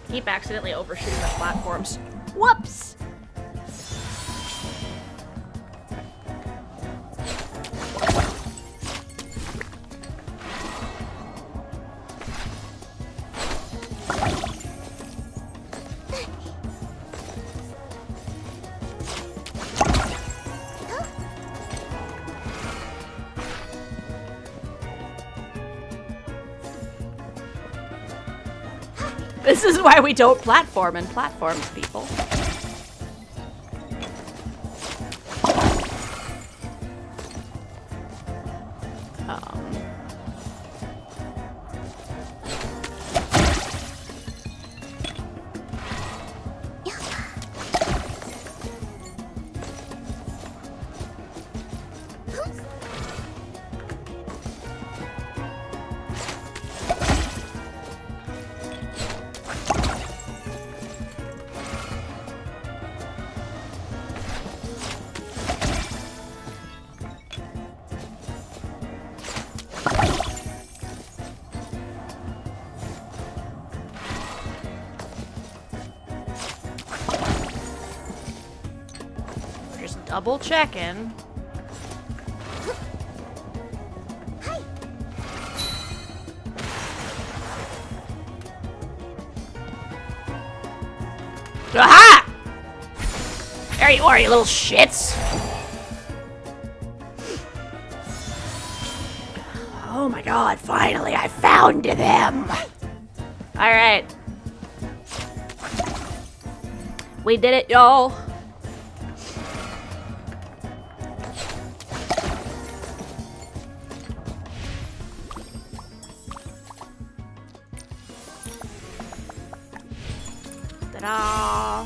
Keep accidentally overshooting the platforms. Whoops! This is why we don't platform in platforms, people. Double checking. Aha! There you are, you little shits. Oh my god, finally I found them. Alright. We did it, y'all. Ta-da!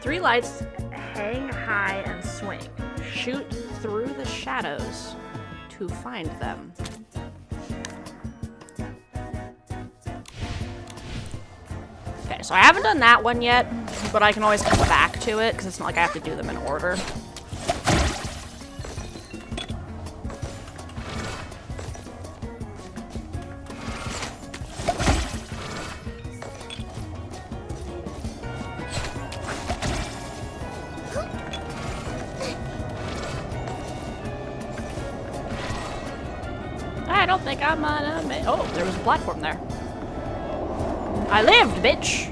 3 lights hang high and swing. Shoot through the shadows to find them. Okay, so I haven't done that one yet, but I can always come back to it because it's not like I have to do them in order. I don't think I'm gonna make... Oh, there was a platform there. I lived, bitch!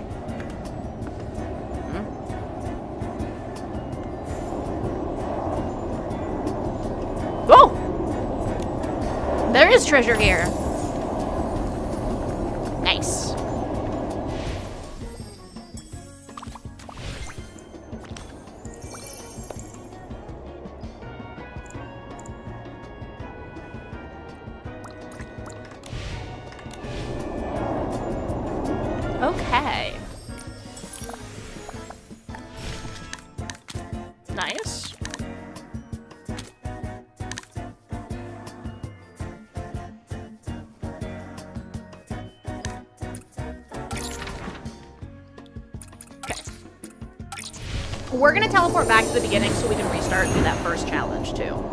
Oh! There is treasure here. Nice. Okay. Nice. Okay. We're gonna teleport back to the beginning so we can restart and do that first challenge too.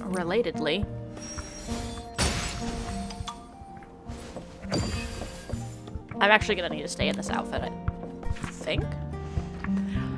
Relatedly, I'm actually gonna need to stay in this outfit, I think.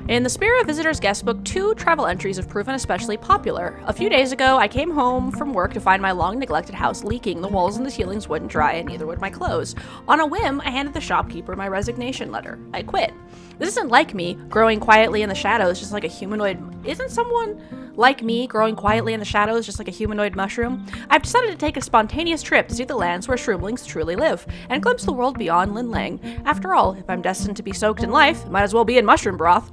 In the Spirit of Visitor's Guestbook, 2 travel entries have proven especially popular. A few days ago, I came home from work to find my long-neglected house leaking. The walls and the ceilings wouldn't dry, and neither would my clothes. On a whim, I handed the shopkeeper my resignation letter. I quit. This isn't like me, growing quietly in the shadows just like a humanoid... Isn't someone like me, growing quietly in the shadows just like a humanoid mushroom? I've decided to take a spontaneous trip to see the lands where shroomlings truly live, and glimpse the world beyond Lin Lang. After all, if I'm destined to be soaked in life, might as well be in mushroom broth.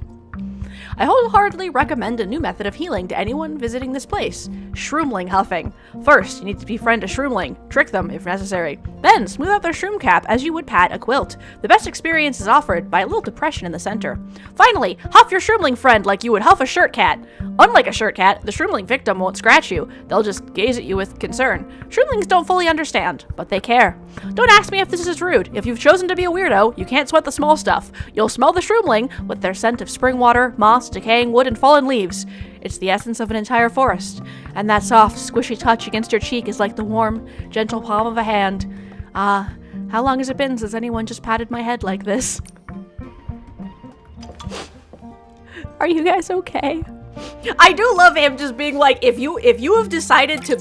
I wholeheartedly recommend a new method of healing to anyone visiting this place. Shroomling huffing. First, you need to befriend a shroomling. Trick them, if necessary. Then, smooth out their shroom cap as you would pat a quilt. The best experience is offered by a little depression in the center. Finally, huff your shroomling friend like you would huff a shirt cat. Unlike a shirt cat, the shroomling victim won't scratch you. They'll just gaze at you with concern. Shroomlings don't fully understand, but they care. Don't ask me if this is rude. If you've chosen to be a weirdo, you can't sweat the small stuff. You'll smell the shroomling with their scent of spring water, moss, decaying wood, and fallen leaves. It's the essence of an entire forest. And that soft, squishy touch against your cheek is like the warm, gentle palm of a hand. Ah, how long has it been since anyone just patted my head like this? Are you guys okay? I do love him just being like, if you have decided to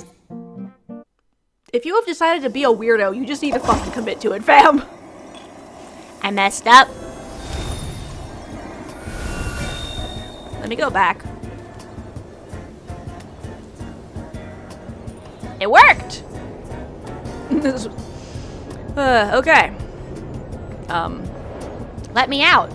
be a weirdo, you just need to fucking commit to it, fam. I messed up. Let me go back. It worked! Okay. Let me out.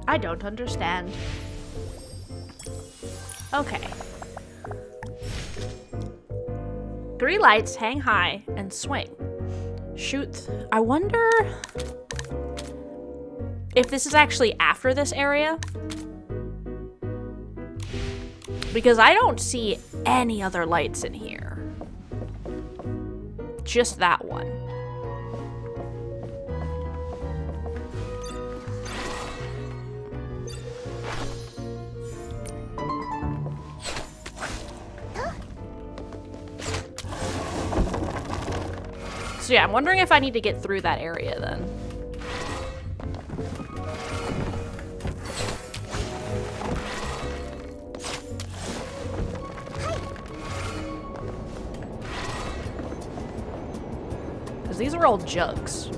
I don't understand. Okay. 3 lights, hang high, and swing. Shoot. I wonder if this is actually after this area. Because I don't see any other lights in here. Just that one. So yeah, I'm wondering if I need to get through that area then. Because these are all jugs.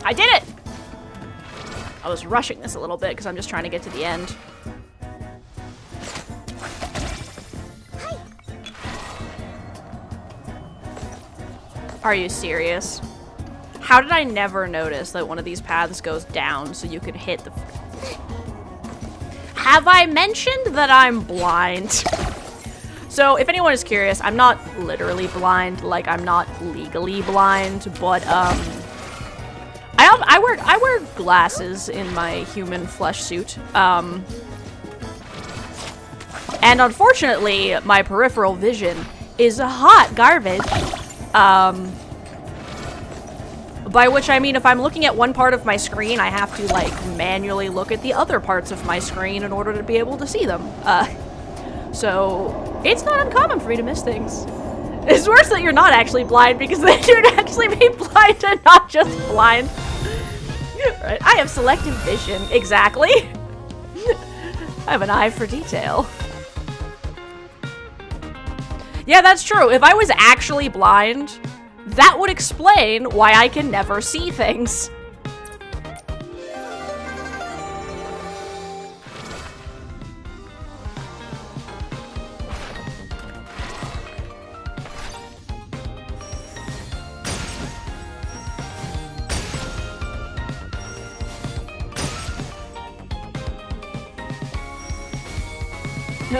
I did it! I was rushing this a little bit because I'm just trying to get to the end. Are you serious? How did I never notice that one of these paths goes down so you can hit the... Have I mentioned that I'm blind? So, if anyone is curious, I'm not literally blind, like I'm not legally blind, but I wear glasses in my human flesh suit. And unfortunately, my peripheral vision is hot garbage. By which I mean if I'm looking at one part of my screen, I have to like manually look at the other parts of my screen in order to be able to see them. So it's not uncommon for me to miss things. It's worse that you're not actually blind because then you'd actually be blind and not just blind. Right? I have selective vision. Exactly. I have an eye for detail. Yeah, that's true. If I was actually blind, that would explain why I can never see things.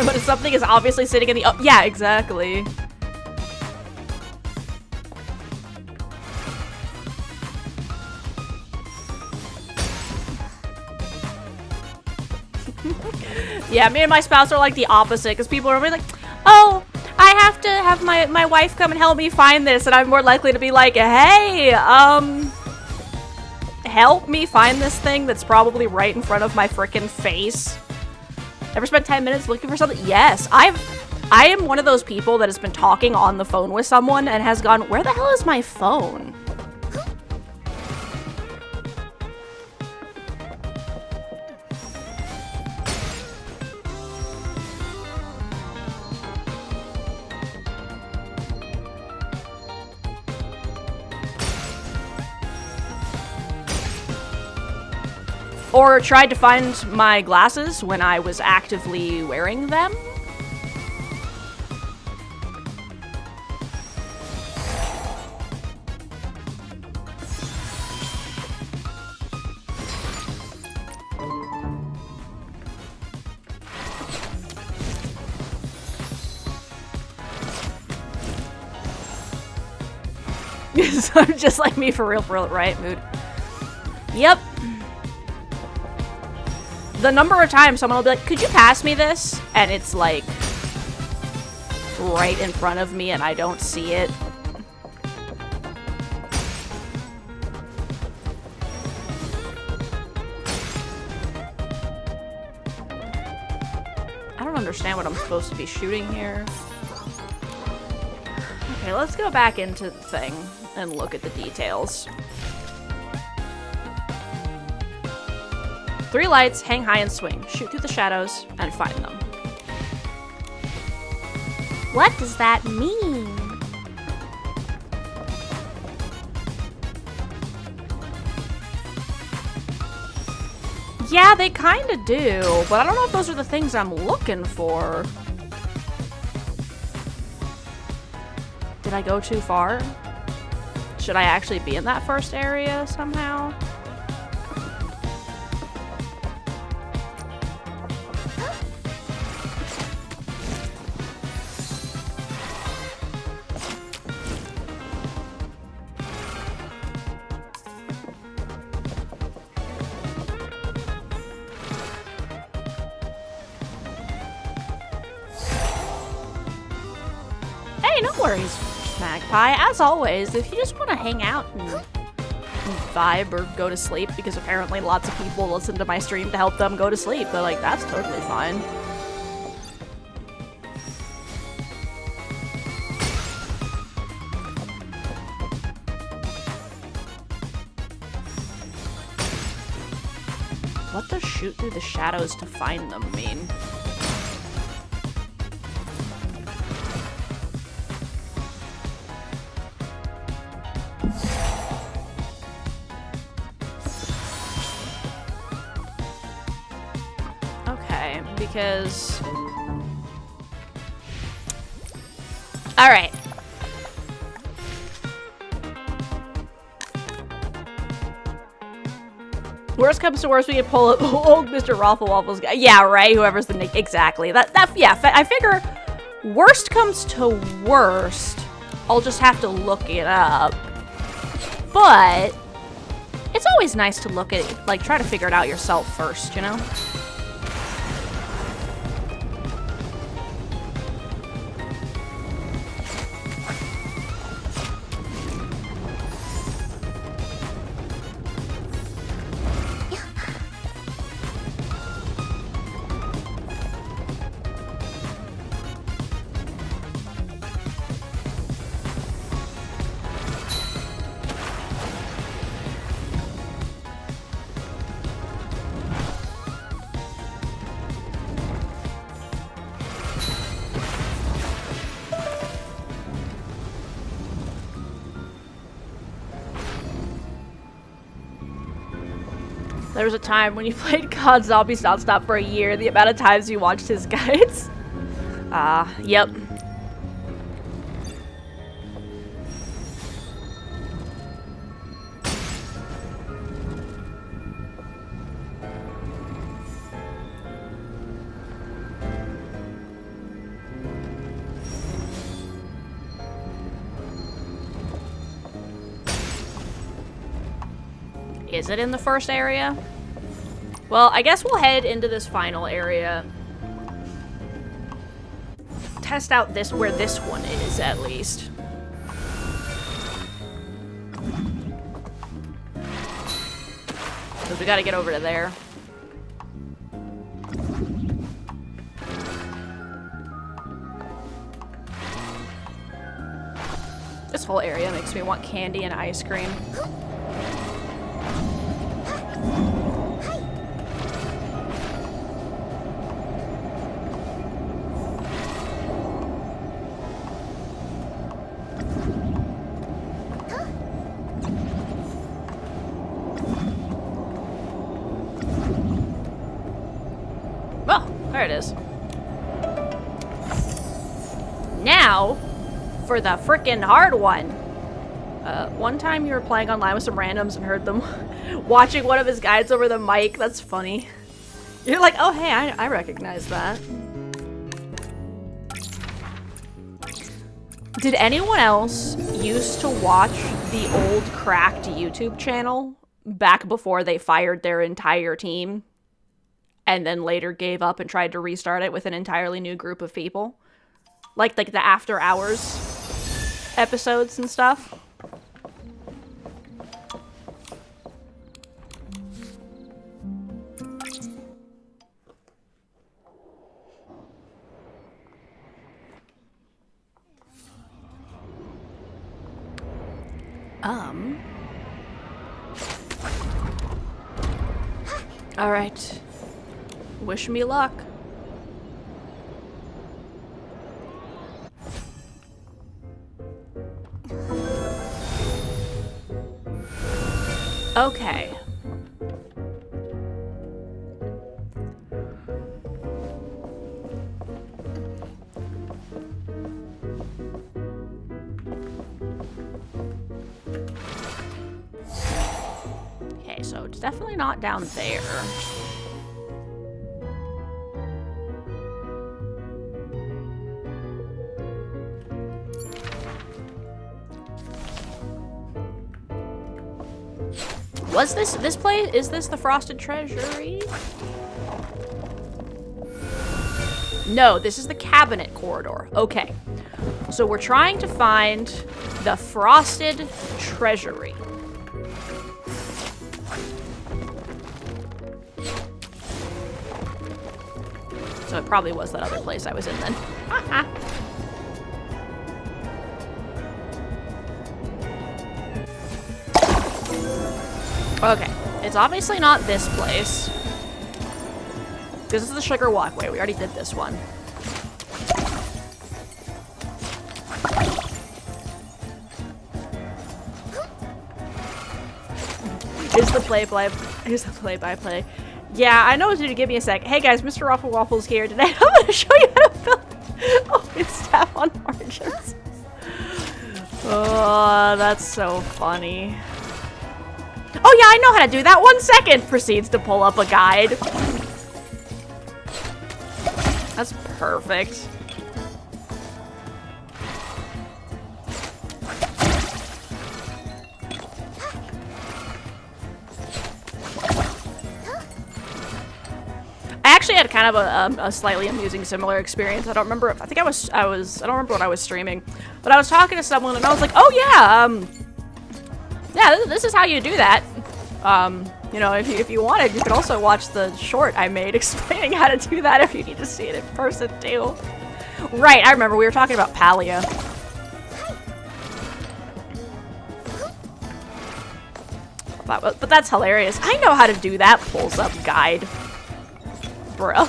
But if something is obviously sitting in the... Oh, yeah, exactly. Yeah, me and my spouse are like the opposite, because people are really like, oh, I have to have my wife come and help me find this, and I'm more likely to be like, hey, help me find this thing that's probably right in front of my frickin' face. Ever spent 10 minutes looking for something? Yes, I am one of those people that has been talking on the phone with someone and has gone, where the hell is my phone? Or tried to find my glasses when I was actively wearing them. So just like me for real, right, mood? Yep. The number of times someone will be like, could you pass me this? And it's like right in front of me and I don't see it. I don't understand what I'm supposed to be shooting here. Okay, let's go back into the thing and look at the details. 3 lights, hang high and swing. Shoot through the shadows and find them. What does that mean? Yeah, they kinda do, but I don't know if those are the things I'm looking for. Did I go too far? Should I actually be in that first area somehow? Hey, no worries, Magpie. As always, if you just want to hang out and vibe or go to sleep, because apparently lots of people listen to my stream to help them go to sleep, but like, that's totally fine. What does shoot through the shadows to find them mean? Okay, because... Alright. Worst comes to worst, we can pull up old Mr. Raffle Waffles guy. Yeah, right. Whoever's the nick. Exactly. Yeah. I figure worst comes to worst, I'll just have to look it up. But it's always nice to look at it, like try to figure it out yourself first, you know? There was a time when you played COD Zombies nonstop for a year, the amount of times you watched his guides. Yep. Is it in the first area? Well, I guess we'll head into this final area. Test out where this one is, at least. Because we gotta get over to there. This whole area makes me want candy and ice cream. There it is. Now, for the frickin' hard one. One time you were playing online with some randoms and heard them watching one of his guides over the mic. That's funny. You're like, oh hey, I recognize that. Did anyone else used to watch the old cracked YouTube channel back before they fired their entire team? And then later gave up and tried to restart it with an entirely new group of people. Like the after hours episodes and stuff. All right. Wish me luck. Okay. it's definitely not down there. Was this place? Is this the Frosted Treasury? No, this is the cabinet corridor. Okay. So we're trying to find the Frosted Treasury. So it probably was that other place I was in then. Okay, it's obviously not this place. This is the sugar walkway. We already did this one. Here's the play-by-play. Yeah, I know, dude. Give me a sec. Hey guys, Mr. Ruffle Waffle's here today. I'm gonna show you how to build. Oh, it's tap on margins. Oh, that's so funny. Oh yeah, I know how to do that. 1 second. Proceeds to pull up a guide. That's perfect. I actually had kind of a slightly amusing similar experience. I don't remember if I don't remember what I was streaming, but I was talking to someone and I was like, oh yeah, yeah, this is how you do that. You know, if you wanted, you could also watch the short I made explaining how to do that if you need to see it in person too. Right, I remember we were talking about Palia. But that's hilarious. I know how to do that. Pulls up guide. Bro.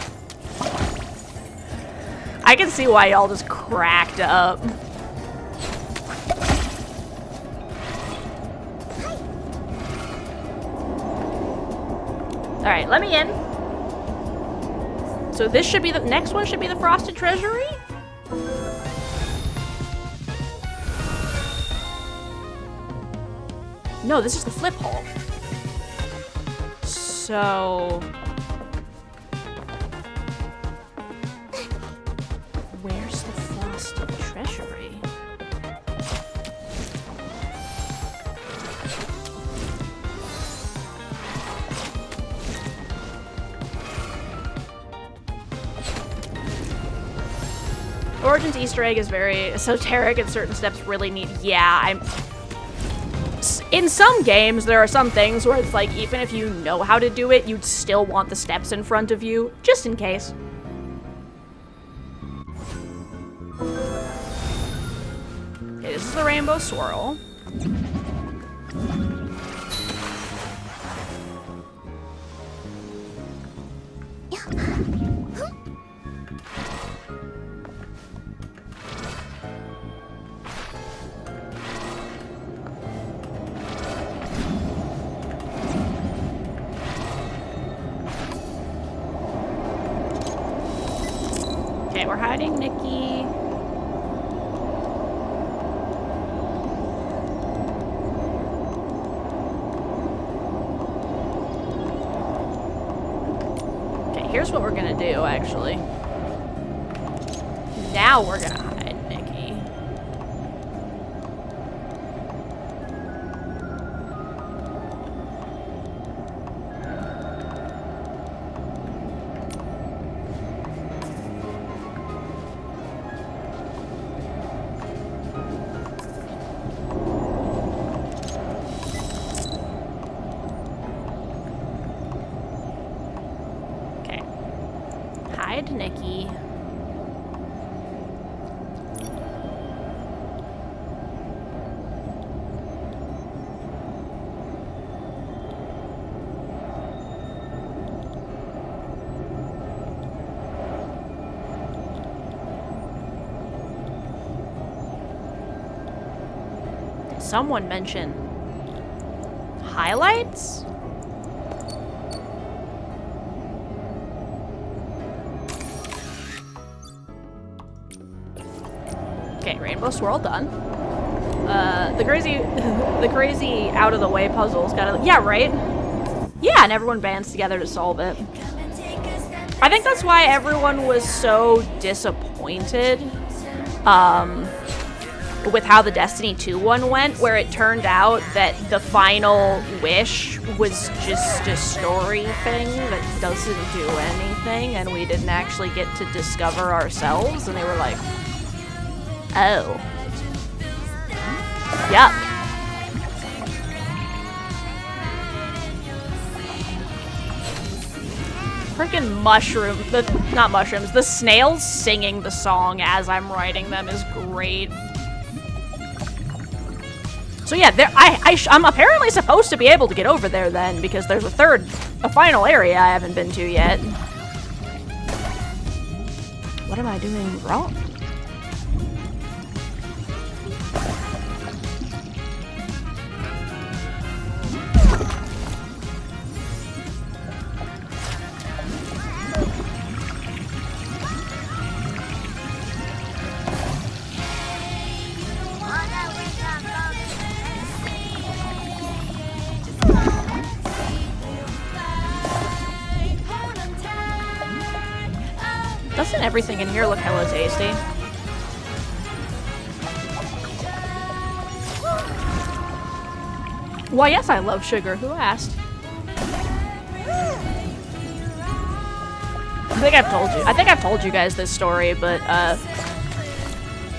I can see why y'all just cracked up. Alright, let me in. So this should be the next one, should be the Frosted Treasury? No, this is the flip hole. So... where's the Frosted Treasury? Origin's Easter egg is very esoteric and certain steps really need... Yeah, in some games, there are some things where it's like, even if you know how to do it, you'd still want the steps in front of you, just in case. Okay, this is the Rainbow Swirl. Okay, we're hiding Nikki. Okay, here's what we're gonna do, actually. Now we're gonna hide Nikki. Hide Nikki. Did someone mention highlights? Okay, Rainbow Swirl done. The crazy out of the way puzzles gotta, yeah, right? Yeah, and everyone bands together to solve it. I think that's why everyone was so disappointed with how the Destiny 2 one went, where it turned out that the final wish was just a story thing that doesn't do anything, and we didn't actually get to discover ourselves, and they were like, oh. Yup. Freaking not mushrooms, the snails singing the song as I'm writing them is great. So yeah, I'm apparently supposed to be able to get over there then, because there's a final area I haven't been to yet. What am I doing wrong? Doesn't everything in here look hella tasty? Why, yes, I love sugar. Who asked? I think I've told you guys this story, but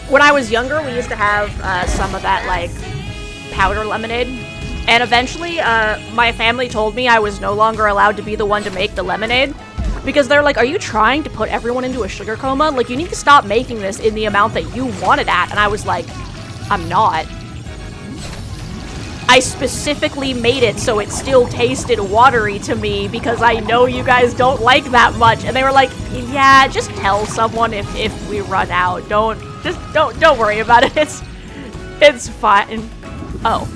when I was younger, we used to have some of that like powder lemonade, and eventually my family told me I was no longer allowed to be the one to make the lemonade. Because they're like, are you trying to put everyone into a sugar coma? Like, you need to stop making this in the amount that you want it at. And I was like, I'm not. I specifically made it so it still tasted watery to me because I know you guys don't like that much. And they were like, yeah, just tell someone if we run out. Don't worry about it. It's fine. Oh.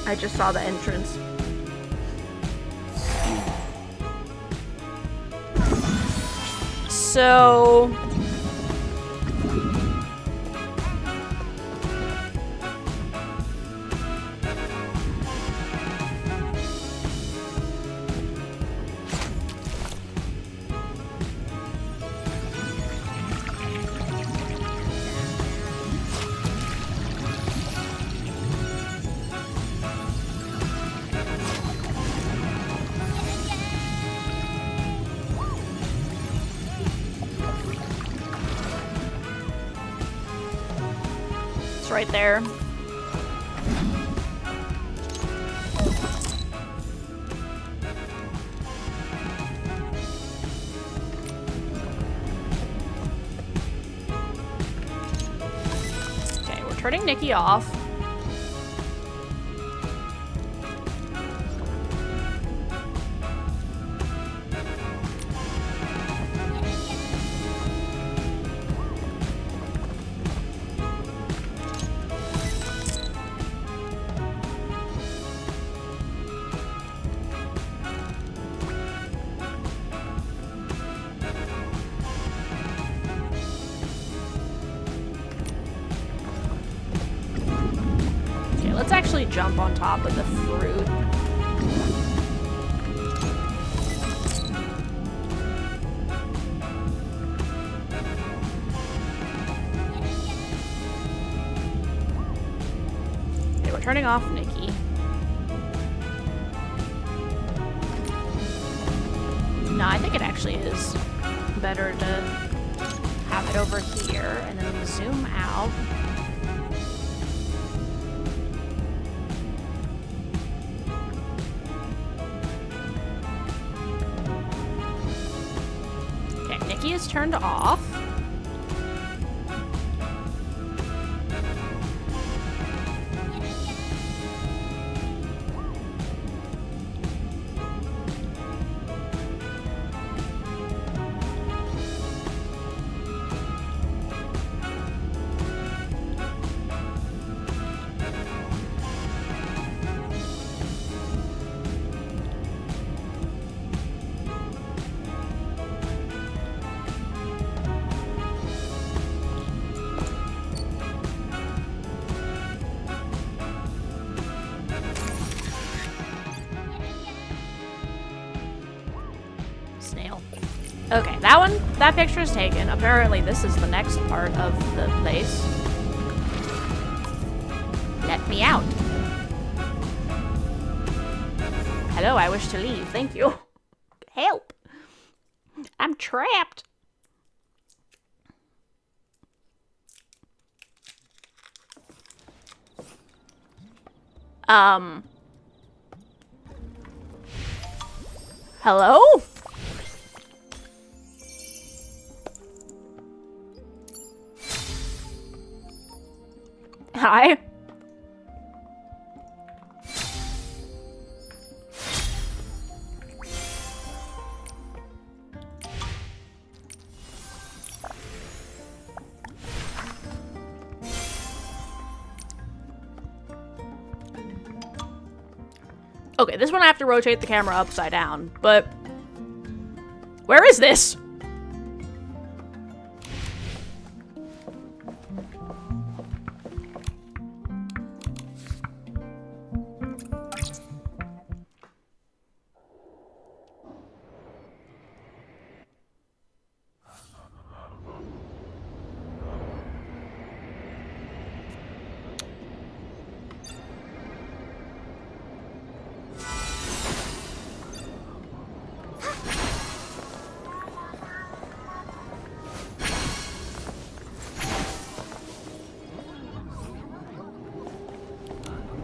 I just saw the entrance. So right there. Okay, we're turning Nikki off. Let's actually jump on top of the fruit. Okay, we're turning off Nikki. No, I think it actually is better to have it over here and then zoom out. Is turned off. snail. Okay, that picture is taken. Apparently this is the next part of the place. Let me out. Hello, I wish to leave. Thank you. Help. I'm trapped. Hello? Hi. Okay, this one I have to rotate the camera upside down, but where is this?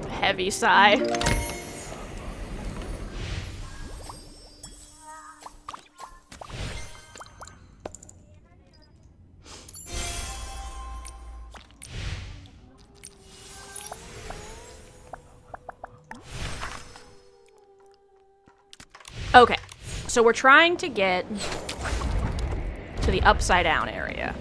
Heavy sigh. Okay, so we're trying to get to the upside down area.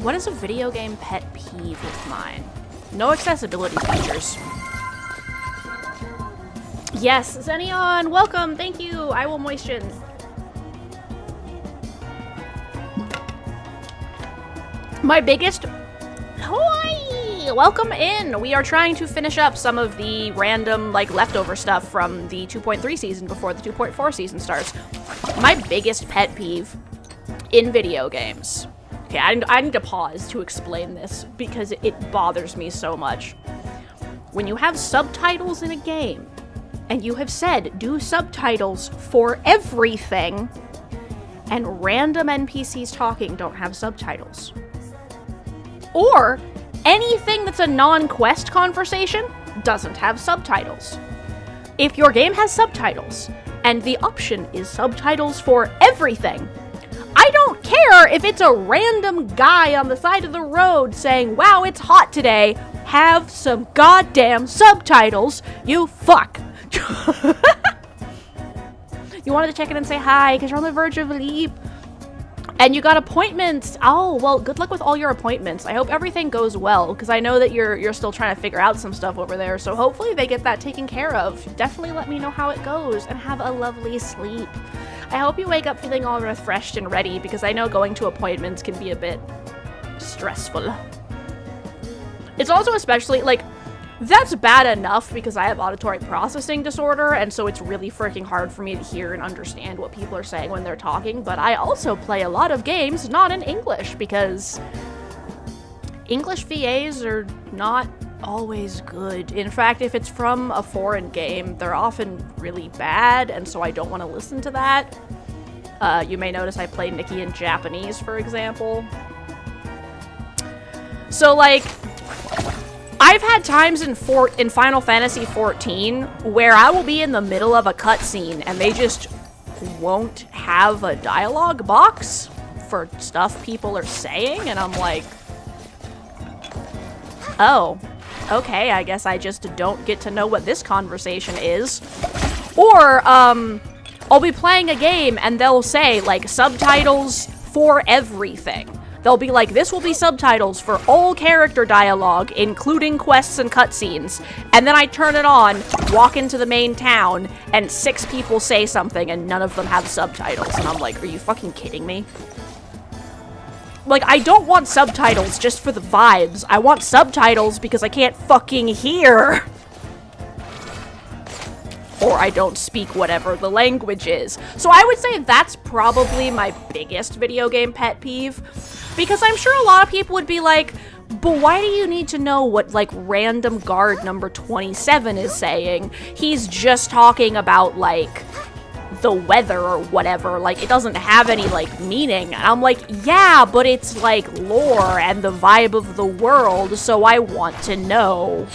What is a video game pet peeve of mine? No accessibility features. Yes, Xenion, welcome, thank you. I will moisten. My biggest... Hoi! Welcome in. We are trying to finish up some of the random, like, leftover stuff from the 2.3 season before the 2.4 season starts. My biggest pet peeve in video games... Okay, I need to pause to explain this because it bothers me so much. When you have subtitles in a game, and you have said, do subtitles for everything, and random NPCs talking don't have subtitles. Or, anything that's a non-quest conversation doesn't have subtitles. If your game has subtitles, and the option is subtitles for everything, I don't care if it's a random guy on the side of the road saying, wow, it's hot today, have some goddamn subtitles, you fuck. You wanted to check in and say hi, because you're on the verge of leap. And you got appointments. Oh, well, good luck with all your appointments. I hope everything goes well, because I know that you're still trying to figure out some stuff over there, so hopefully they get that taken care of. Definitely let me know how it goes, and have a lovely sleep. I hope you wake up feeling all refreshed and ready, because I know going to appointments can be a bit stressful. It's also especially, like, that's bad enough because I have auditory processing disorder, and so it's really freaking hard for me to hear and understand what people are saying when they're talking, but I also play a lot of games not in English, because English VAs are not always good. In fact, if it's from a foreign game, they're often really bad, and so I don't want to listen to that. You may notice I play Nikki in Japanese, for example. So, like, I've had times in Final Fantasy XIV where I will be in the middle of a cutscene and they just won't have a dialogue box for stuff people are saying, and I'm like, oh, okay, I guess I just don't get to know what this conversation is. Or, I'll be playing a game and they'll say, like, subtitles for everything. They'll be like, this will be subtitles for all character dialogue, including quests and cutscenes. And then I turn it on, walk into the main town, and 6 people say something and none of them have subtitles. And I'm like, are you fucking kidding me? Like, I don't want subtitles just for the vibes. I want subtitles because I can't fucking hear. Or I don't speak whatever the language is. So I would say that's probably my biggest video game pet peeve. Because I'm sure a lot of people would be like, but why do you need to know what, like, random guard number 27 is saying? He's just talking about, like, the weather or whatever. Like, it doesn't have any, like, meaning. And I'm like, yeah, but it's, like, lore and the vibe of the world, so I want to know.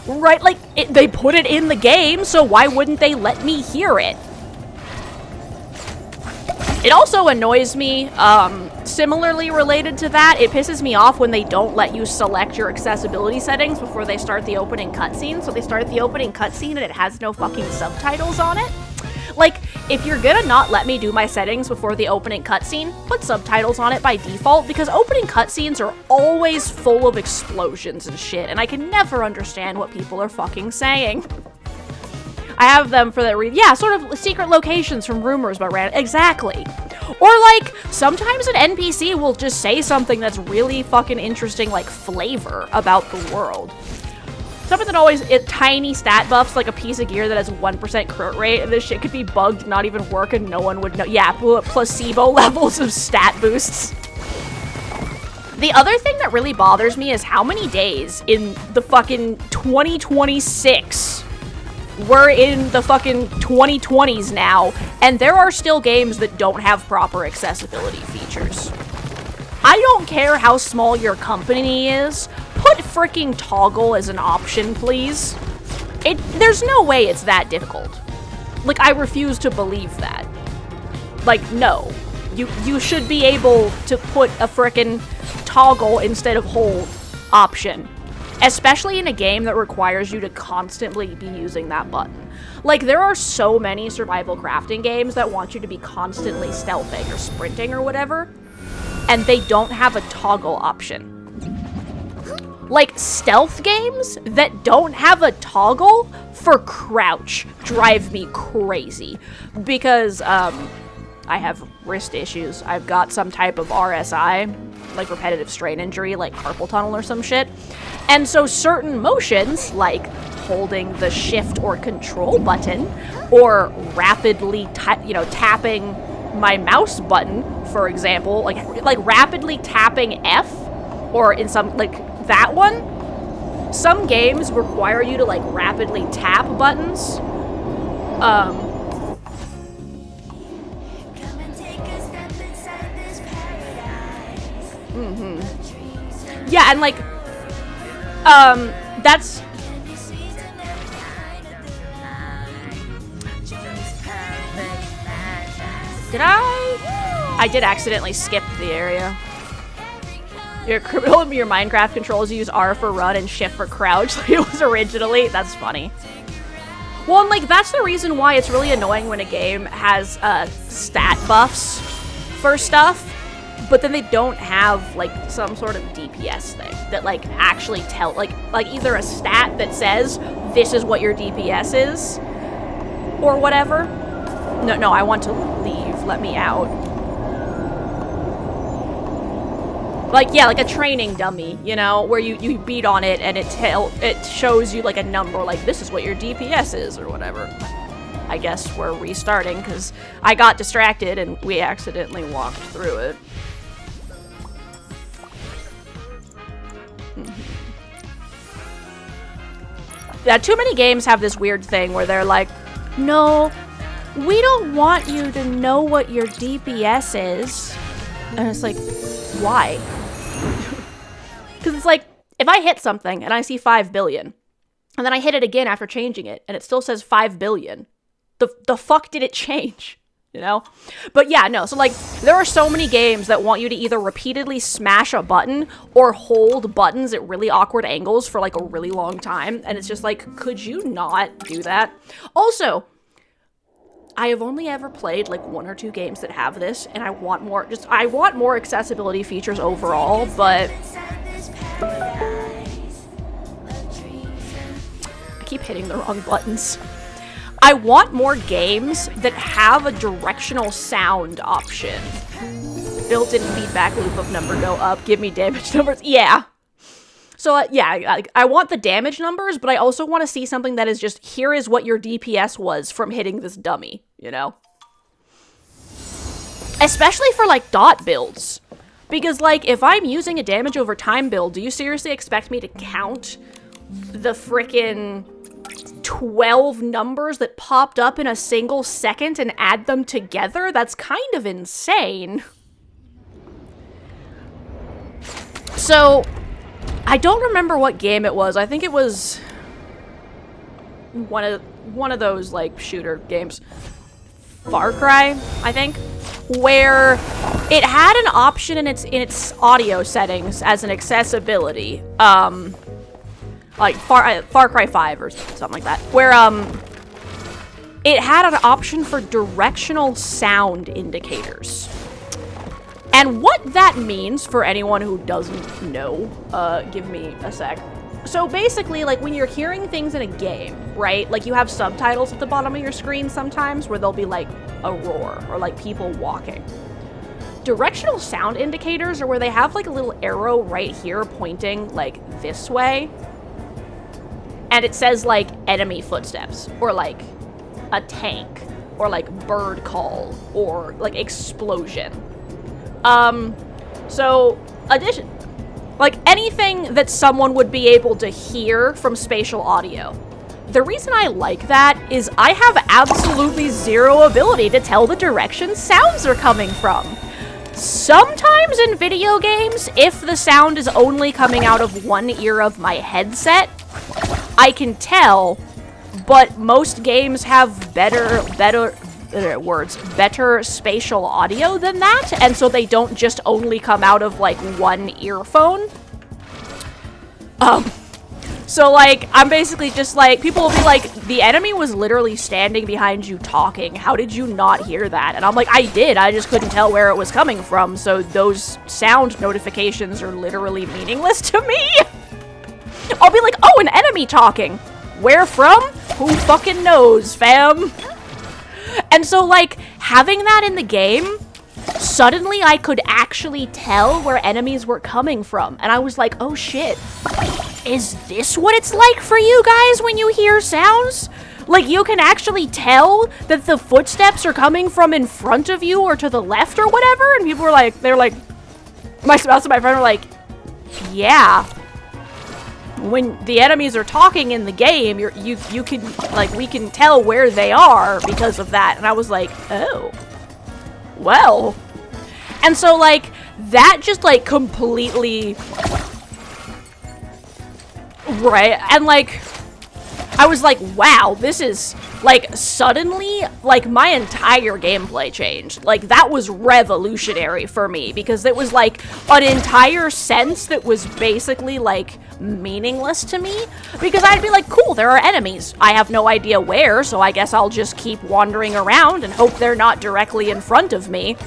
Right? Like, they put it in the game, so why wouldn't they let me hear it? It also annoys me, similarly related to that, it pisses me off when they don't let you select your accessibility settings before they start the opening cutscene. So they start the opening cutscene and it has no fucking subtitles on it. Like, if you're gonna not let me do my settings before the opening cutscene, put subtitles on it by default, because opening cutscenes are always full of explosions and shit, and I can never understand what people are fucking saying. I have them for that reason. Yeah, sort of secret locations from rumors about random. Exactly. Or, like, sometimes an NPC will just say something that's really fucking interesting, like, flavor about the world. Something that always, tiny stat buffs, like a piece of gear that has 1% crit rate, and this shit could be bugged, not even work, and no one would know. Yeah, placebo levels of stat boosts. The other thing that really bothers me is how many days in the fucking 2026 we're in the fucking 2020s now, and there are still games that don't have proper accessibility features. I don't care how small your company is, put freaking toggle as an option, please. There's no way it's that difficult. Like, I refuse to believe that. Like, no. You should be able to put a frickin' toggle instead of hold option. Especially in a game that requires you to constantly be using that button. Like, there are so many survival crafting games that want you to be constantly stealthing or sprinting or whatever, and they don't have a toggle option. Like, stealth games that don't have a toggle for crouch drive me crazy. Because, I have wrist issues. I've got some type of RSI, like repetitive strain injury, like carpal tunnel or some shit. And so certain motions, like holding the shift or control button, or rapidly, tapping my mouse button, for example, like rapidly tapping F, or in some, like that one, some games require you to, like, rapidly tap buttons. Yeah, and, like, that's... Did I? I did accidentally skip the area. Your Minecraft controls use R for run and shift for crouch like it was originally. That's funny. Well, and, like, that's the reason why it's really annoying when a game has, stat buffs for stuff, but then they don't have, like, some sort of DPS thing that, like, actually like either a stat that says this is what your DPS is or whatever. No, I want to leave. Let me out. Like, yeah, like a training dummy, you know, where you beat on it and it shows you, like, a number, like, this is what your DPS is or whatever. I guess we're restarting because I got distracted and we accidentally walked through it. Yeah, too many games have this weird thing where they're like, no, we don't want you to know what your DPS is. And it's like, why? Because it's like, If I hit something and I see 5 billion, and then I hit it again after changing it, and it still says 5 billion, the fuck did it change? You know? But yeah, no, so like, there are so many games that want you to either repeatedly smash a button or hold buttons at really awkward angles for like a really long time, and it's just like, could you not do that? Also, I have only ever played like 1 or 2 games that have this, and I want more accessibility features overall, but I keep hitting the wrong buttons. I want more games that have a directional sound option. Built-in feedback loop of number go up, give me damage numbers. Yeah. So yeah, I want the damage numbers, but I also want to see something that is just, here is what your DPS was from hitting this dummy, you know? Especially for like dot builds. Because like, if I'm using a damage over time build, do you seriously expect me to count the frickin' 12 numbers that popped up in a single second and add them together? That's kind of insane. So, I don't remember what game it was. I think it was one of those like shooter games. Far Cry, I think, where it had an option in its audio settings as an accessibility. Like Far Cry 5 or something like that, where it had an option for directional sound indicators. And what that means for anyone who doesn't know, give me a sec. So basically, like when you're hearing things in a game, right? Like you have subtitles at the bottom of your screen sometimes where there'll be like a roar or like people walking. Directional sound indicators are where they have like a little arrow right here pointing like this way. And it says, like, enemy footsteps, or, like, a tank, or, like, bird call, or, like, explosion. So, like, anything that someone would be able to hear from spatial audio. The reason I like that is I have absolutely zero ability to tell the direction sounds are coming from. Sometimes in video games, if the sound is only coming out of one ear of my headset, I can tell, but most games have better spatial audio than that, and so they don't just only come out of, like, one earphone. So, like, I'm basically just, like, people will be like, the enemy was literally standing behind you talking. How did you not hear that? And I'm like, I did. I just couldn't tell where it was coming from, so those sound notifications are literally meaningless to me. I'll be like, oh, an enemy talking. Where from? Who fucking knows, fam? And so, like, having that in the game, suddenly I could actually tell where enemies were coming from. And I was like, oh shit. Is this what it's like for you guys when you hear sounds? Like, you can actually tell that the footsteps are coming from in front of you or to the left or whatever? And people were like, they're like, my spouse and my friend were like, yeah. When the enemies are talking in the game, you can, like, we can tell where they are because of that. And I was like, oh, well. And so, like, that just, like, completely, right, and, like, I was like, wow, this is, like, suddenly, like, my entire gameplay changed. Like, that was revolutionary for me, because it was, like, an entire sense that was basically, like, meaningless to me, because I'd be like, cool, there are enemies. I have no idea where, so I guess I'll just keep wandering around and hope they're not directly in front of me.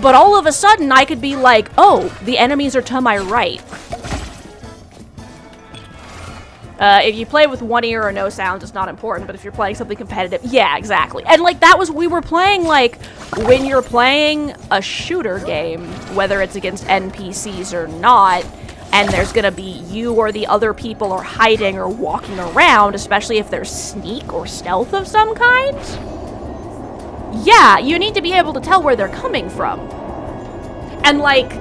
But all of a sudden, I could be like, oh, the enemies are to my right. If you play with one ear or no sound, it's not important, but if you're playing something competitive, yeah, exactly. And, like, that was, we were playing, like, when you're playing a shooter game, whether it's against NPCs or not, and there's gonna be you or the other people are hiding or walking around, especially if there's sneak or stealth of some kind, yeah, you need to be able to tell where they're coming from. And, like,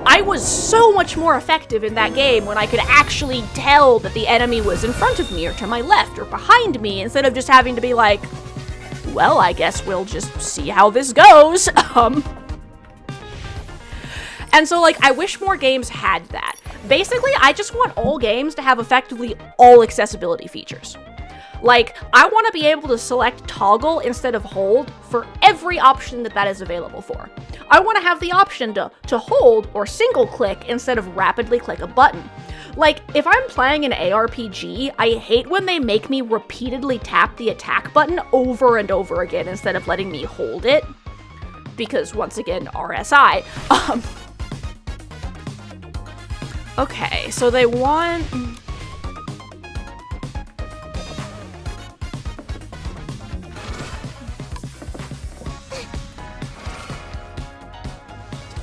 I was so much more effective in that game when I could actually tell that the enemy was in front of me or to my left or behind me, instead of just having to be like, well, I guess we'll just see how this goes. And so, like, I wish more games had that. Basically, I just want all games to have effectively all accessibility features. Like, I want to be able to select toggle instead of hold for every option that is available for. I want to have the option to hold or single click instead of rapidly click a button. Like, if I'm playing an ARPG, I hate when they make me repeatedly tap the attack button over and over again instead of letting me hold it. Because, once again, RSI. Okay, so they want...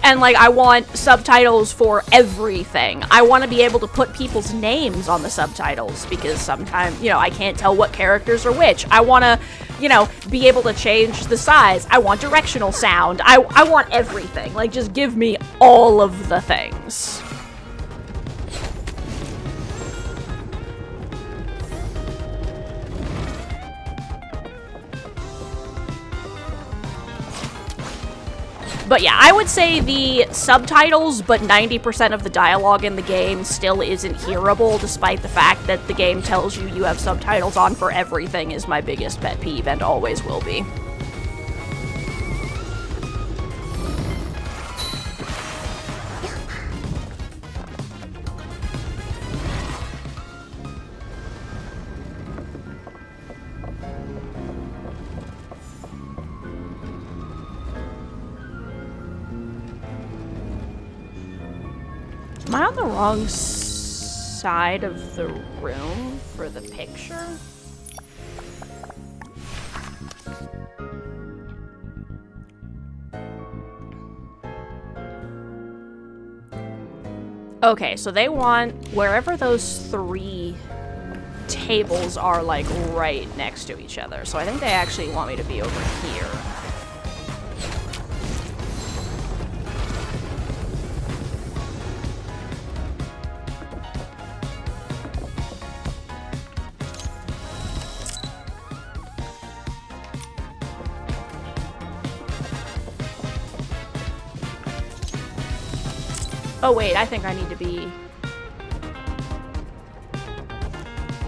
And, like, I want subtitles for everything. I want to be able to put people's names on the subtitles because sometimes, you know, I can't tell what characters are which. I want to, you know, be able to change the size. I want directional sound. I want everything. Like, just give me all of the things. But yeah, I would say the subtitles, but 90% of the dialogue in the game still isn't hearable, despite the fact that the game tells you you have subtitles on for everything, is my biggest pet peeve and always will be. Am I on the wrong side of the room for the picture? Okay, so they want wherever those 3 tables are, like, right next to each other. So I think they actually want me to be over here. Oh wait, I think I need to be...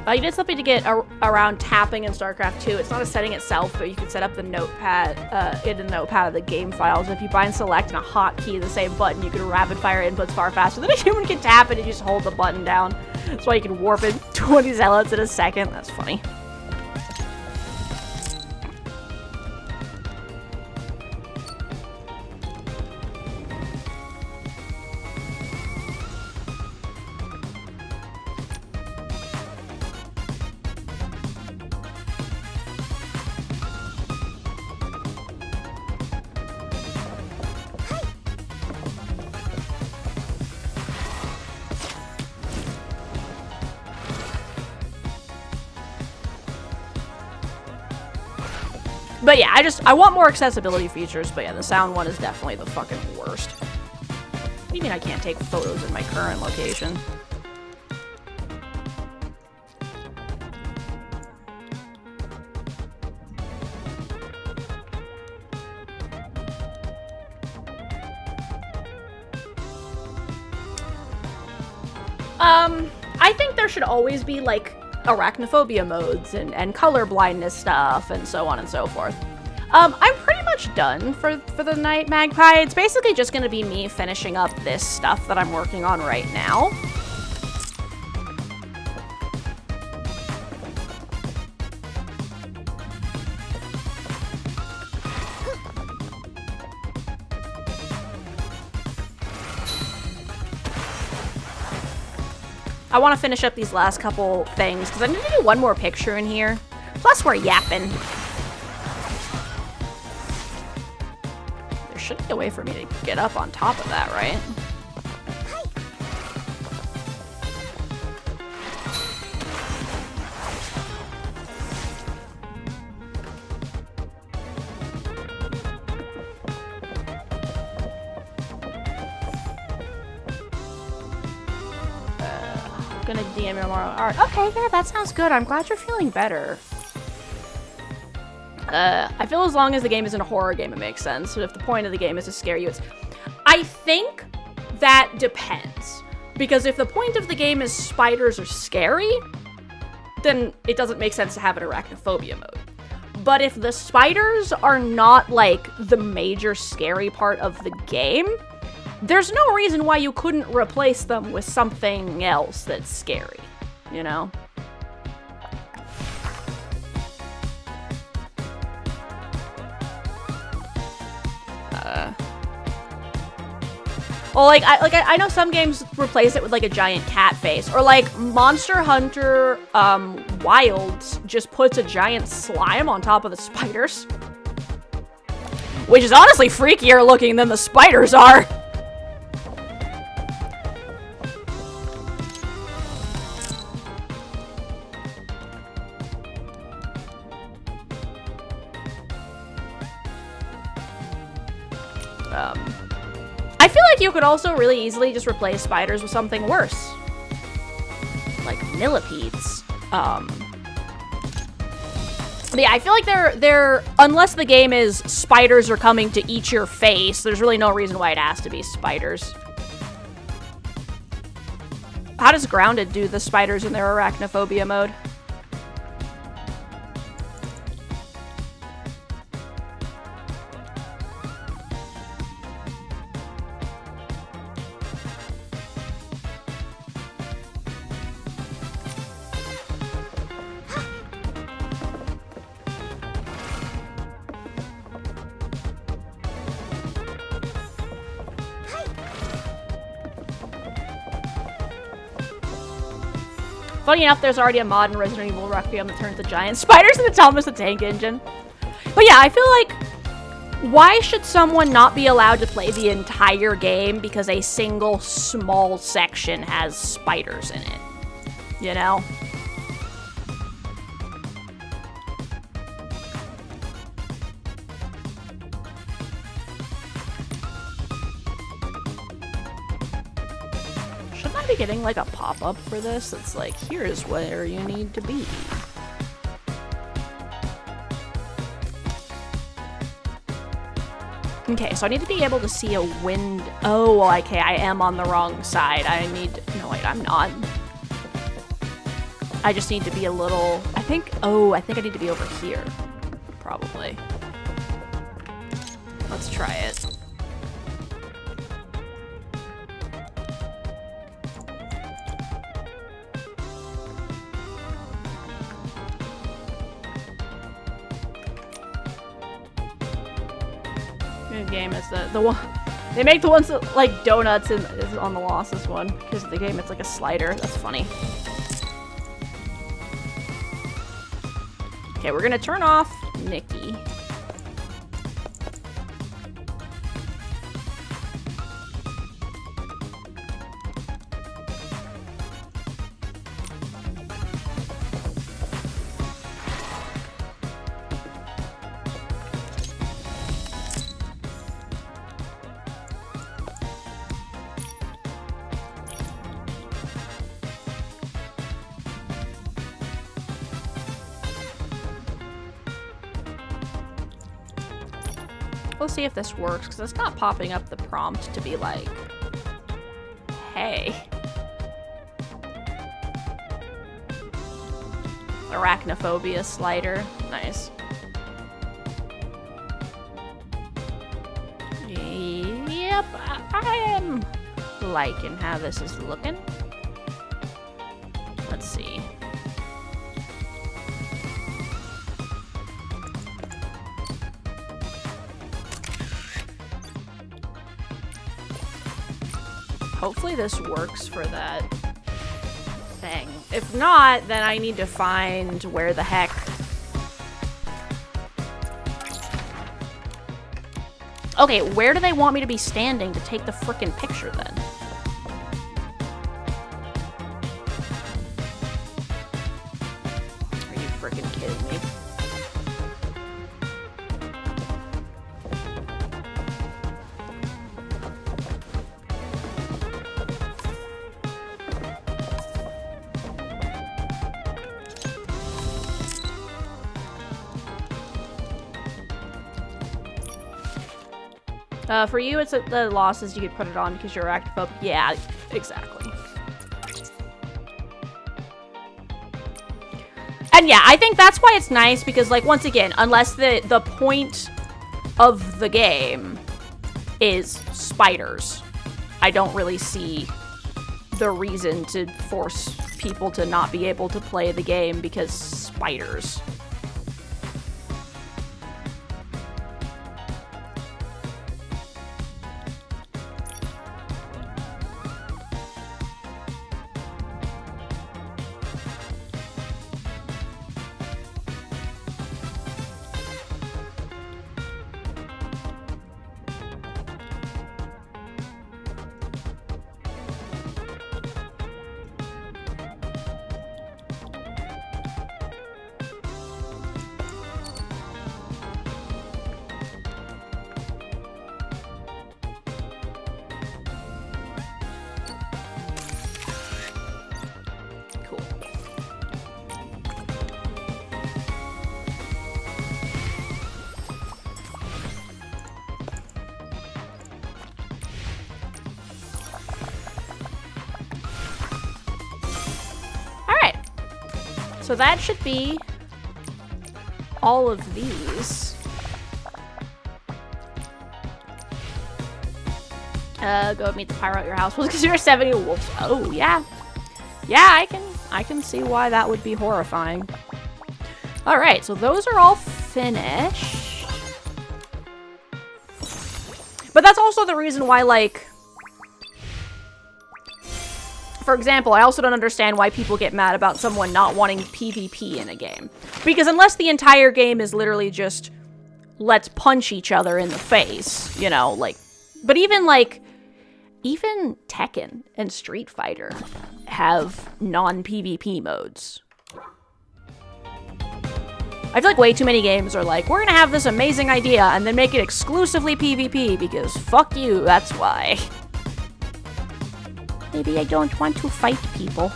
you did something to get around tapping in StarCraft 2. It's not a setting itself, but you can set up the notepad in the notepad of the game files. If you bind select and a hotkey to the same button, you can rapid fire inputs far faster than a human can tap it and you just hold the button down. That's why you can warp in 20 zealots in a second. That's funny. But yeah, I want more accessibility features, but yeah, the sound one is definitely the fucking worst. What do you mean I can't take photos in my current location? I think there should always be, like, arachnophobia modes and color blindness stuff and so on and so forth. I'm pretty much done for the night, Magpie. It's basically just gonna be me finishing up this stuff that I'm working on right now. I want to finish up these last couple things, because I need to do one more picture in here. Plus, we're yapping. There should be a way for me to get up on top of that, right? Gonna DM you tomorrow. Alright, okay, yeah, that sounds good. I'm glad you're feeling better. I feel as long as the game isn't a horror game, it makes sense. So if the point of the game is to scare you, it's... I think that depends. Because if the point of the game is spiders are scary, then it doesn't make sense to have an arachnophobia mode. But if the spiders are not, like, the major scary part of the game, there's no reason why you couldn't replace them with something else that's scary, you know? Well, like I know some games replace it with like a giant cat face, or like Monster Hunter Wilds just puts a giant slime on top of the spiders, which is honestly freakier looking than the spiders are. I feel like you could also really easily just replace spiders with something worse. Like millipedes. But yeah, I feel like they're unless the game is spiders are coming to eat your face, there's really no reason why it has to be spiders. How does Grounded do the spiders in their arachnophobia mode? Funny enough, there's already a mod in Resident Evil Requiem that turns the giant spiders into Thomas the Tank Engine. But yeah, I feel like, why should someone not be allowed to play the entire game because a single small section has spiders in it? You know? Shouldn't I be getting like a pop-up for this? It's like, here's where you need to be. Okay, so I need to be able to see a wind. Oh, okay, I am on the wrong side. I need, no wait, I'm not. I just need to be a little, I think I need to be over here. Probably. Let's try it. Game is the one they make the ones that, like donuts and is on the losses one because the game it's like a slider. That's funny. Okay, we're gonna turn off Nikki. We'll see if this works, because it's not popping up the prompt to be like, hey. Arachnophobia slider. Nice. Yep, I am liking how this is looking. Let's see. Hopefully this works for that thing. If not, then I need to find where the heck... Okay, where do they want me to be standing to take the frickin' picture then? Are you frickin' kidding me? For you, it's the losses you could put it on because you're arachnophobic. Yeah, exactly. And yeah, I think that's why it's nice, because, like, once again, unless the point of the game is spiders, I don't really see the reason to force people to not be able to play the game because spiders. So that should be all of these. Go meet the pyro at your house. Well, because you're 70 wolves. Oh, yeah. Yeah, I can see why that would be horrifying. Alright, so those are all finished. But that's also the reason why, like... For example, I also don't understand why people get mad about someone not wanting PvP in a game. Because unless the entire game is literally just, let's punch each other in the face, you know, like... But even, like... Even Tekken and Street Fighter have non-PvP modes. I feel like way too many games are like, we're gonna have this amazing idea and then make it exclusively PvP because fuck you, that's why. Maybe I don't want to fight people.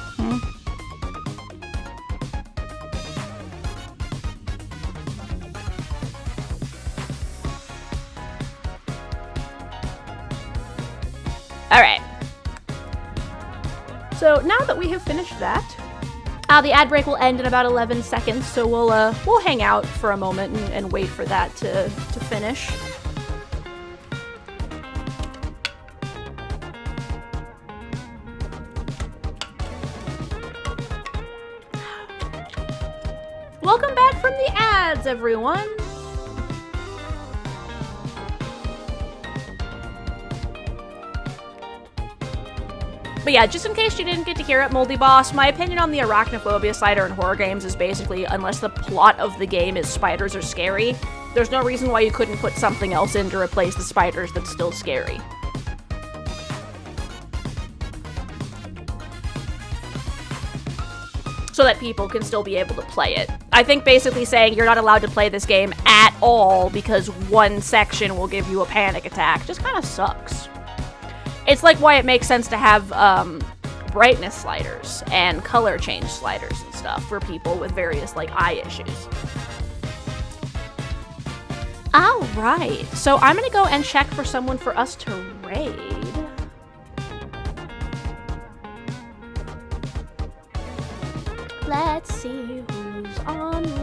Alright. So now that we have finished that, the ad break will end in about 11 seconds, so we'll hang out for a moment and wait for that to finish. Welcome back from the ads, everyone! But yeah, just in case you didn't get to hear it, Moldy Boss, my opinion on the arachnophobia slider in horror games is basically, unless the plot of the game is spiders are scary, there's no reason why you couldn't put something else in to replace the spiders that's still scary. So that people can still be able to play it. I think basically saying you're not allowed to play this game at all because one section will give you a panic attack just kind of sucks. It's like why it makes sense to have brightness sliders and color change sliders and stuff for people with various like eye issues. Alright, so I'm gonna go and check for someone for us to raid. Let's see who's online.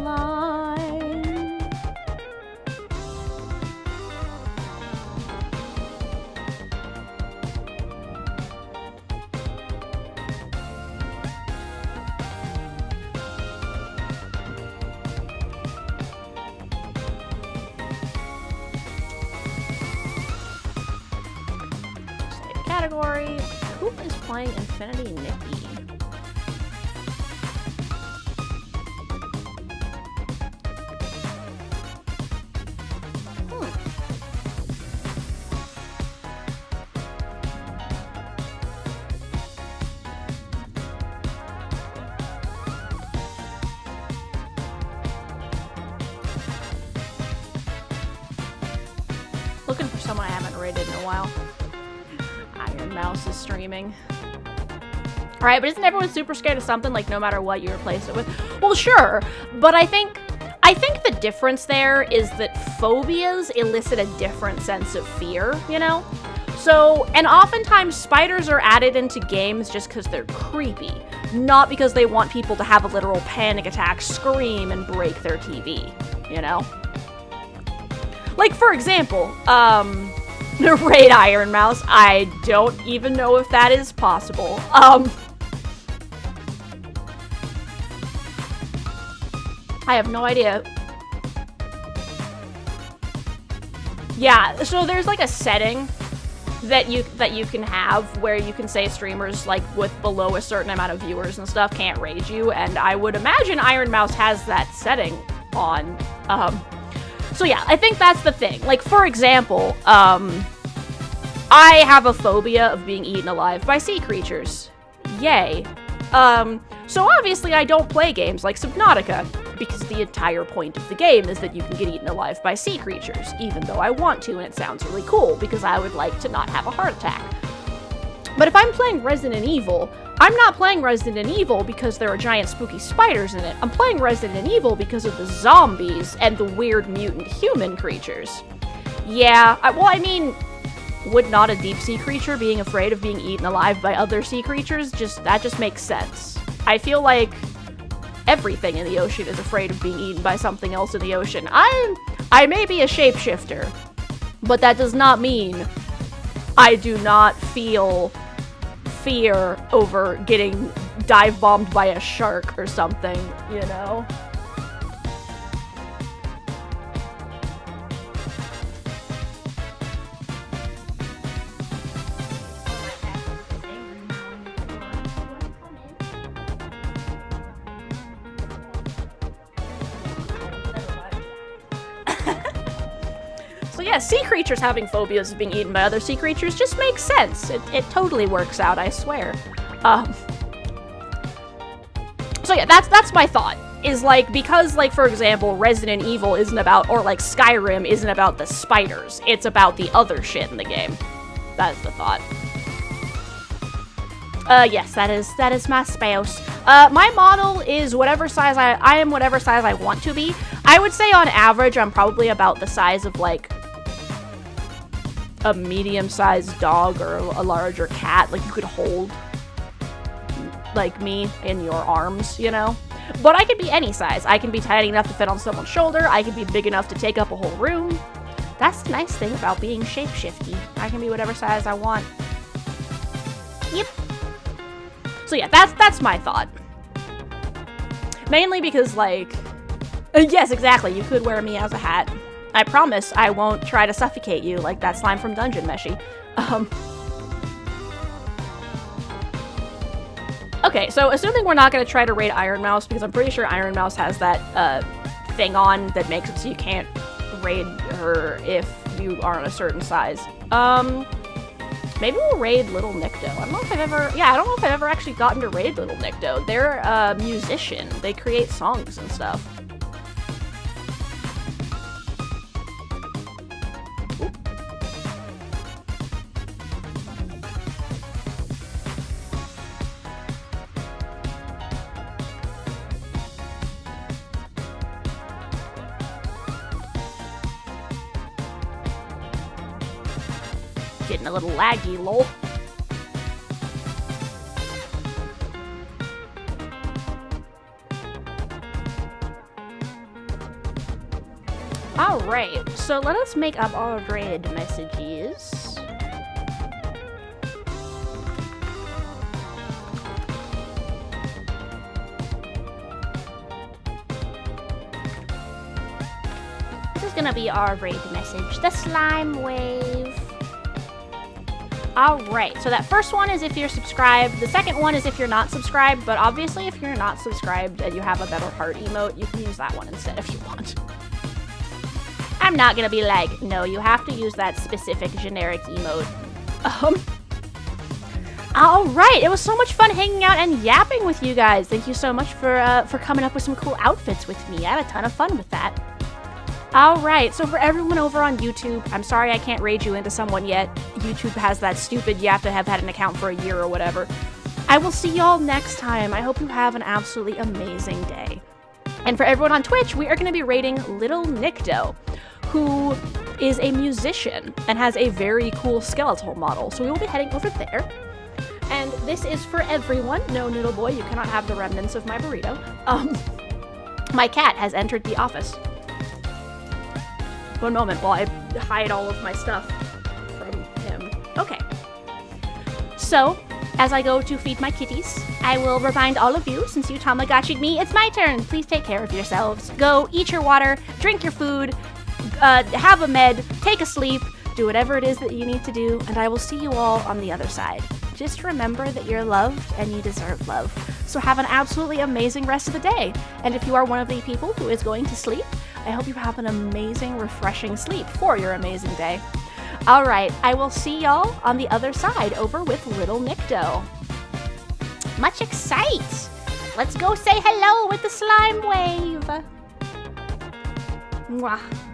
Save category. Who is playing Infinity Nikki? Looking for someone I haven't rated in a while. Iron Mouse is streaming. Alright, but isn't everyone super scared of something, like, no matter what you replace it with? Well, sure, but I think the difference there is that phobias elicit a different sense of fear, you know? So, and oftentimes spiders are added into games just because they're creepy. not because they want people to have a literal panic attack, scream, and break their TV, you know? Like, for example, raid Iron Mouse. I don't even know if that is possible. I have no idea. Yeah, so there's like a setting that you can have where you can say streamers like with below a certain amount of viewers and stuff can't raid you, and I would imagine Iron Mouse has that setting on. So yeah, I think that's the thing. Like, for example, I have a phobia of being eaten alive by sea creatures. Yay. So obviously I don't play games like Subnautica, because the entire point of the game is that you can get eaten alive by sea creatures, even though I want to, and it sounds really cool, because I would like to not have a heart attack. But if I'm playing Resident Evil, I'm not playing Resident Evil because there are giant spooky spiders in it. I'm playing Resident Evil because of the zombies and the weird mutant human creatures. Yeah, well, I mean, would not a deep-sea creature being afraid of being eaten alive by other sea creatures, that just makes sense. I feel like everything in the ocean is afraid of being eaten by something else in the ocean. I may be a shapeshifter, but that does not mean I do not feel fear over getting dive bombed by a shark or something, you know? So yeah, sea creatures having phobias of being eaten by other sea creatures just makes sense. It totally works out, I swear. So yeah, that's my thought. Is like, because like, for example, Resident Evil isn't about, or like Skyrim isn't about the spiders, it's about the other shit in the game. That's the thought. Yes, that is my spouse. My model is whatever size I am whatever size I want to be. I would say on average, I'm probably about the size of like a medium-sized dog or a larger cat. Like, you could hold like me in your arms, you know? But I could be any size. I can be tiny enough to fit on someone's shoulder. I can be big enough to take up a whole room. That's the nice thing about being shapeshifty. I can be whatever size I want. Yep. So yeah, that's my thought. Mainly because, like, yes, exactly, you could wear me as a hat. I promise I won't try to suffocate you like that slime from Dungeon Meshi. Okay, so assuming we're not going to try to raid Iron Mouse, because I'm pretty sure Iron Mouse has that thing on that makes it so you can't raid her if you aren't a certain size. Maybe we'll raid Little Nicto. I don't know if I've ever actually gotten to raid Little Nicto. They're a musician. They create songs and stuff. Getting a little laggy, lol. Alright, so let us make up our raid messages. This is gonna be our raid message, the slime wave. Alright, so that first one is if you're subscribed, the second one is if you're not subscribed, but obviously if you're not subscribed and you have a better heart emote, you can use that one instead if you want. I'm not gonna be like, no, you have to use that specific generic emote. Alright, it was so much fun hanging out and yapping with you guys. Thank you so much for coming up with some cool outfits with me. I had a ton of fun with that. Alright, so for everyone over on YouTube, I'm sorry I can't raid you into someone yet. YouTube has that stupid, you have to have had an account for a year or whatever. I will see y'all next time. I hope you have an absolutely amazing day. And for everyone on Twitch, we are going to be raiding Little Nicto, who is a musician and has a very cool skeletal model. So we will be heading over there. And this is for everyone. No, Noodle Boy, you cannot have the remnants of my burrito. My cat has entered the office. One moment while I hide all of my stuff from him. Okay. So, as I go to feed my kitties, I will remind all of you, since you Tamagotchi'd me, it's my turn. Please take care of yourselves. Go eat your water, drink your food, have a med, take a sleep, do whatever it is that you need to do, and I will see you all on the other side. Just remember that you're loved and you deserve love. So have an absolutely amazing rest of the day. And if you are one of the people who is going to sleep, I hope you have an amazing, refreshing sleep for your amazing day. All right, I will see y'all on the other side over with Little Nikto. Much excite! Let's go say hello with the slime wave. Mwah.